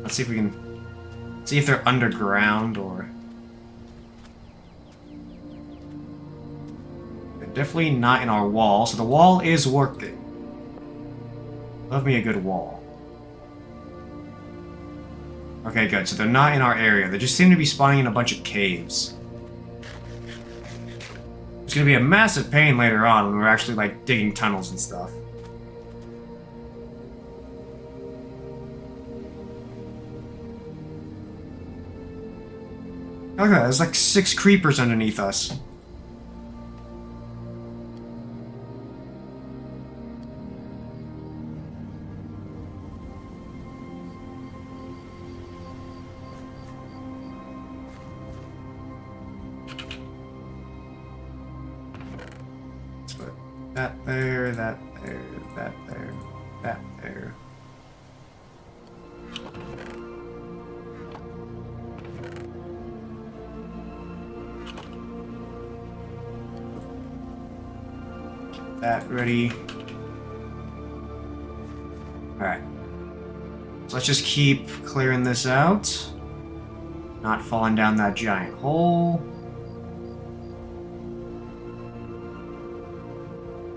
Let's see if we can see if they're underground or... They're Definitely not in our wall, so the wall is working. Love me a good wall. Okay, good. So they're not in our area. They just seem to be spawning in a bunch of caves. It's gonna be a massive pain later on when we're actually, like, digging tunnels and stuff. Look at that, there's like 6 creepers underneath us. Let's put that there, that there, that there, that there. That ready. Alright. So let's just keep clearing this out. Not falling down that giant hole.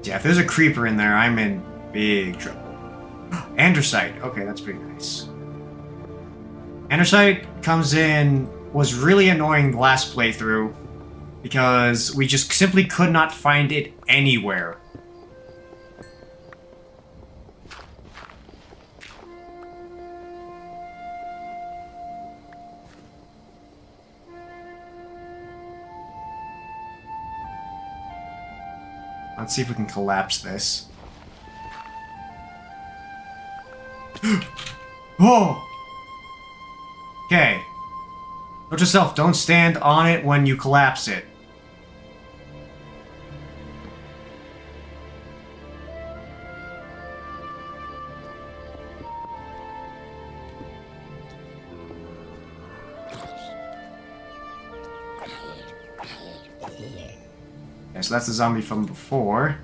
Yeah, if there's a creeper in there, I'm in big trouble. Andesite. Okay, that's pretty nice. Andesite comes in, was really annoying last playthrough because we just simply could not find it anywhere. Let's see if we can collapse this. Oh! Okay. Note to self, don't stand on it when you collapse it. Okay, so that's the zombie from before.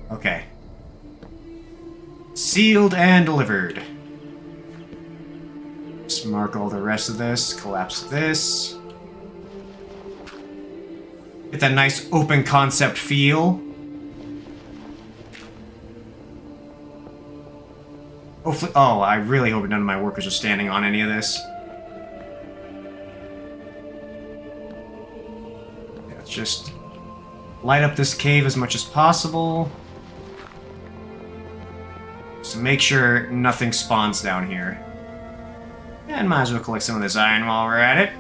Okay. Sealed and delivered. Just mark all the rest of this, collapse this. Get that nice open concept feel. Hopefully, oh, I really hope none of my workers are standing on any of this. Okay, let's just light up this cave as much as possible. So make sure nothing spawns down here. And might as well collect some of this iron while we're at it.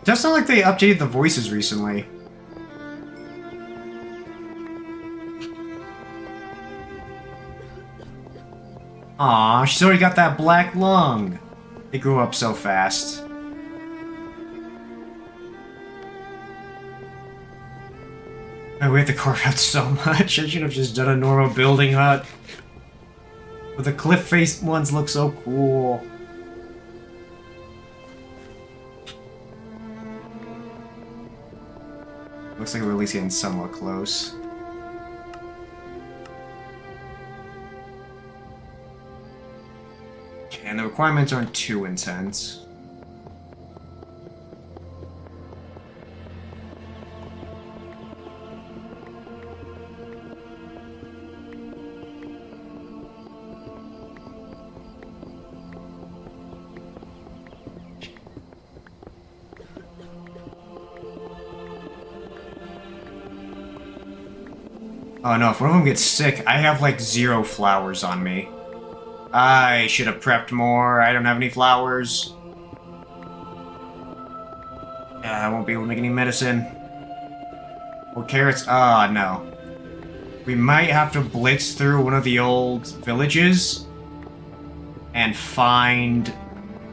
It does sound like they updated the voices recently. Aw, she's already got that black lung. They grew up so fast. Oh, we have to carve out so much. I should have just done a normal building hut. But the cliff-faced ones look so cool. Looks like we're at least getting somewhat close. And the requirements aren't too intense. Oh no, if one of them gets sick, I have like 0 flowers on me. I should have prepped more. I don't have any flowers. Yeah, I won't be able to make any medicine. Or carrots. Ah, no. We might have to blitz through one of the old villages and find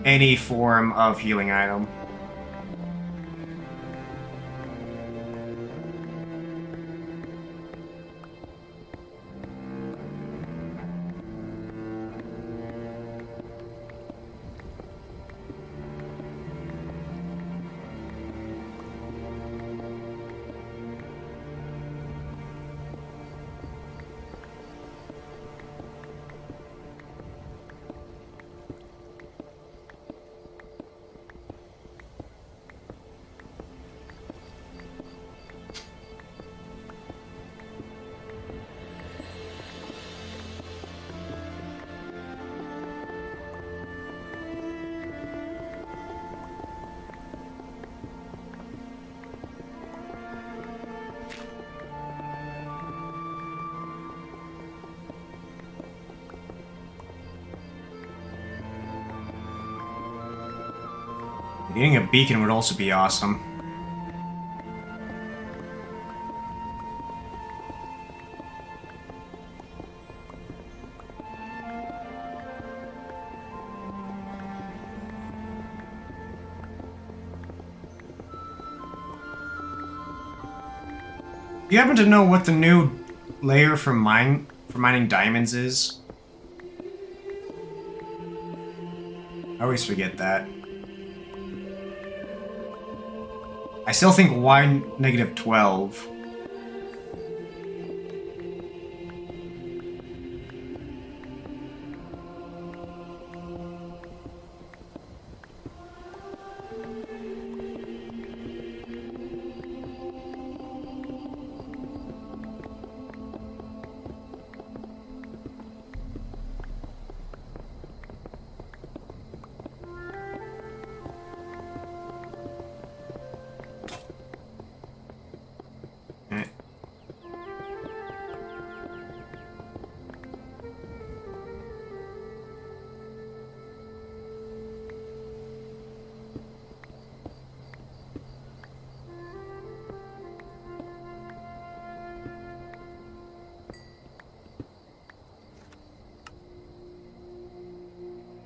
any form of healing item. Getting a beacon would also be awesome. Do you happen to know what the new layer for mining diamonds is? I always forget that. I still think Y negative 12.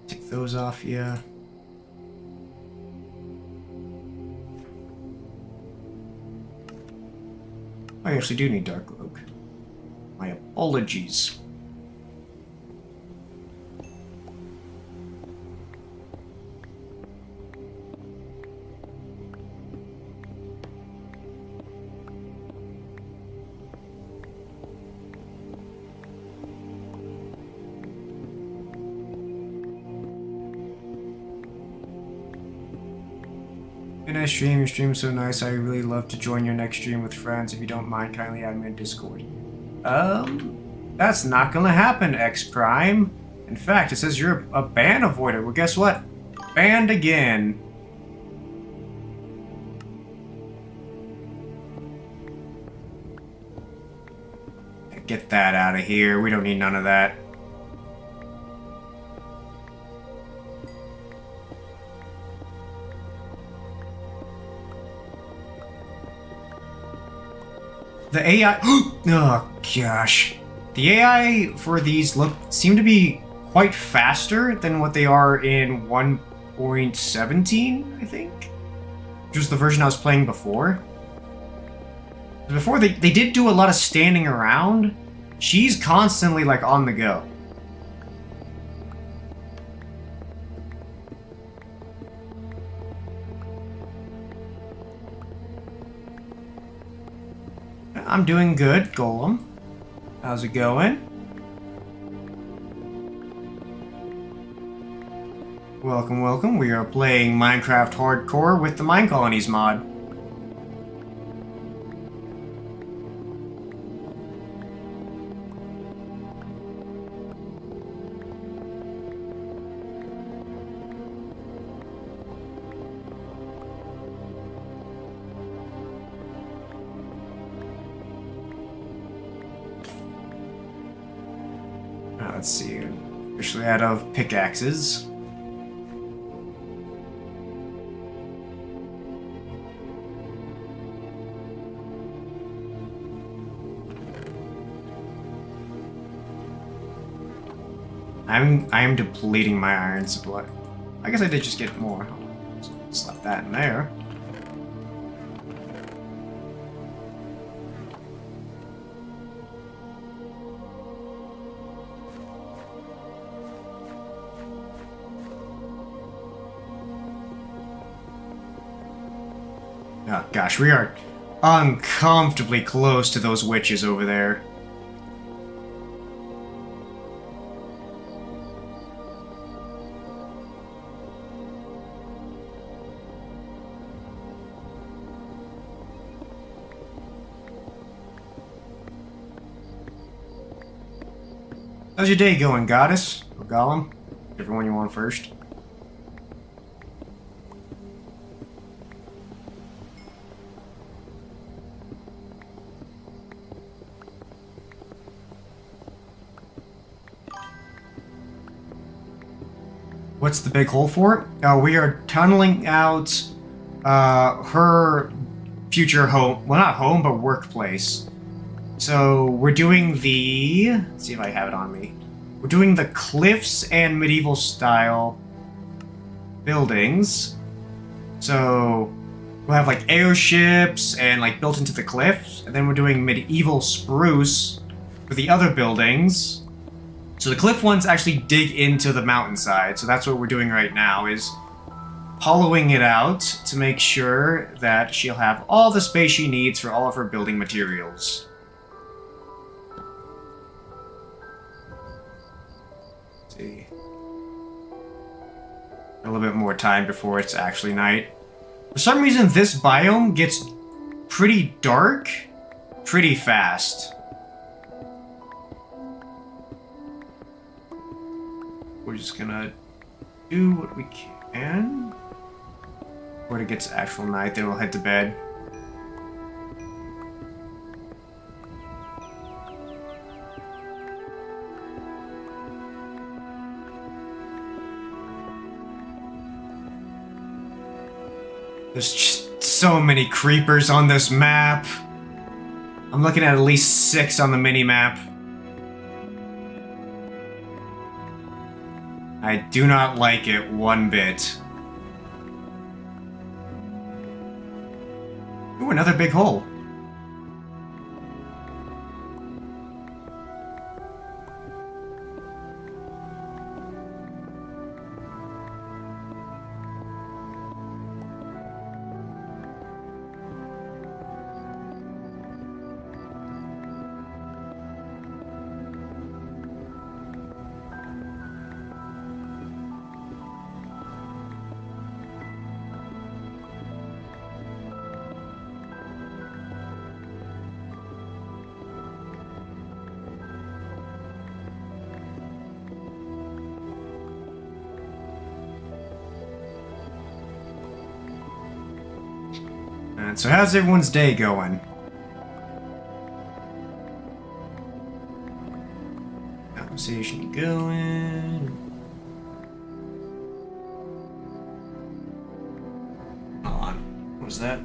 Take those off, yeah. I actually do need Dark Cloak. My apologies. Good night stream, your stream's so nice. I really love to join your next stream with friends. If you don't mind, kindly add me in Discord. That's not gonna happen, X Prime. In fact, it says you're a ban avoider. Well, guess what? Banned again. Get that out of here. We don't need none of that. The AI... Oh, gosh. The AI for these seem to be quite faster than what they are in 1.17, I think? Which was the version I was playing before. Before, they did do a lot of standing around. She's constantly, like, on the go. I'm doing good, Golem. How's it going? Welcome, welcome. We are playing Minecraft Hardcore with the Minecolonies mod. Let's see. Officially out of pickaxes. I am depleting my iron supply. I guess I did just get more. Slap that in there. Oh gosh, we are uncomfortably close to those witches over there. How's your day going, Goddess? Or Golem? Whichever one you want first. What's the big hole for? We are tunneling out her future home. Well, not home, but workplace. So we're doing the... Let's see if I have it on me. We're doing the cliffs and medieval style buildings. So we'll have like airships and like built into the cliffs. And then we're doing medieval spruce for the other buildings. So the cliff ones actually dig into the mountainside. So that's what we're doing right now, is hollowing it out to make sure that she'll have all the space she needs for all of her building materials. Let's see. A little bit more time before it's actually night. For some reason, this biome gets pretty dark pretty fast. We're just gonna do what we can. When it gets actual night, then we'll head to bed. There's just so many creepers on this map. I'm looking at least 6 on the mini-map. I do not like it one bit. Ooh, another big hole. So how's everyone's day going? Conversation going. Hold on. What was that?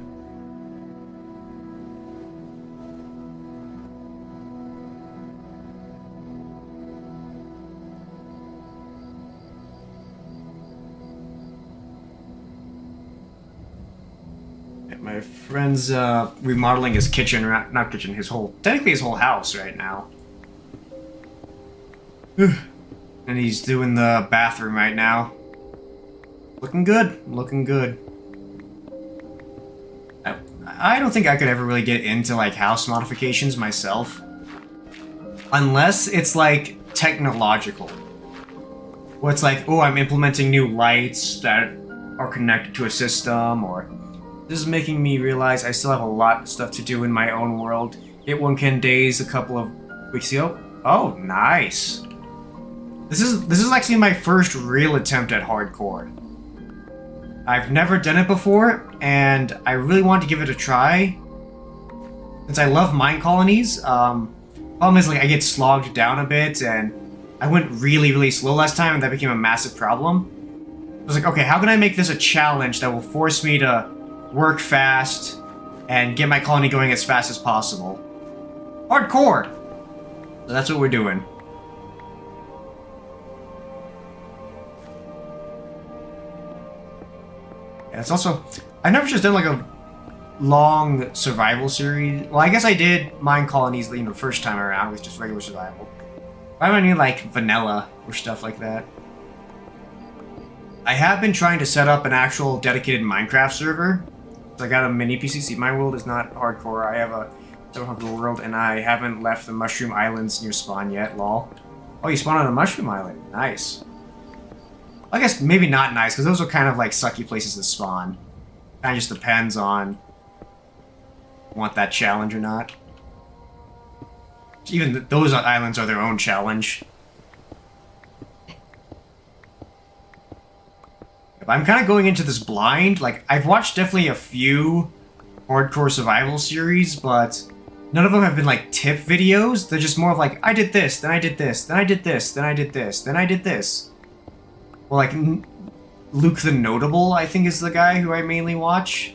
My friend's remodeling his kitchen, not kitchen, technically his whole house right now. And he's doing the bathroom right now. Looking good, looking good. I don't think I could ever really get into like house modifications myself. Unless it's like technological. Where it's like, oh, I'm implementing new lights that are connected to a system, or this is making me realize I still have a lot of stuff to do in my own world. Hit 1K days a couple of weeks ago. Oh, nice. This is actually my first real attempt at hardcore. I've never done it before, and I really want to give it a try. Since I love Minecolonies, problem is like I get slogged down a bit, and I went really, really slow last time, and that became a massive problem. I was like, okay, how can I make this a challenge that will force me to work fast and get my colony going as fast as possible? Hardcore! So that's what we're doing. Yeah, it's also... I've never just done like a long survival series. Well, I guess I did Minecolonies, you know, first time around with just regular survival. Why do I need like vanilla or stuff like that? I have been trying to set up an actual dedicated Minecraft server. So I got a mini PC. See, my world is not hardcore. I have a 700 world, and I haven't left the Mushroom Islands near spawn yet, lol. Oh, you spawn on a Mushroom Island. Nice. I guess maybe not nice, because those are kind of like sucky places to spawn. Kind of just depends on want that challenge or not. Even those islands are their own challenge. I'm kind of going into this blind. Like, I've watched definitely a few hardcore survival series, but none of them have been like tip videos. They're just more of like, I did this, then I did this, then I did this, then I did this, then I did this. Well, like, Luke the Notable, I think, is the guy who I mainly watch.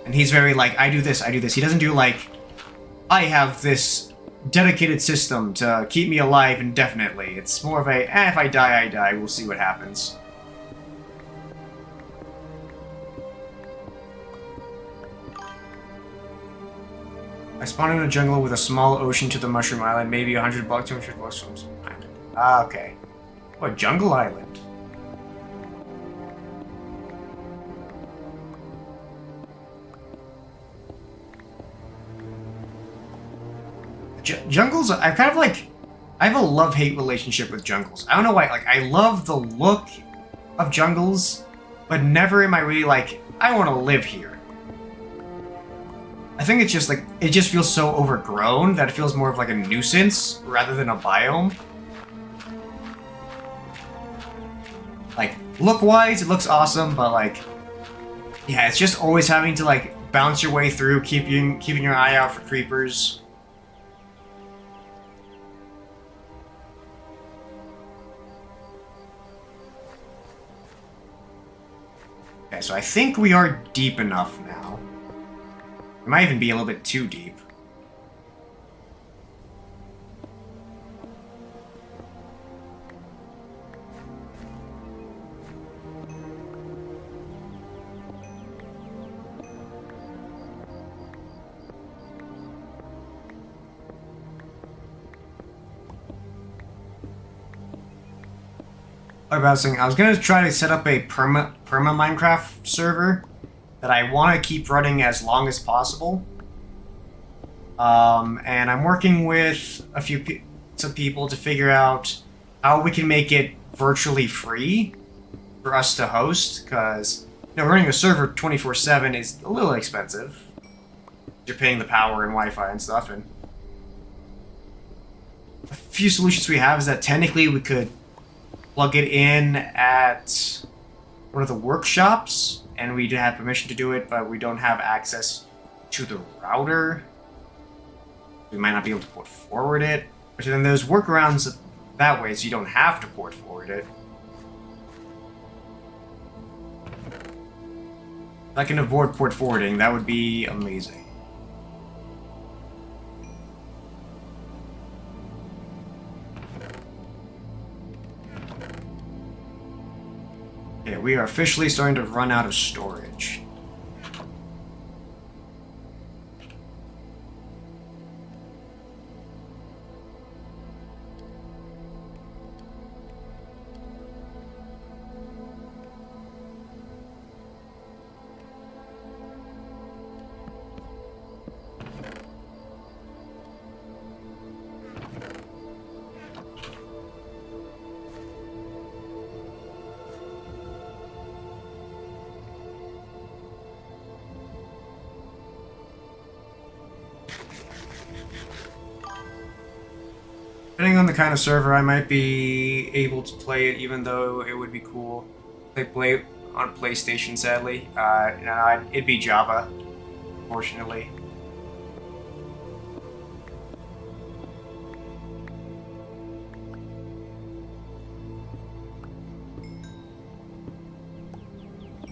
And he's very like, I do this, I do this. He doesn't do like, I have this dedicated system to keep me alive indefinitely. It's more of a, if I die, I die. We'll see what happens. I spawned in a jungle with a small ocean to the Mushroom Island, maybe 100 bucks, 200 bucks from some island. Ah, okay. What, Jungle Island? Jungles, I kind of like... I have a love-hate relationship with jungles. I don't know why, like, I love the look of jungles, but never am I really like, I want to live here. I think it's just like, it just feels so overgrown that it feels more of like a nuisance rather than a biome. Like, look-wise, it looks awesome, but like, yeah, it's just always having to like bounce your way through, keeping your eye out for creepers. Okay, so I think we are deep enough now. It might even be a little bit too deep. I was gonna try to set up a perma Minecraft server that I want to keep running as long as possible. And I'm working with some people to figure out how we can make it virtually free for us to host, because running a server 24/7 is a little expensive. You're paying the power and Wi-Fi and stuff, and a few solutions we have is that technically we could plug it in at one of the workshops, and we do have permission to do it, but we don't have access to the router. We might not be able to port forward it. But then there's workarounds that way, so you don't have to port forward it. If I can avoid port forwarding, that would be amazing. Okay, we are officially starting to run out of storage. Depending on the kind of server, I might be able to play it, even though it would be cool to play on PlayStation, sadly. It'd be Java, unfortunately.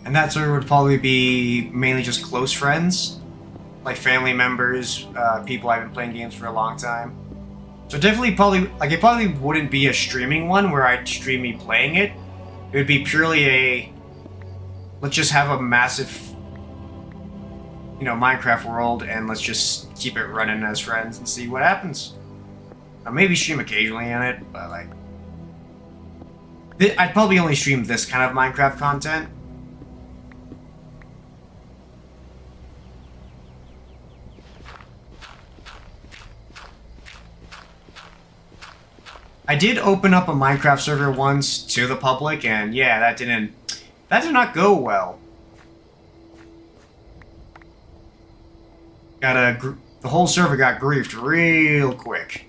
And that server would probably be mainly just close friends, like family members, people I've been playing games for a long time. So definitely it probably wouldn't be a streaming one where I'd stream me playing it. It would be purely a, let's just have a massive, Minecraft world, and let's just keep it running as friends and see what happens. Maybe stream occasionally in it, but like, I'd probably only stream this kind of Minecraft content. I did open up a Minecraft server once to the public, and yeah, that did not go well. The whole server got griefed real quick.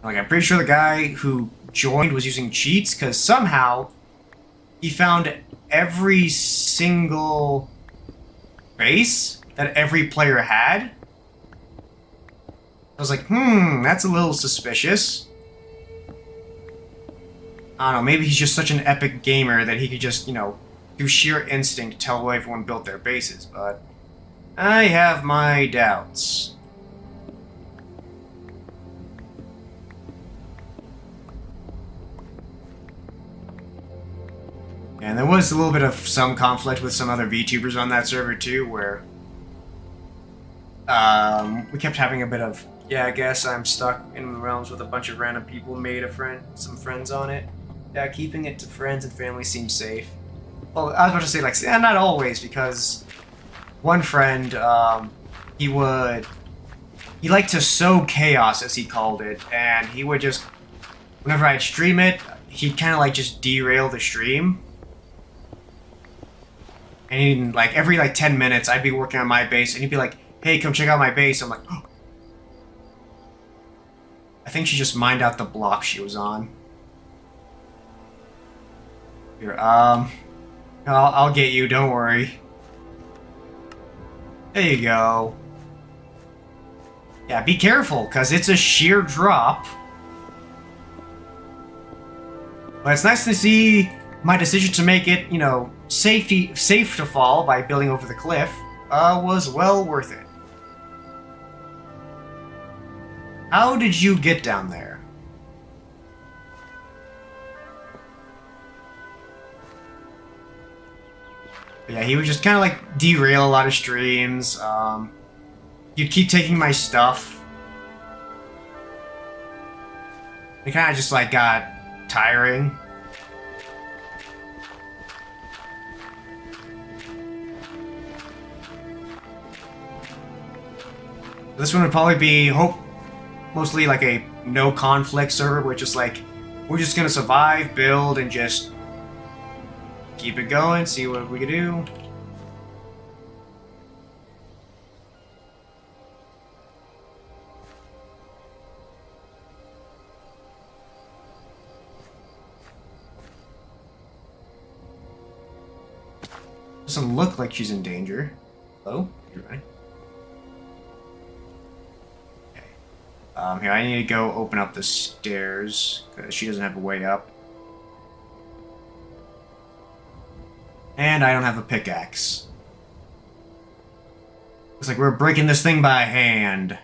Like, I'm pretty sure the guy who joined was using cheats, because somehow he found every single base that every player had. I was like, that's a little suspicious. I don't know, maybe he's just such an epic gamer that he could just, through sheer instinct tell where everyone built their bases, but I have my doubts. And there was a little bit of some conflict with some other VTubers on that server too, where we kept having a bit of, yeah, I guess I'm stuck in the realms with a bunch of random people, made some friends on it. Yeah, keeping it to friends and family seems safe. Well, I was about to say, like, yeah, not always, because one friend, he liked to sow chaos, as he called it, and he would just, whenever I'd stream it, he'd kind of like just derail the stream. And like every 10 minutes, I'd be working on my base, and he'd be like, "Hey, come check out my base." I'm like, oh. I think she just mined out the block she was on. Here, I'll get you. Don't worry. There you go. Yeah, be careful, cause it's a sheer drop. But it's nice to see my decision to make it, safe to fall by building over the cliff, was well worth it. How did you get down there? But yeah, he would just kind of like derail a lot of streams. You'd keep taking my stuff. It kind of just like got tiring. This one would probably be mostly like a no conflict server, where it's just like, we're just gonna survive, build, and just keep it going, see what we can do. Doesn't look like she's in danger. Hello? You're right. Here, I need to go open up the stairs, because she doesn't have a way up. And I don't have a pickaxe. Looks like we're breaking this thing by hand.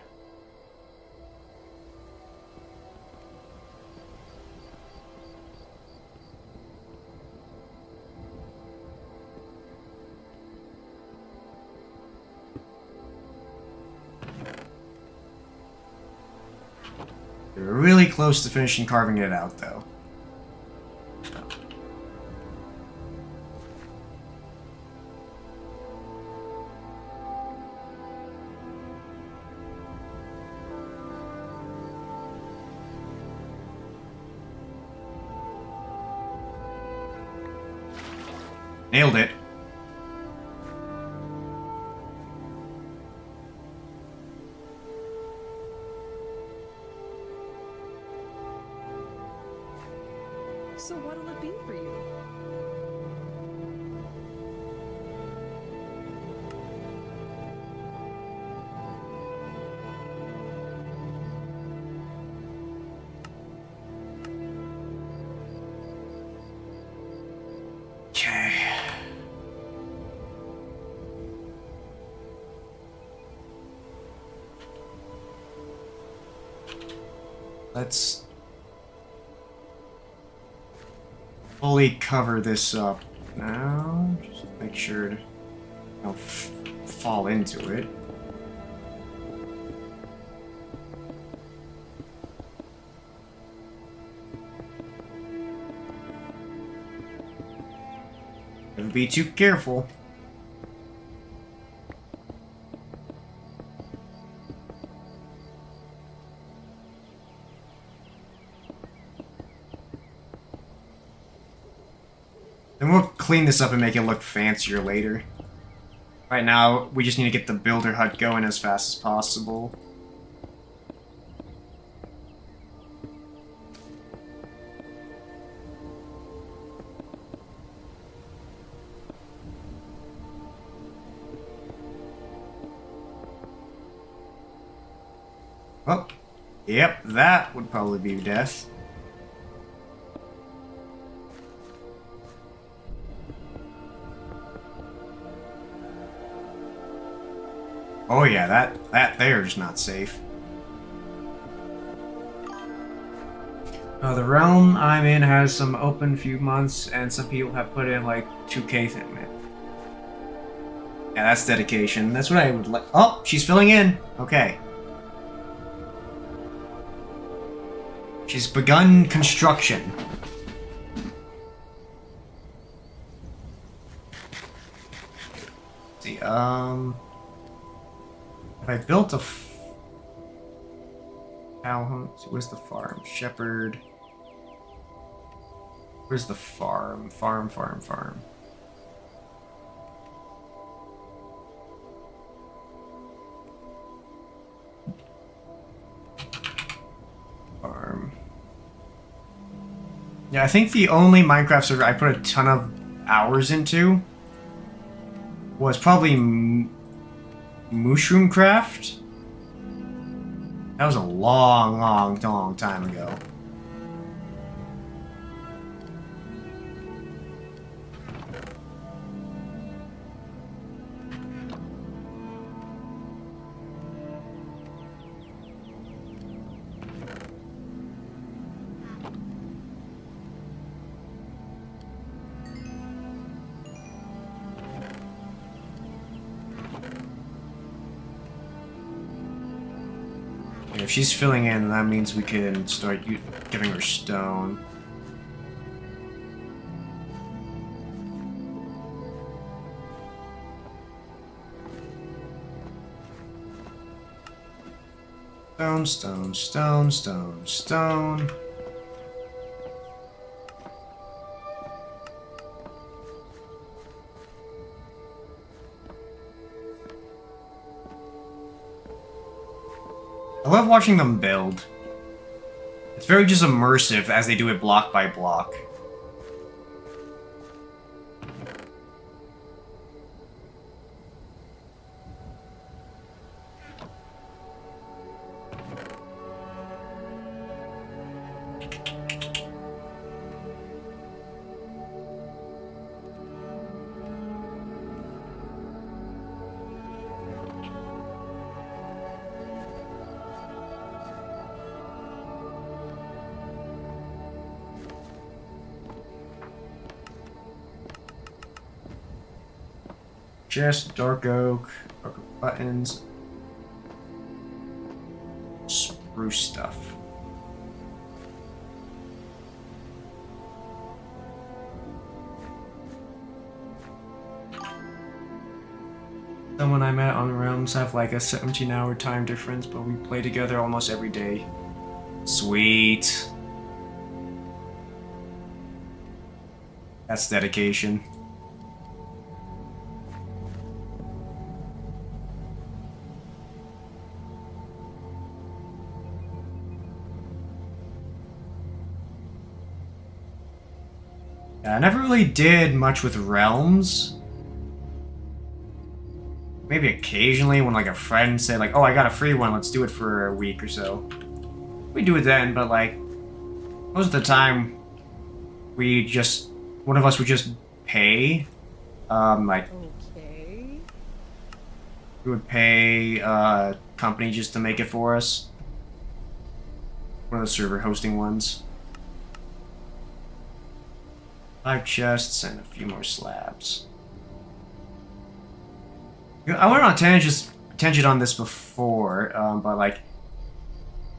We're really close to finishing carving it out, though. Nailed it. So what'll it be for you? Okay. fully cover this up now. Just make sure to don't fall into it. Don't be too careful. Then we'll clean this up and make it look fancier later. Right now, we just need to get the builder hut going as fast as possible. Oh, yep, that would probably be death. Oh yeah, that there's not safe. The realm I'm in has some open few months, and some people have put in like 2K thing. Yeah, that's dedication. That's what I would like. Oh, she's filling in. Okay. She's begun construction. Let's see, if I built a cow home, where's the farm? Shepherd. Where's the farm? Farm. Farm. Yeah, I think the only Minecraft server I put a ton of hours into was probably Mushroom Craft. That was a long time ago. If she's filling in, that means we can start giving her stone. Stone. I love watching them build. It's very just immersive as they do it block by block. Chest, dark oak buttons, spruce stuff. Someone I met on Realms have like a 17-hour time difference, but we play together almost every day. Sweet. That's dedication. I never really did much with Realms. Maybe occasionally when like a friend said like, oh, I got a free one, let's do it for a week or so. We do it then, but like most of the time one of us would just pay. Like Okay. we would pay a company just to make it for us. One of the server hosting ones. 5 chests and a few more slabs. You know, I went on tangent on this before, but like,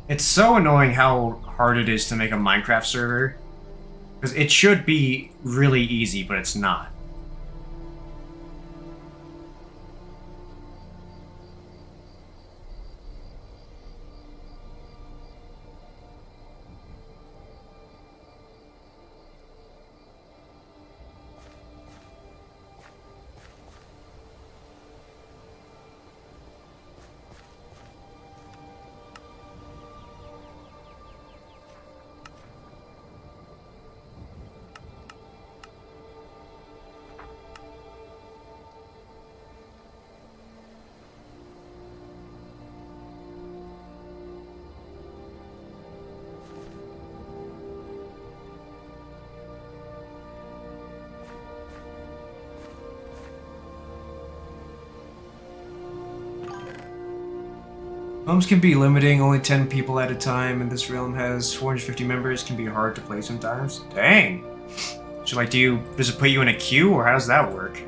it's so annoying how hard it is to make a Minecraft server. Because it should be really easy, but it's not. Homes can be limiting, only 10 people at a time, and this realm has 450 members, can be hard to play sometimes. Dang! So like, does it put you in a queue, or how does that work?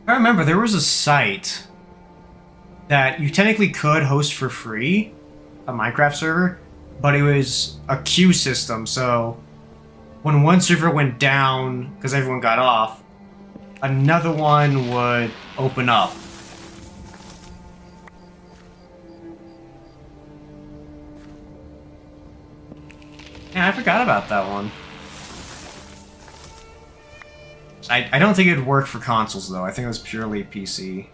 I remember there was a site that you technically could host for free, a Minecraft server, but it was a queue system, so when one server went down because everyone got off, another one would open up. Yeah, I forgot about that one. I don't think it'd work for consoles, though. I think it was purely PC.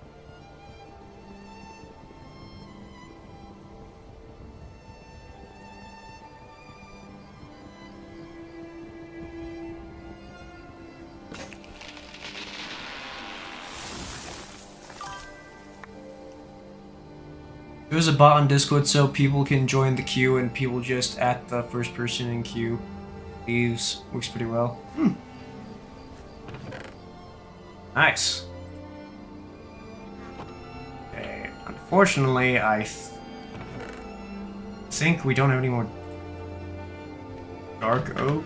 There's a bot on Discord so people can join the queue and people just at the first person in queue leaves. Works pretty well. Nice. Okay, unfortunately, I think we don't have any more dark oak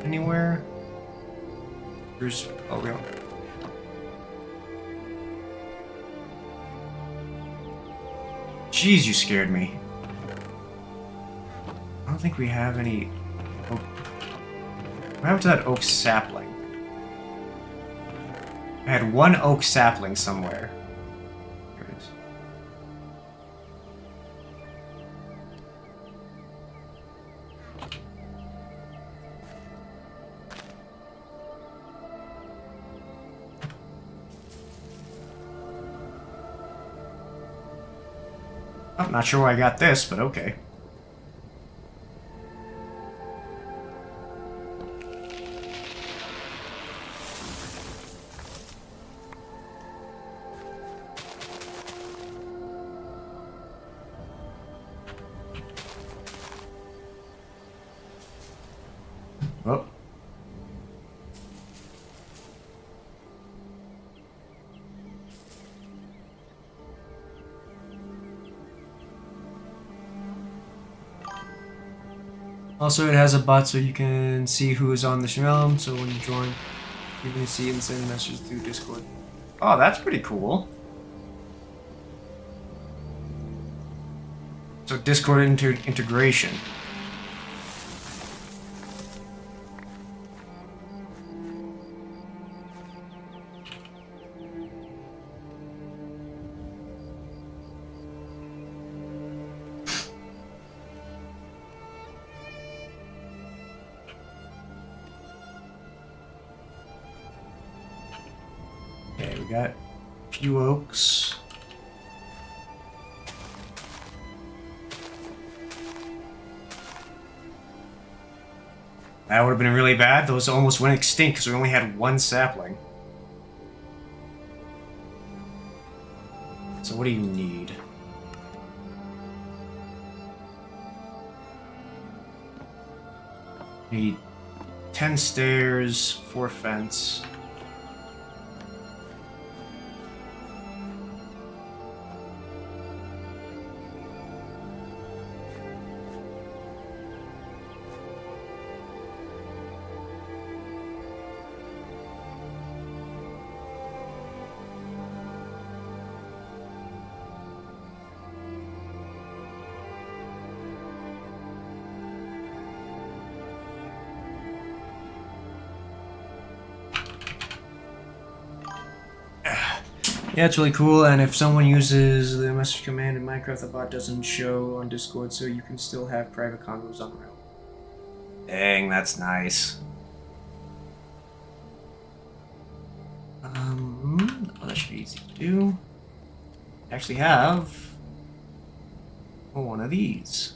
anywhere. There's... oh, we don't. Jeez, you scared me. I don't think we have any oak. What happened to that oak sapling? I had one oak sapling somewhere. Here it is. I'm not sure where I got this, but okay. Oh. Also, it has a bot so you can see who is on this realm, so when you join, you can see and send messages through Discord. Oh, that's pretty cool. So Discord integration. Okay, we got a few oaks. That would have been really bad. Those almost went extinct because we only had one sapling. So what do you need? Need 10 stairs, 4 fence. Yeah, it's really cool, and if someone uses the message command in Minecraft, the bot doesn't show on Discord, so you can still have private convos on Realm. Dang, that's nice. Oh, that should be easy to do. I actually have one of these.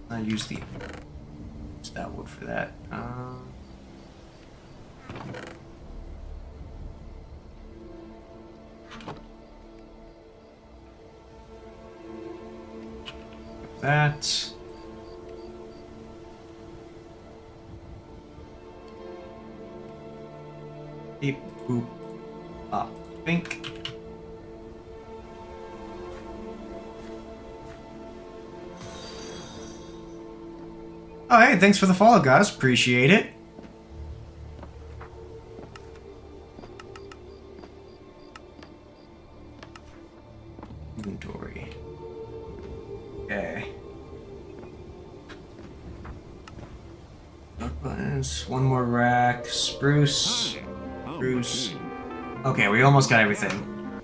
I use that wood for that. That. Beep, boop, up, think. Oh, hey, thanks for the follow, guys. Appreciate it. Inventory. Okay. Dark buttons. One more rack. Spruce. Spruce. Okay, we almost got everything.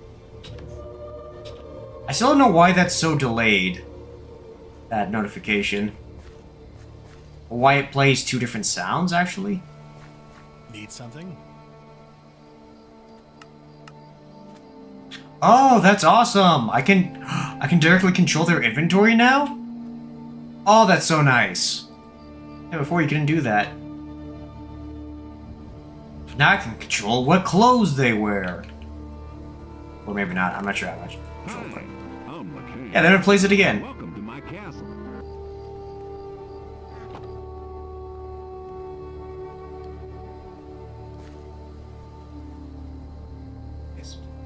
I still don't know why that's so delayed. That notification. Why it plays 2 different sounds, actually? Need something? Oh, that's awesome! I can directly control their inventory now? Oh, that's so nice. Yeah, before you couldn't do that. Now I can control what clothes they wear. Or maybe not, I'm not sure how much. Yeah, then it plays it again. Welcome to my castle.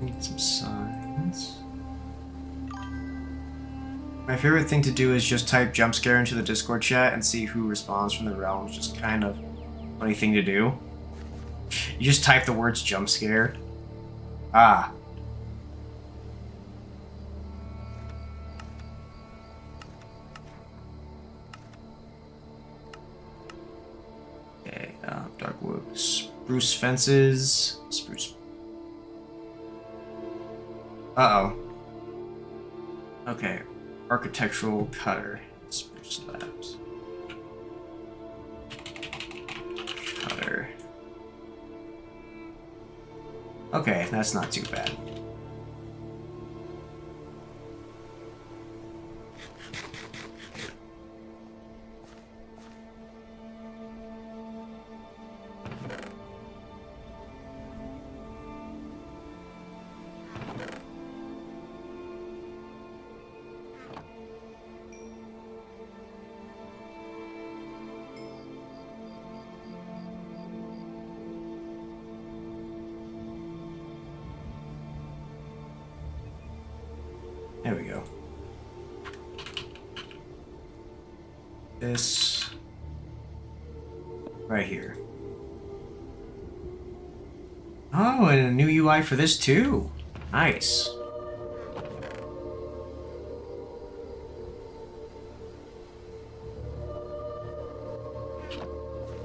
Need some signs. My favorite thing to do is just type jump scare into the Discord chat and see who responds from the realm. It's just kind of a funny thing to do. You just type the words jump scare. Ah. Okay, dark wood. Spruce fences. Spruce. Uh-oh. Okay. Architectural cutter. Spruce slabs. Cutter. Okay, that's not too bad. There we go. This right here. Oh, and a new UI for this too. Nice.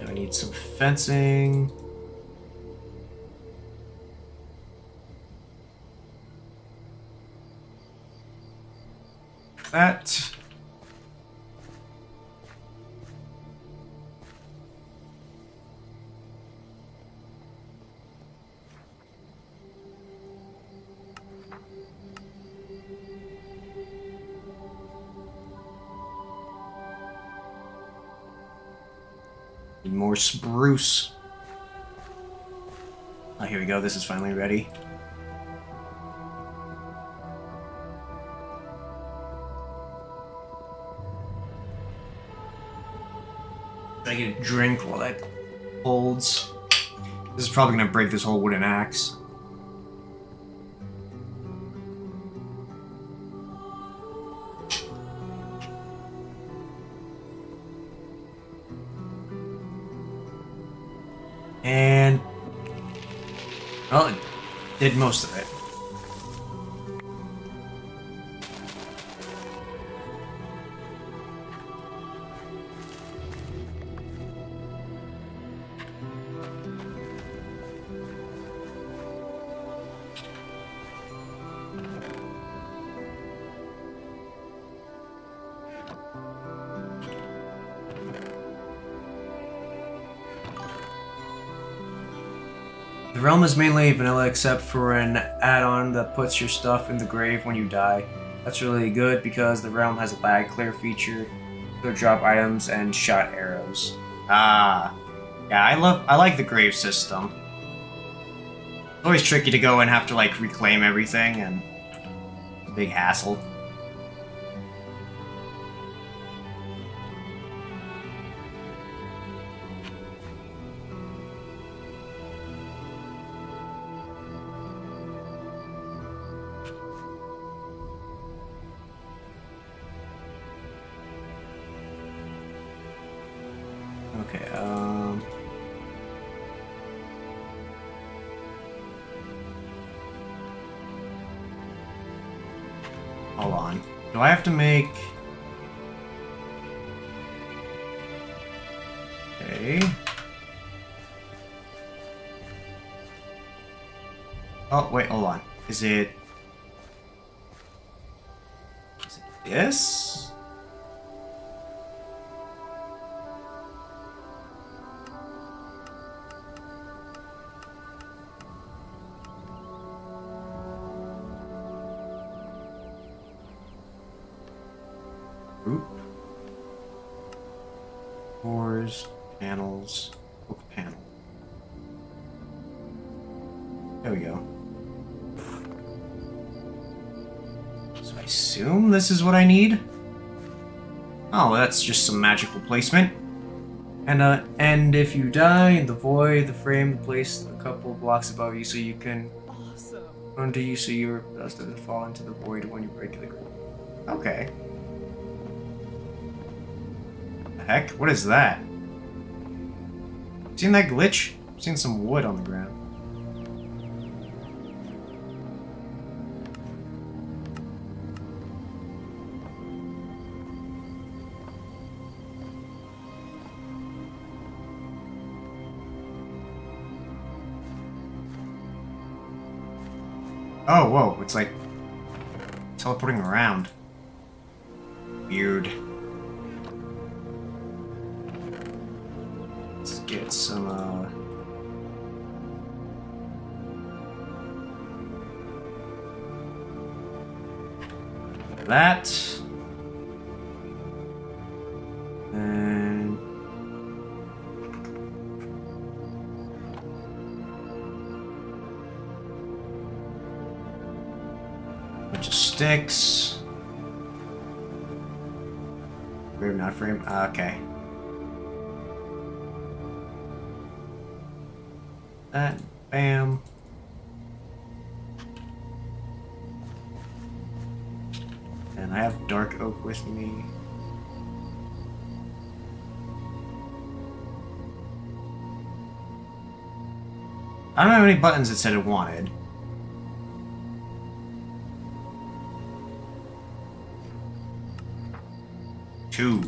Now I need some fencing. That. Need more spruce. Oh, here we go. This is finally ready. I get a drink while that holds. This is probably gonna break this whole wooden axe. And well, it did most of it. The realm is mainly vanilla except for an add-on that puts your stuff in the grave when you die. That's really good because the realm has a lag clear feature to drop items and shot arrows. Ah. Yeah, I like the grave system. It's always tricky to go and have to like reclaim everything and it's a big hassle. Okay, hold on. Do I have to make... Okay. Oh, wait, hold on. Is it this? Oop. Doors, panels, book panel. There we go. So I assume this is what I need? Oh, that's just some magical placement. And if you die in the void, the frame placed a couple blocks above you so you can Awesome. under you so your dust doesn't fall into the void when you break the ground. Okay. The heck? What is that? Seen that glitch? Seen some wood on the ground. Oh, whoa, it's like teleporting around. Weird. Let's get some, that. And bunch of sticks. Frame, not frame. Okay. That. Bam. And I have dark oak with me. I don't have any buttons that said it wanted. Two.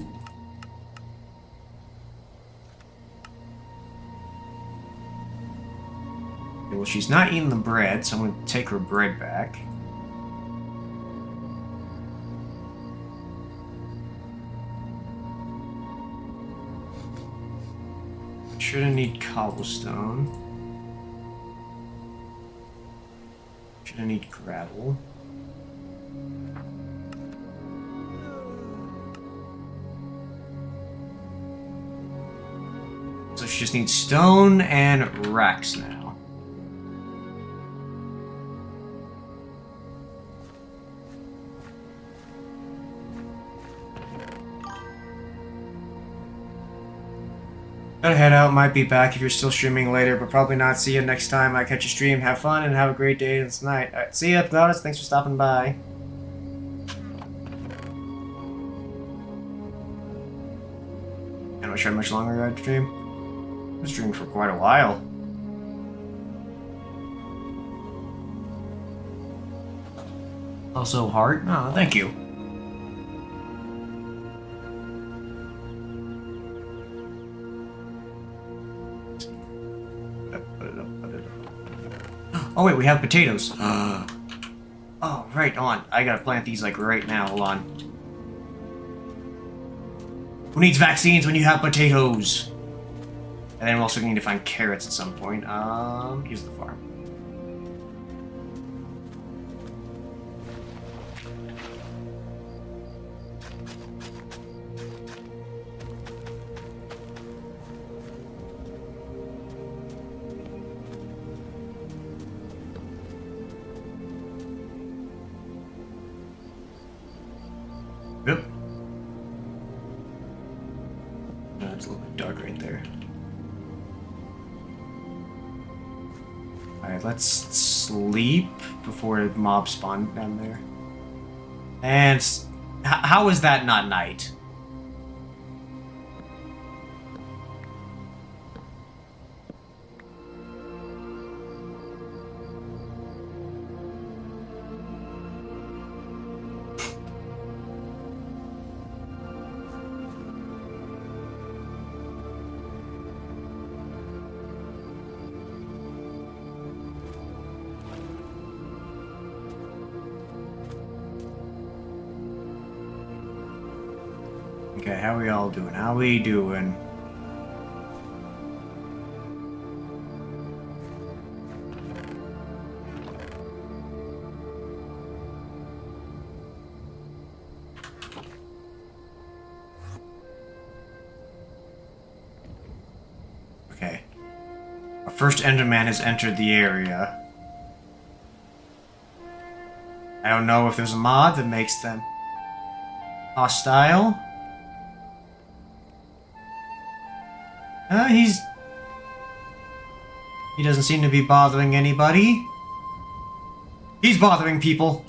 Okay, well, she's not eating the bread, so I'm going to take her bread back. Shouldn't need cobblestone. Shouldn't need gravel. So she just needs stone and racks now. Gotta head out. Might be back if you're still streaming later, but probably not. See you next time I catch a stream. Have fun and have a great day this night. Alright, see ya, Notice. Thanks for stopping by. I'm not sure how much longer I'd stream. I was streaming for quite a while. Also, heart? Oh, thank you. Oh wait, we have potatoes. Oh, right, hold on. I gotta plant these like right now, hold on. Who needs vaccines when you have potatoes? And then we're also going to find carrots at some point. Here's the farm. Yep. No, it's a little bit dark right there. Alright, let's sleep before the mob spawn down there. And how is that not night? Okay, how we all doing? How we doing? Okay. Our first Enderman has entered the area. I don't know if there's a mod that makes them hostile. He doesn't seem to be bothering anybody. He's bothering people.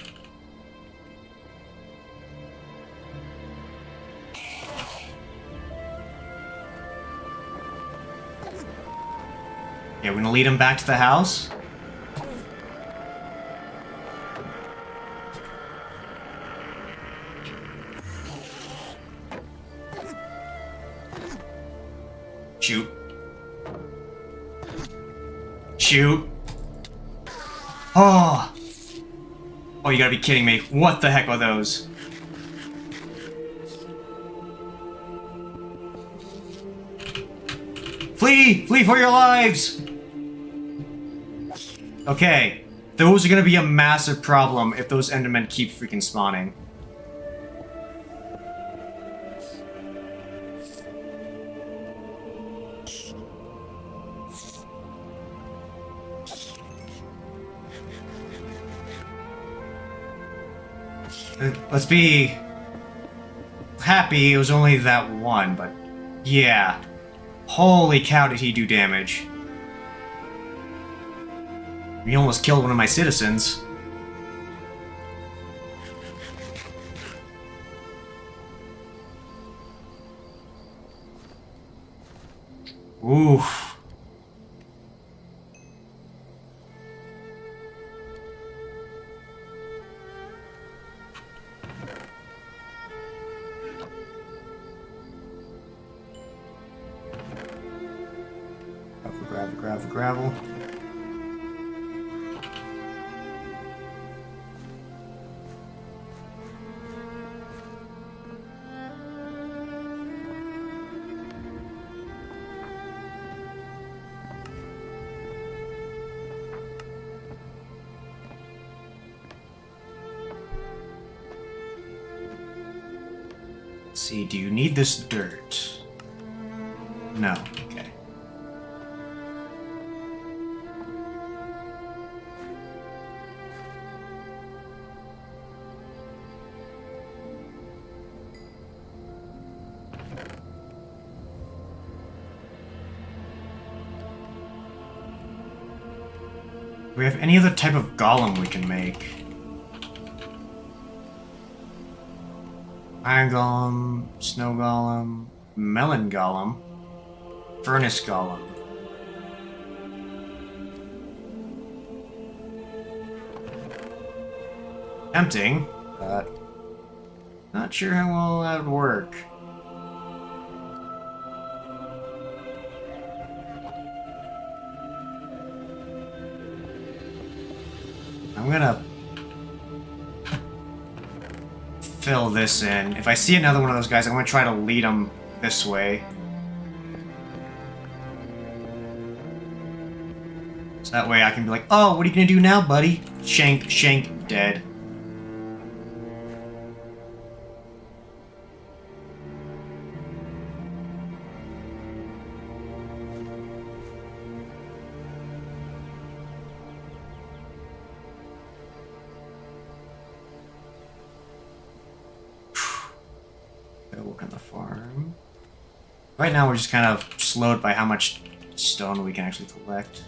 Yeah, we're gonna lead him back to the house. Shoot. Shoot. Oh. Oh, you gotta be kidding me. What the heck are those? Flee! Flee for your lives! Okay. Those are gonna be a massive problem if those Endermen keep freaking spawning. Let's be happy it was only that one, but yeah. Holy cow, did he do damage. He almost killed one of my citizens. Oof. Grab the gravel. Let's see, do you need this dirt? No. Okay. Do we have any other type of golem we can make? Iron golem, snow golem, melon golem, furnace golem. Tempting, but not sure how well that would work. I'm gonna fill this in. If I see another one of those guys, I'm gonna try to lead them this way. So that way I can be like, oh, what are you gonna do now, buddy? Shank, shank, dead. Gotta work on the farm. Right now we're just kind of slowed by how much stone we can actually collect.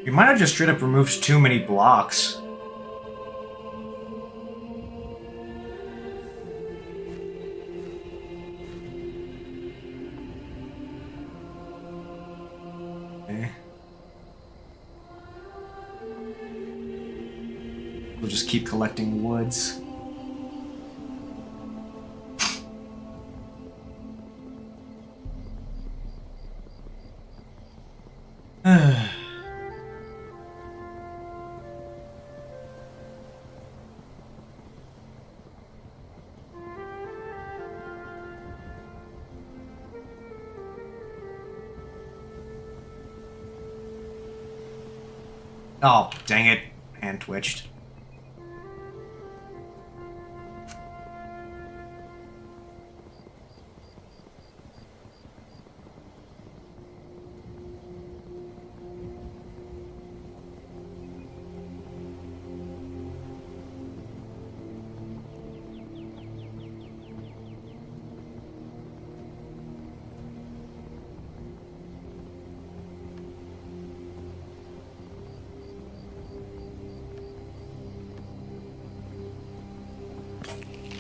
We might have just straight up removed too many blocks. Okay. We'll just keep collecting woods. Oh, dang it. Hand twitched.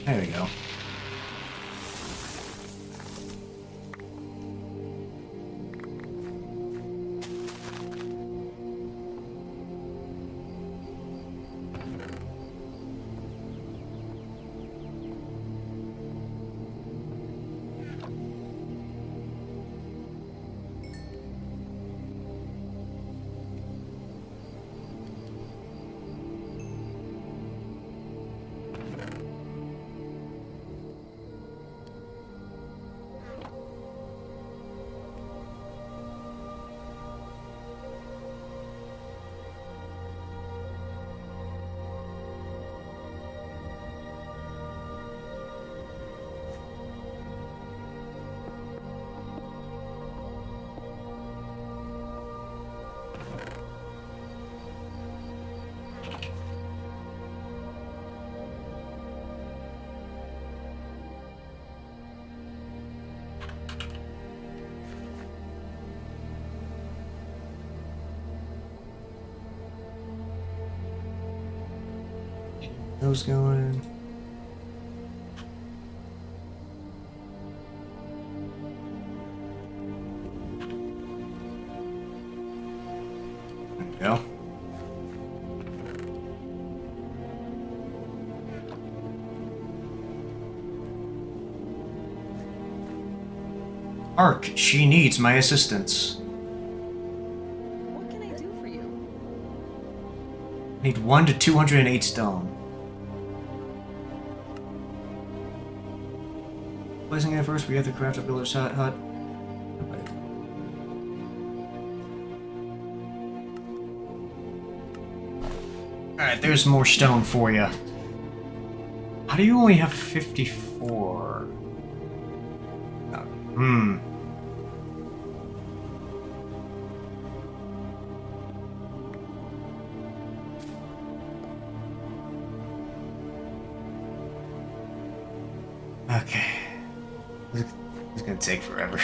There we go. Those going. There we go. Ark, she needs my assistance. What can I do for you? Need 1 to 208 stone. Placing it first, we have to craft a builder's hut. Alright, there's more stone for you. How do you only have 54? Hmm. Okay. This is gonna take forever.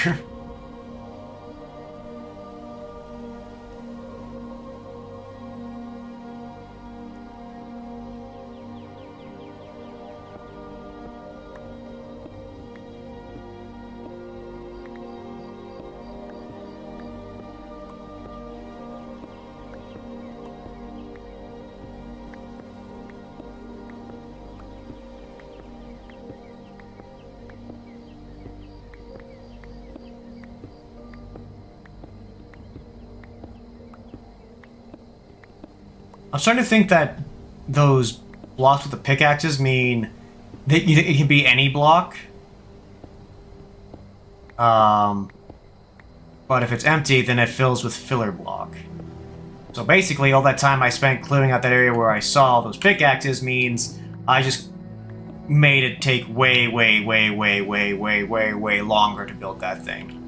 I'm starting to think that those blocks with the pickaxes mean that it can be any block. But if it's empty, then it fills with filler block. So basically, all that time I spent clearing out that area where I saw those pickaxes means I just made it take way longer to build that thing.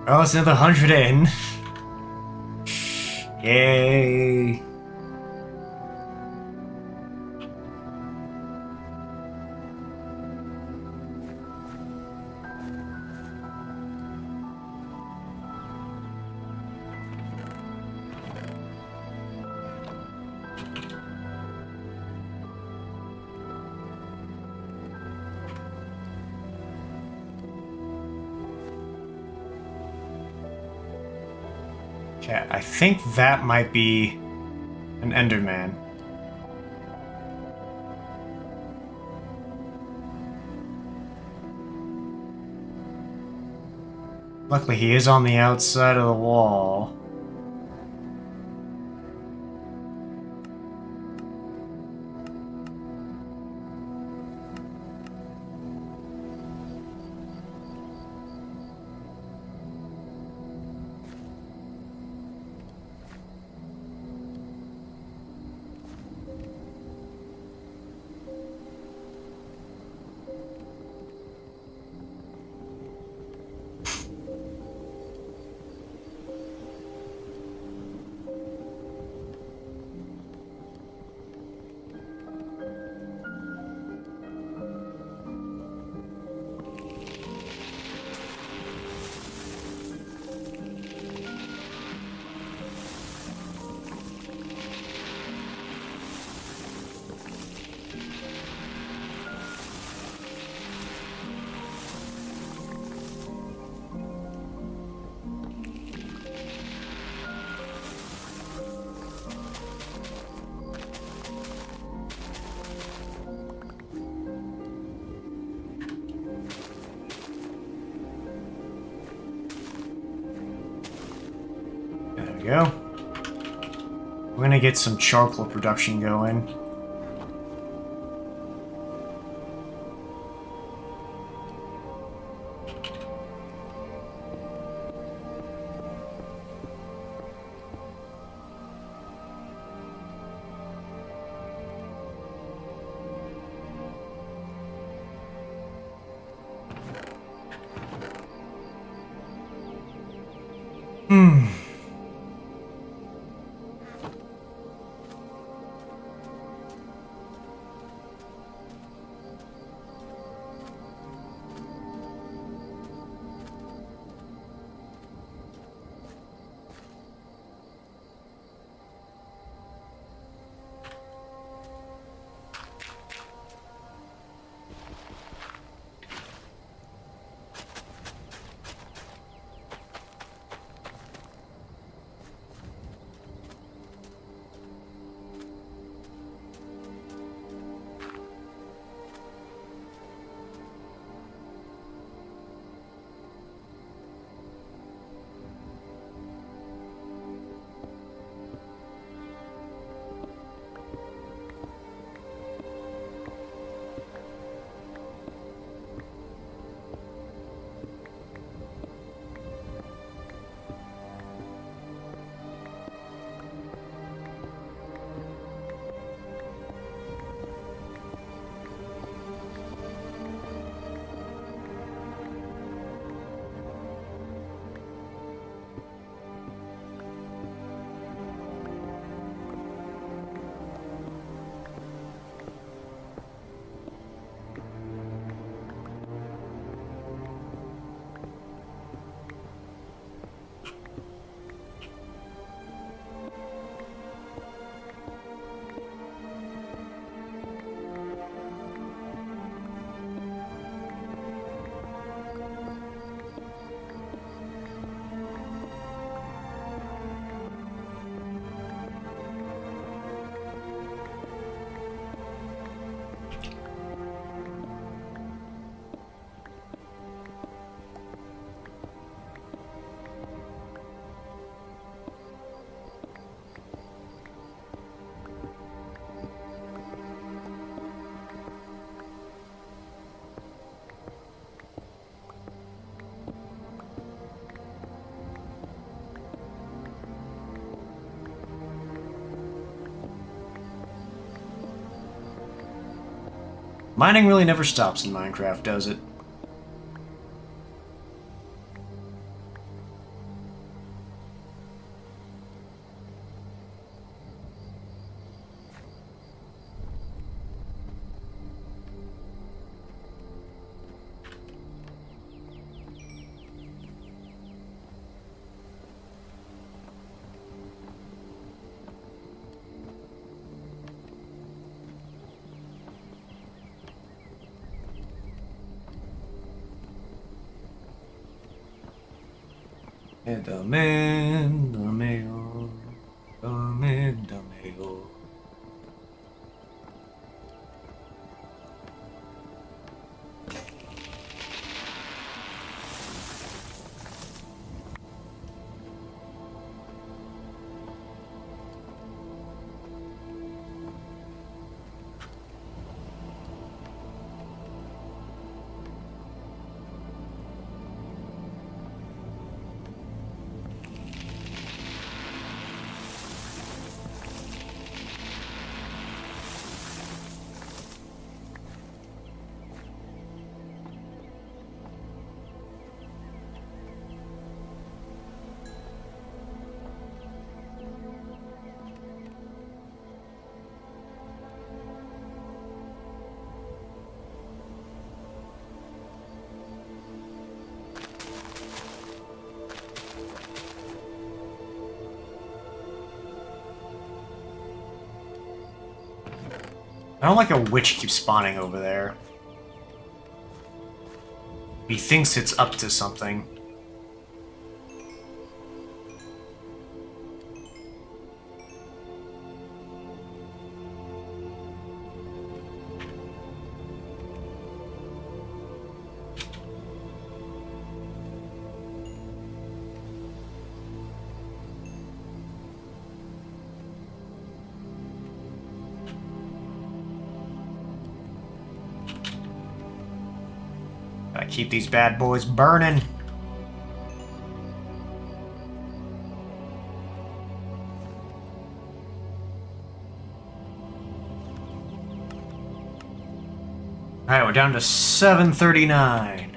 Oh, it's another 100 in. Yay. Okay, I think that might be an Enderman. Luckily, he is on the outside of the wall. we go. We're gonna get some charcoal production going. Mining really never stops in Minecraft, does it? Dame. I don't like a witch keeps spawning over there. He thinks it's up to something. Gotta keep these bad boys burning. Alright, we're down to 739.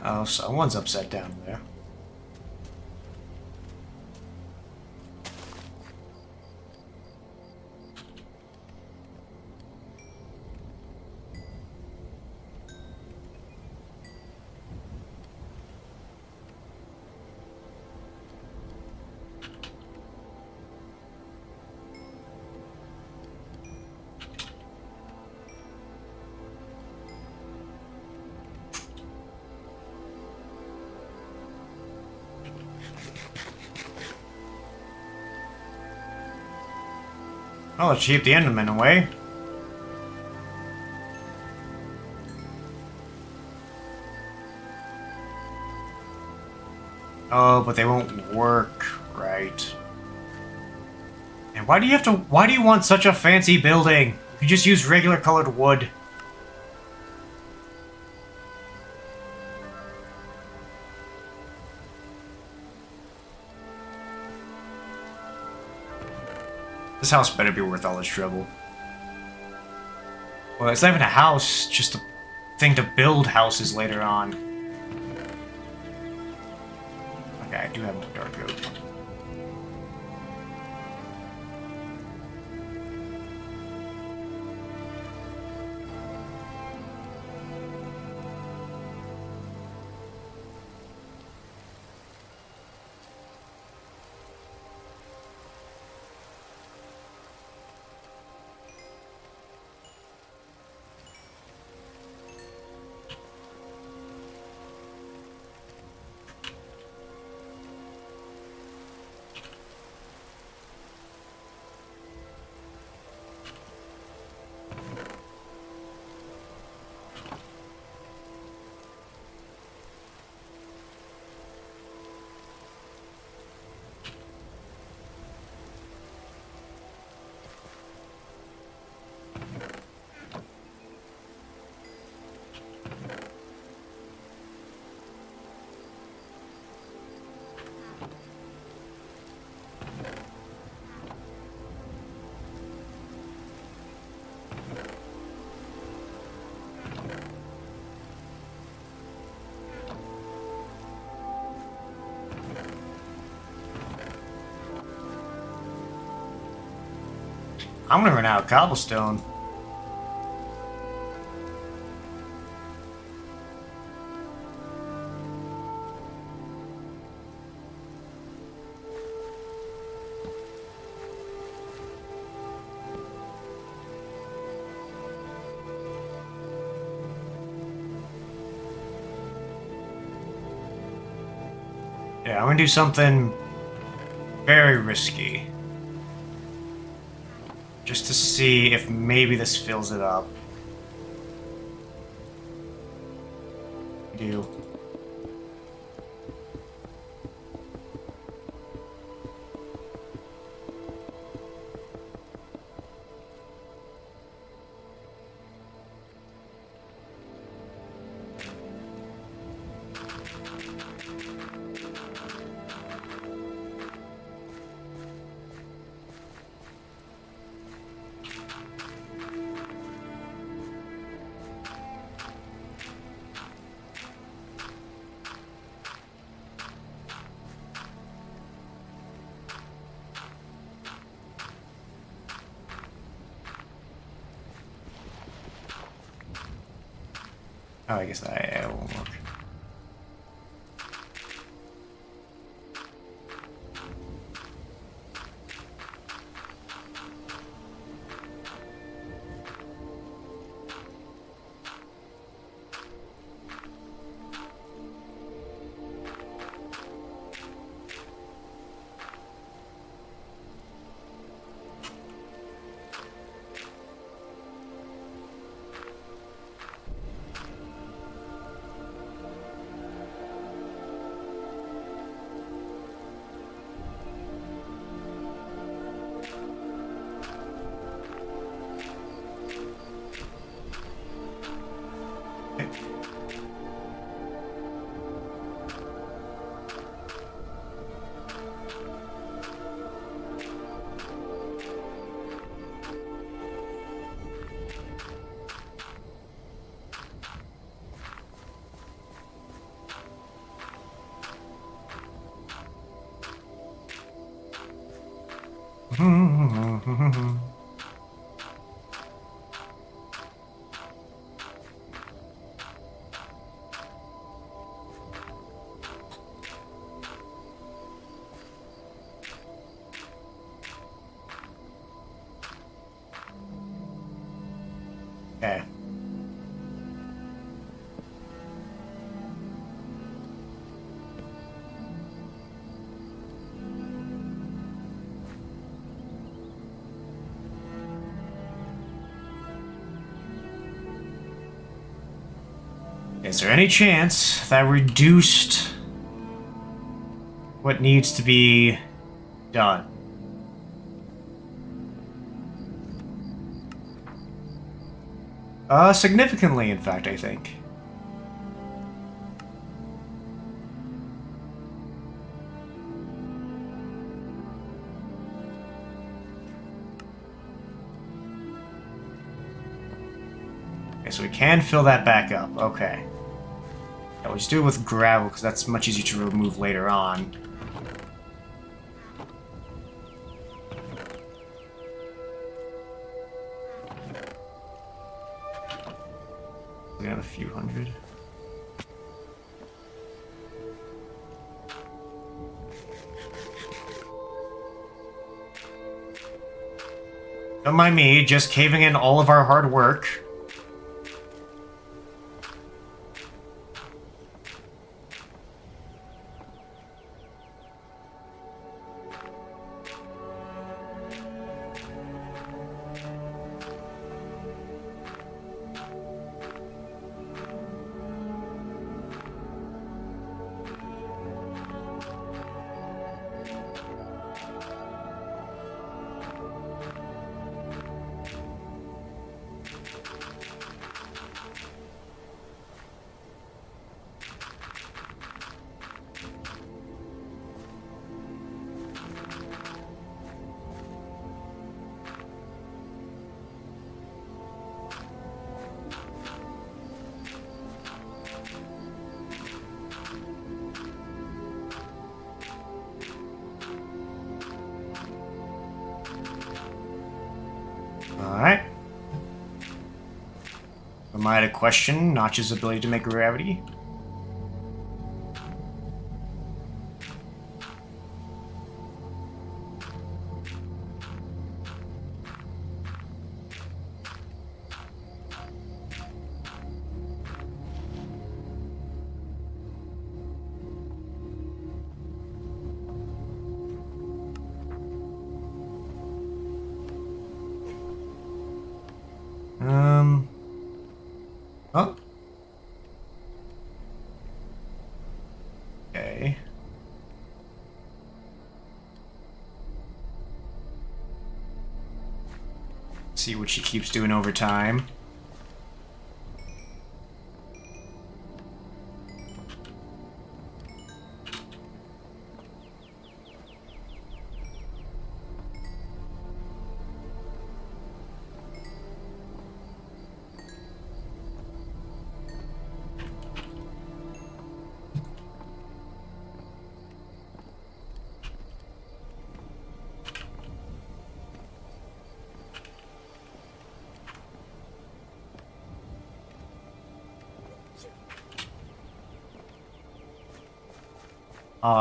Oh, someone's upset down there. Oh, let's keep the Enderman away. Oh, but they won't work, right? And why do you want such a fancy building? You just use regular colored wood. This house better be worth all this trouble. Well, it's not even a house, just a thing to build houses later on. Okay, I do have a dark oak. I'm gonna run out of cobblestone. Yeah, I'm gonna do something very risky. Just to see if maybe this fills it up. Do. Oh, I guess that won't work. Okay. Is there any chance that reduced what needs to be done? Significantly, in fact, I think. Okay, so we can fill that back up. Okay. Yeah, we'll just do it with gravel, because that's much easier to remove later on. We have a few hundred. Don't mind me, just caving in all of our hard work. Alright. Am I to question Notch's ability to make gravity? Oh. Okay. See what she keeps doing over time.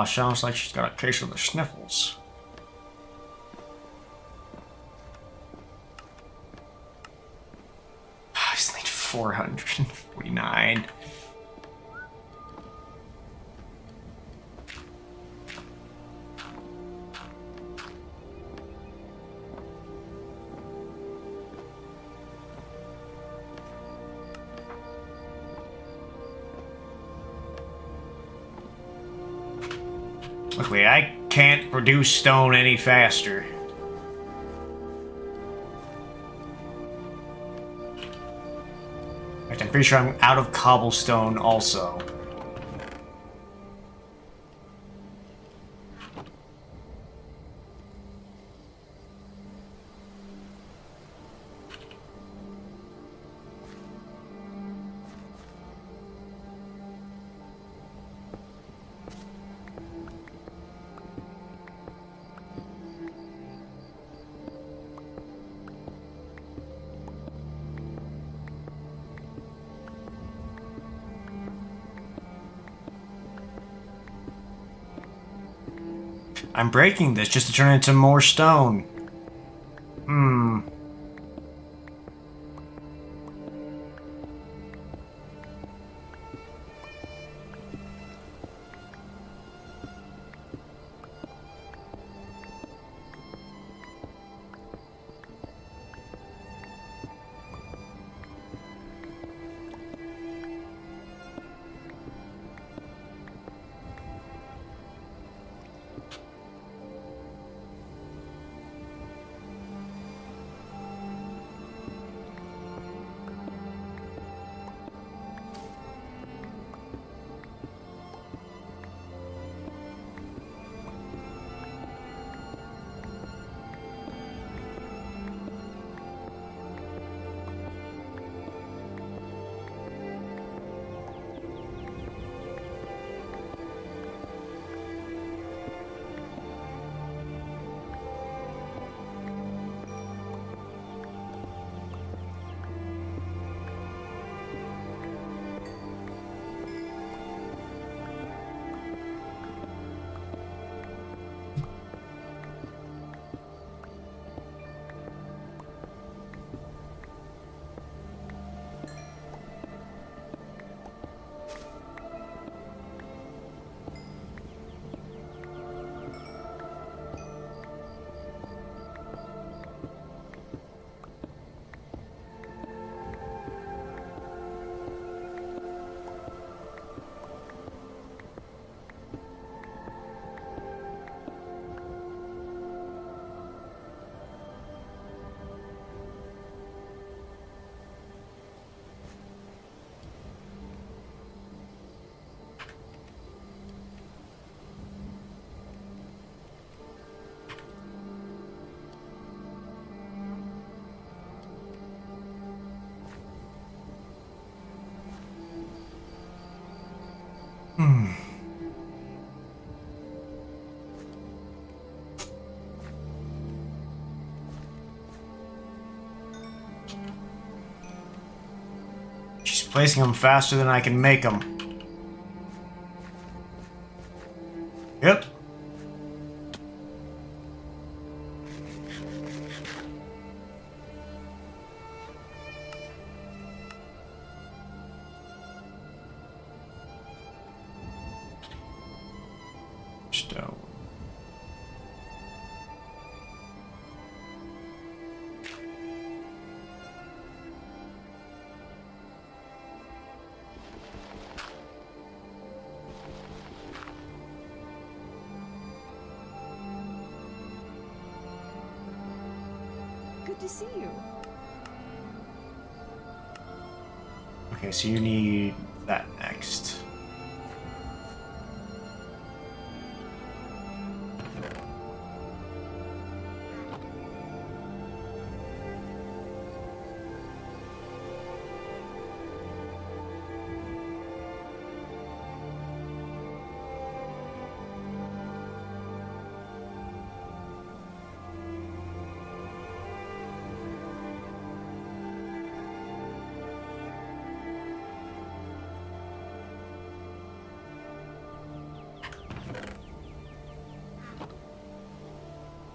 Sounds like she's got a case of the sniffles. I just need 449. Luckily, I can't produce stone any faster. In fact, I'm pretty sure I'm out of cobblestone also. I'm breaking this just to turn it into more stone. Hmm. She's placing them faster than I can make them. Yep. Stone. Good to see you. Okay, so you need that next.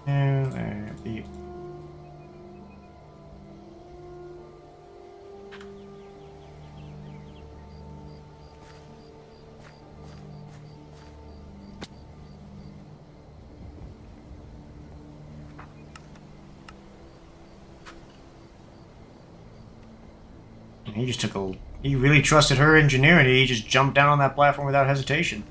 And the he just took a. He really trusted her ingenuity. He just jumped down on that platform without hesitation.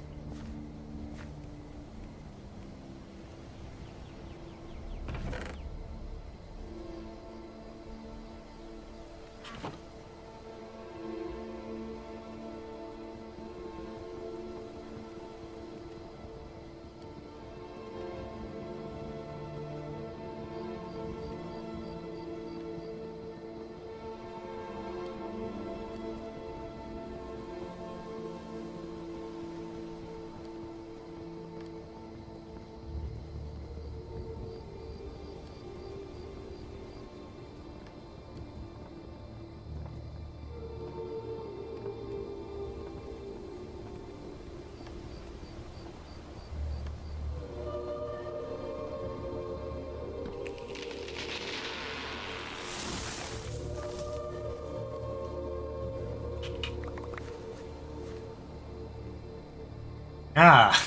Ah.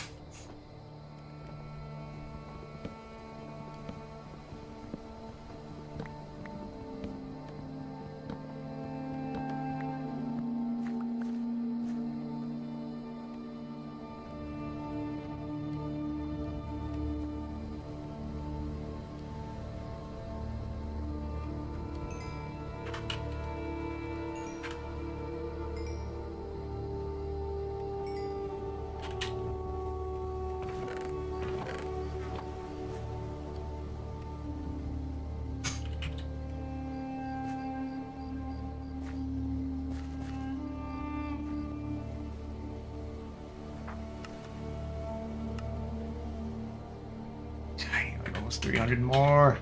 Dang, almost 300 more.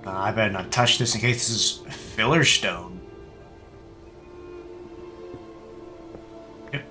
I better not touch this in case this is filler stone. Yep.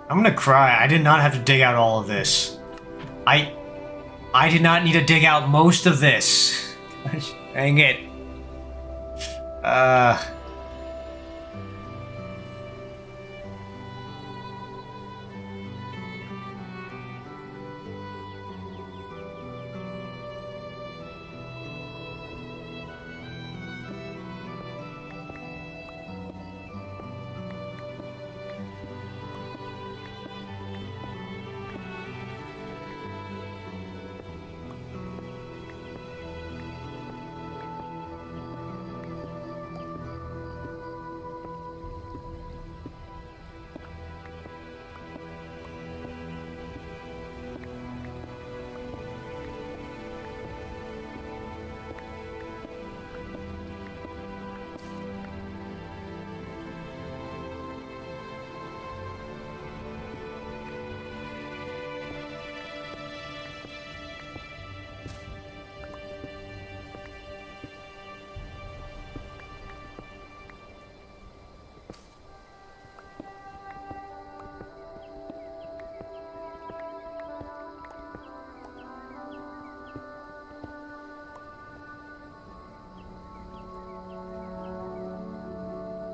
I'm gonna cry. I did not have to dig out all of this. I did not need to dig out most of this. Dang it.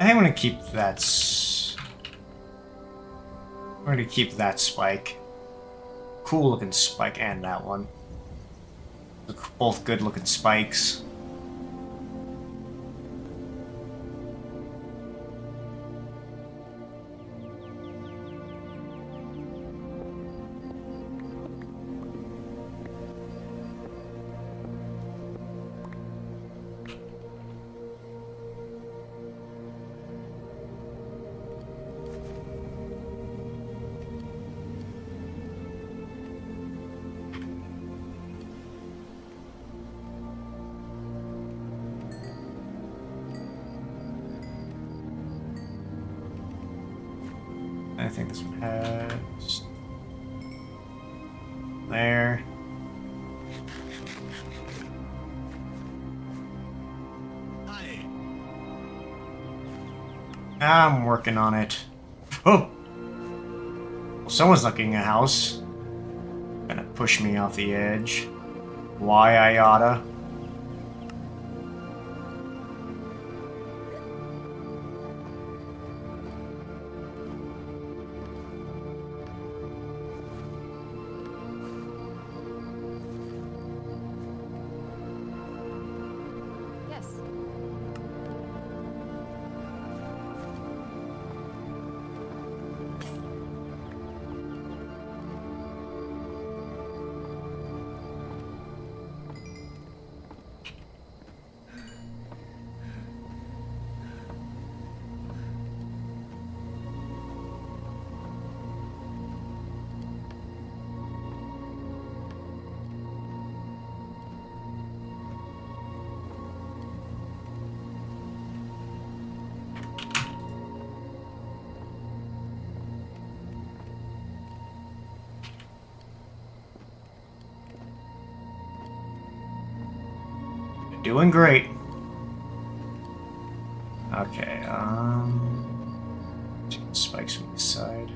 I think I'm gonna keep that. I'm gonna keep that spike. Cool looking spike, and that one. Both good looking spikes. I think this one has there. Hi. I'm working on it. Oh! Well, someone's looking at a house. Gonna push me off the edge. Why I oughta. Yes. Doing great. Okay, taking spikes from this side.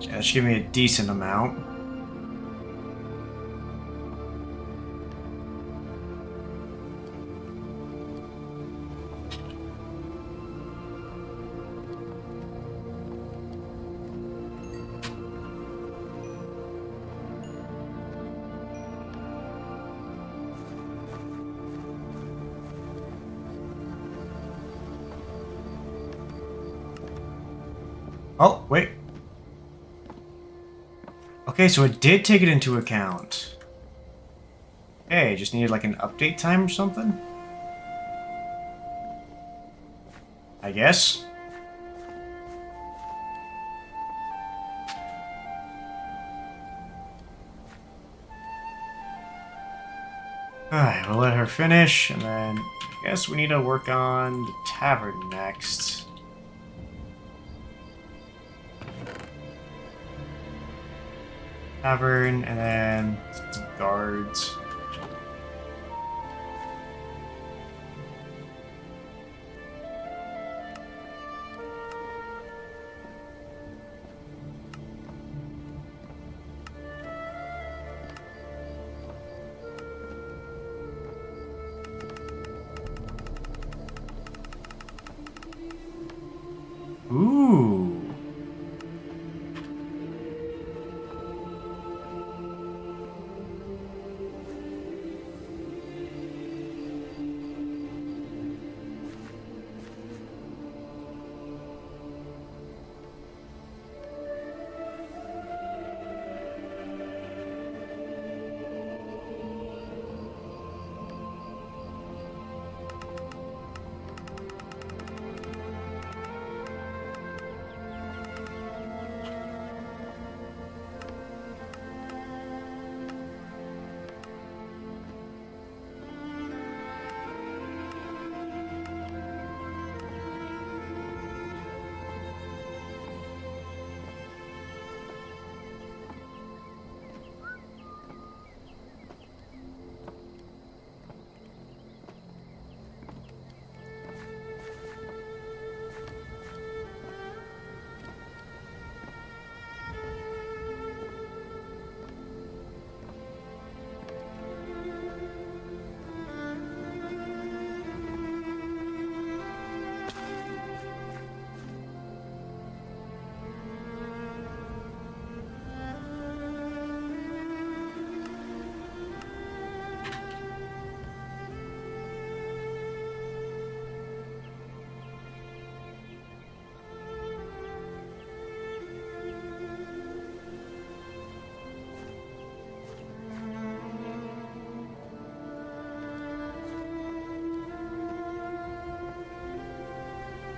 That should give me a decent amount. Oh, wait. Okay, so it did take it into account. Okay, just needed like an update time or something? I guess. Alright, we'll let her finish, and then I guess we need to work on the tavern next. Tavern, and then some guards. Ooh.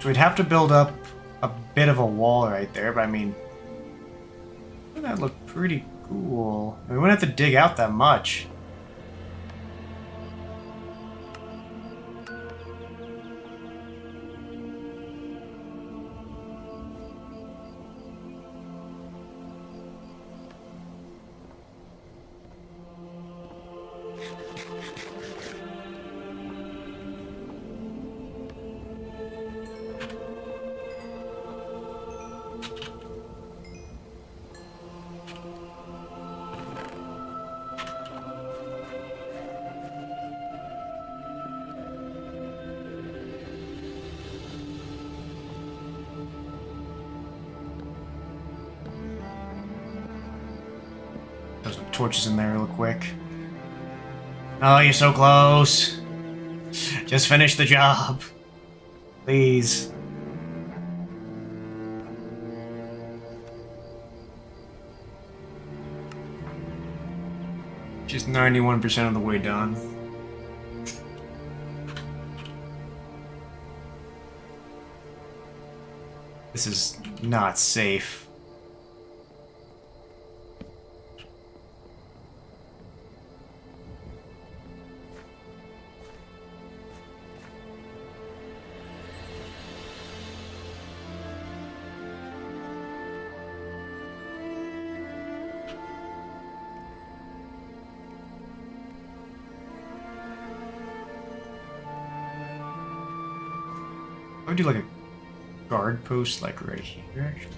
So we'd have to build up a bit of a wall right there, but I mean, that looked pretty cool. We wouldn't have to dig out that much. Throw some torches in there real quick. Oh, you're so close. Just finish the job. Please. Just 91% of the way done. This is not safe. I would do like a guard post like right here actually.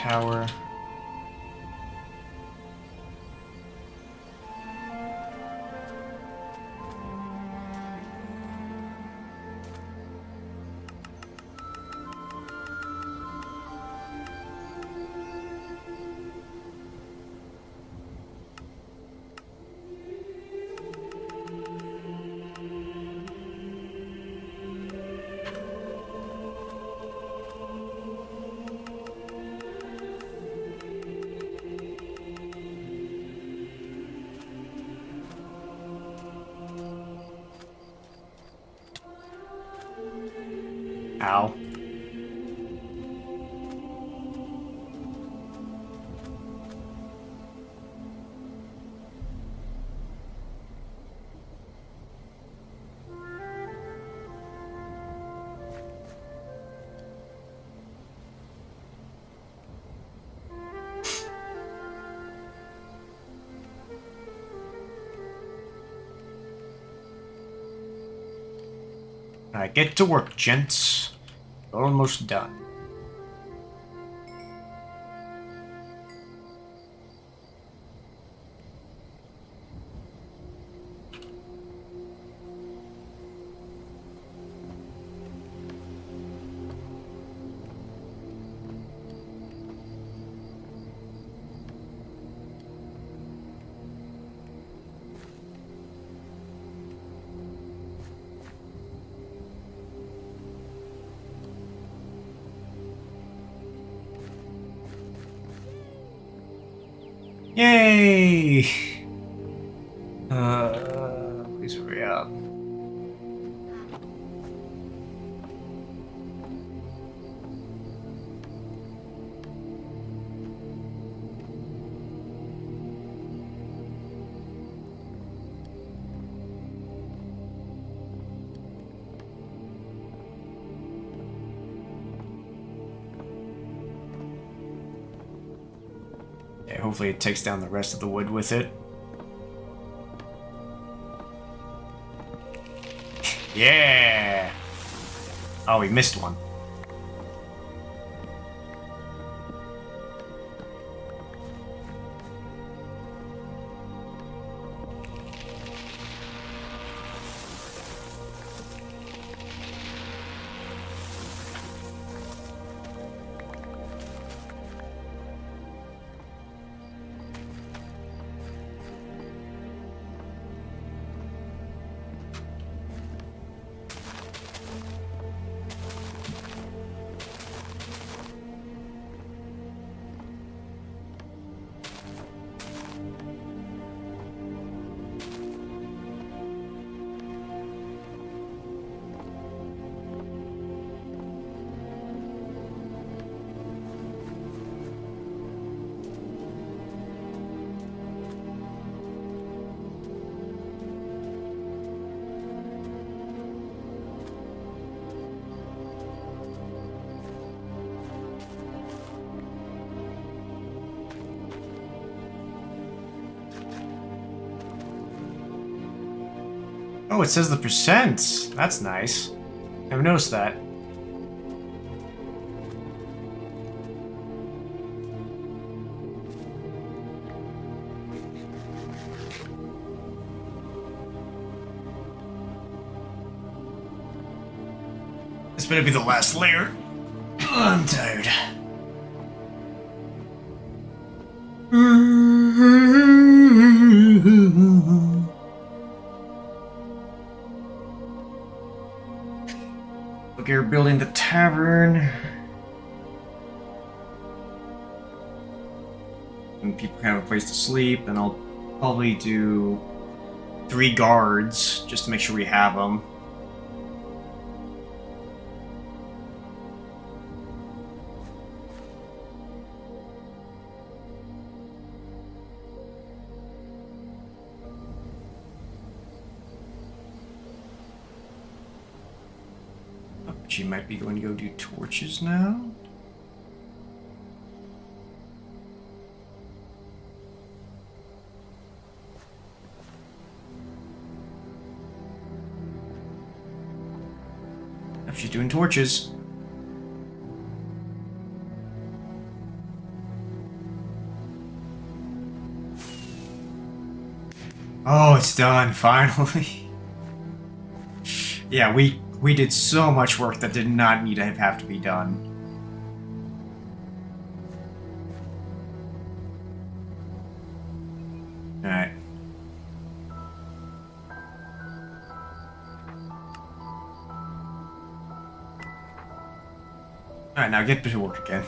tower. Ow. Alright, get to work, gents. Almost done. Yay! Please hurry up. Yeah, hopefully it takes down the rest of the wood with it. Yeah! Oh, we missed one. Oh, it says the percent. That's nice. Never noticed that. This better be the last layer. I'm tired. Look, you're building the tavern. And people can have a place to sleep, and I'll probably do 3 guards just to make sure we have them. She might be going to go do torches now. If she's doing torches. Oh, it's done, finally. Yeah, we did so much work that did not need to have to be done. Alright. Alright, now get to work again.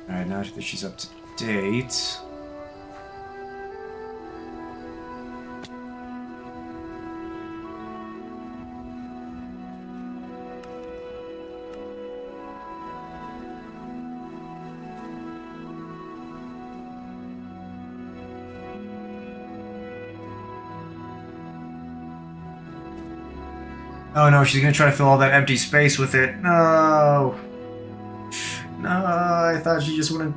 Alright, now that she's up to date. Oh no, she's gonna try to fill all that empty space with it. No! No, I thought she just wouldn't.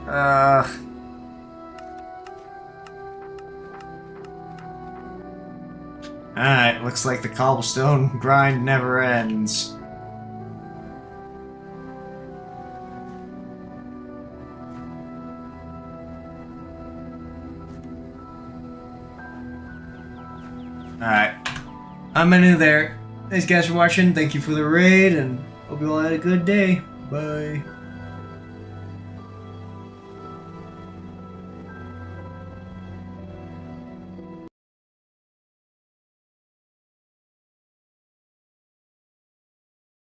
Alright, looks like the cobblestone grind never ends. Alright. I'm new there. Thanks guys for watching. Thank you for the raid, and hope you all had a good day. Bye.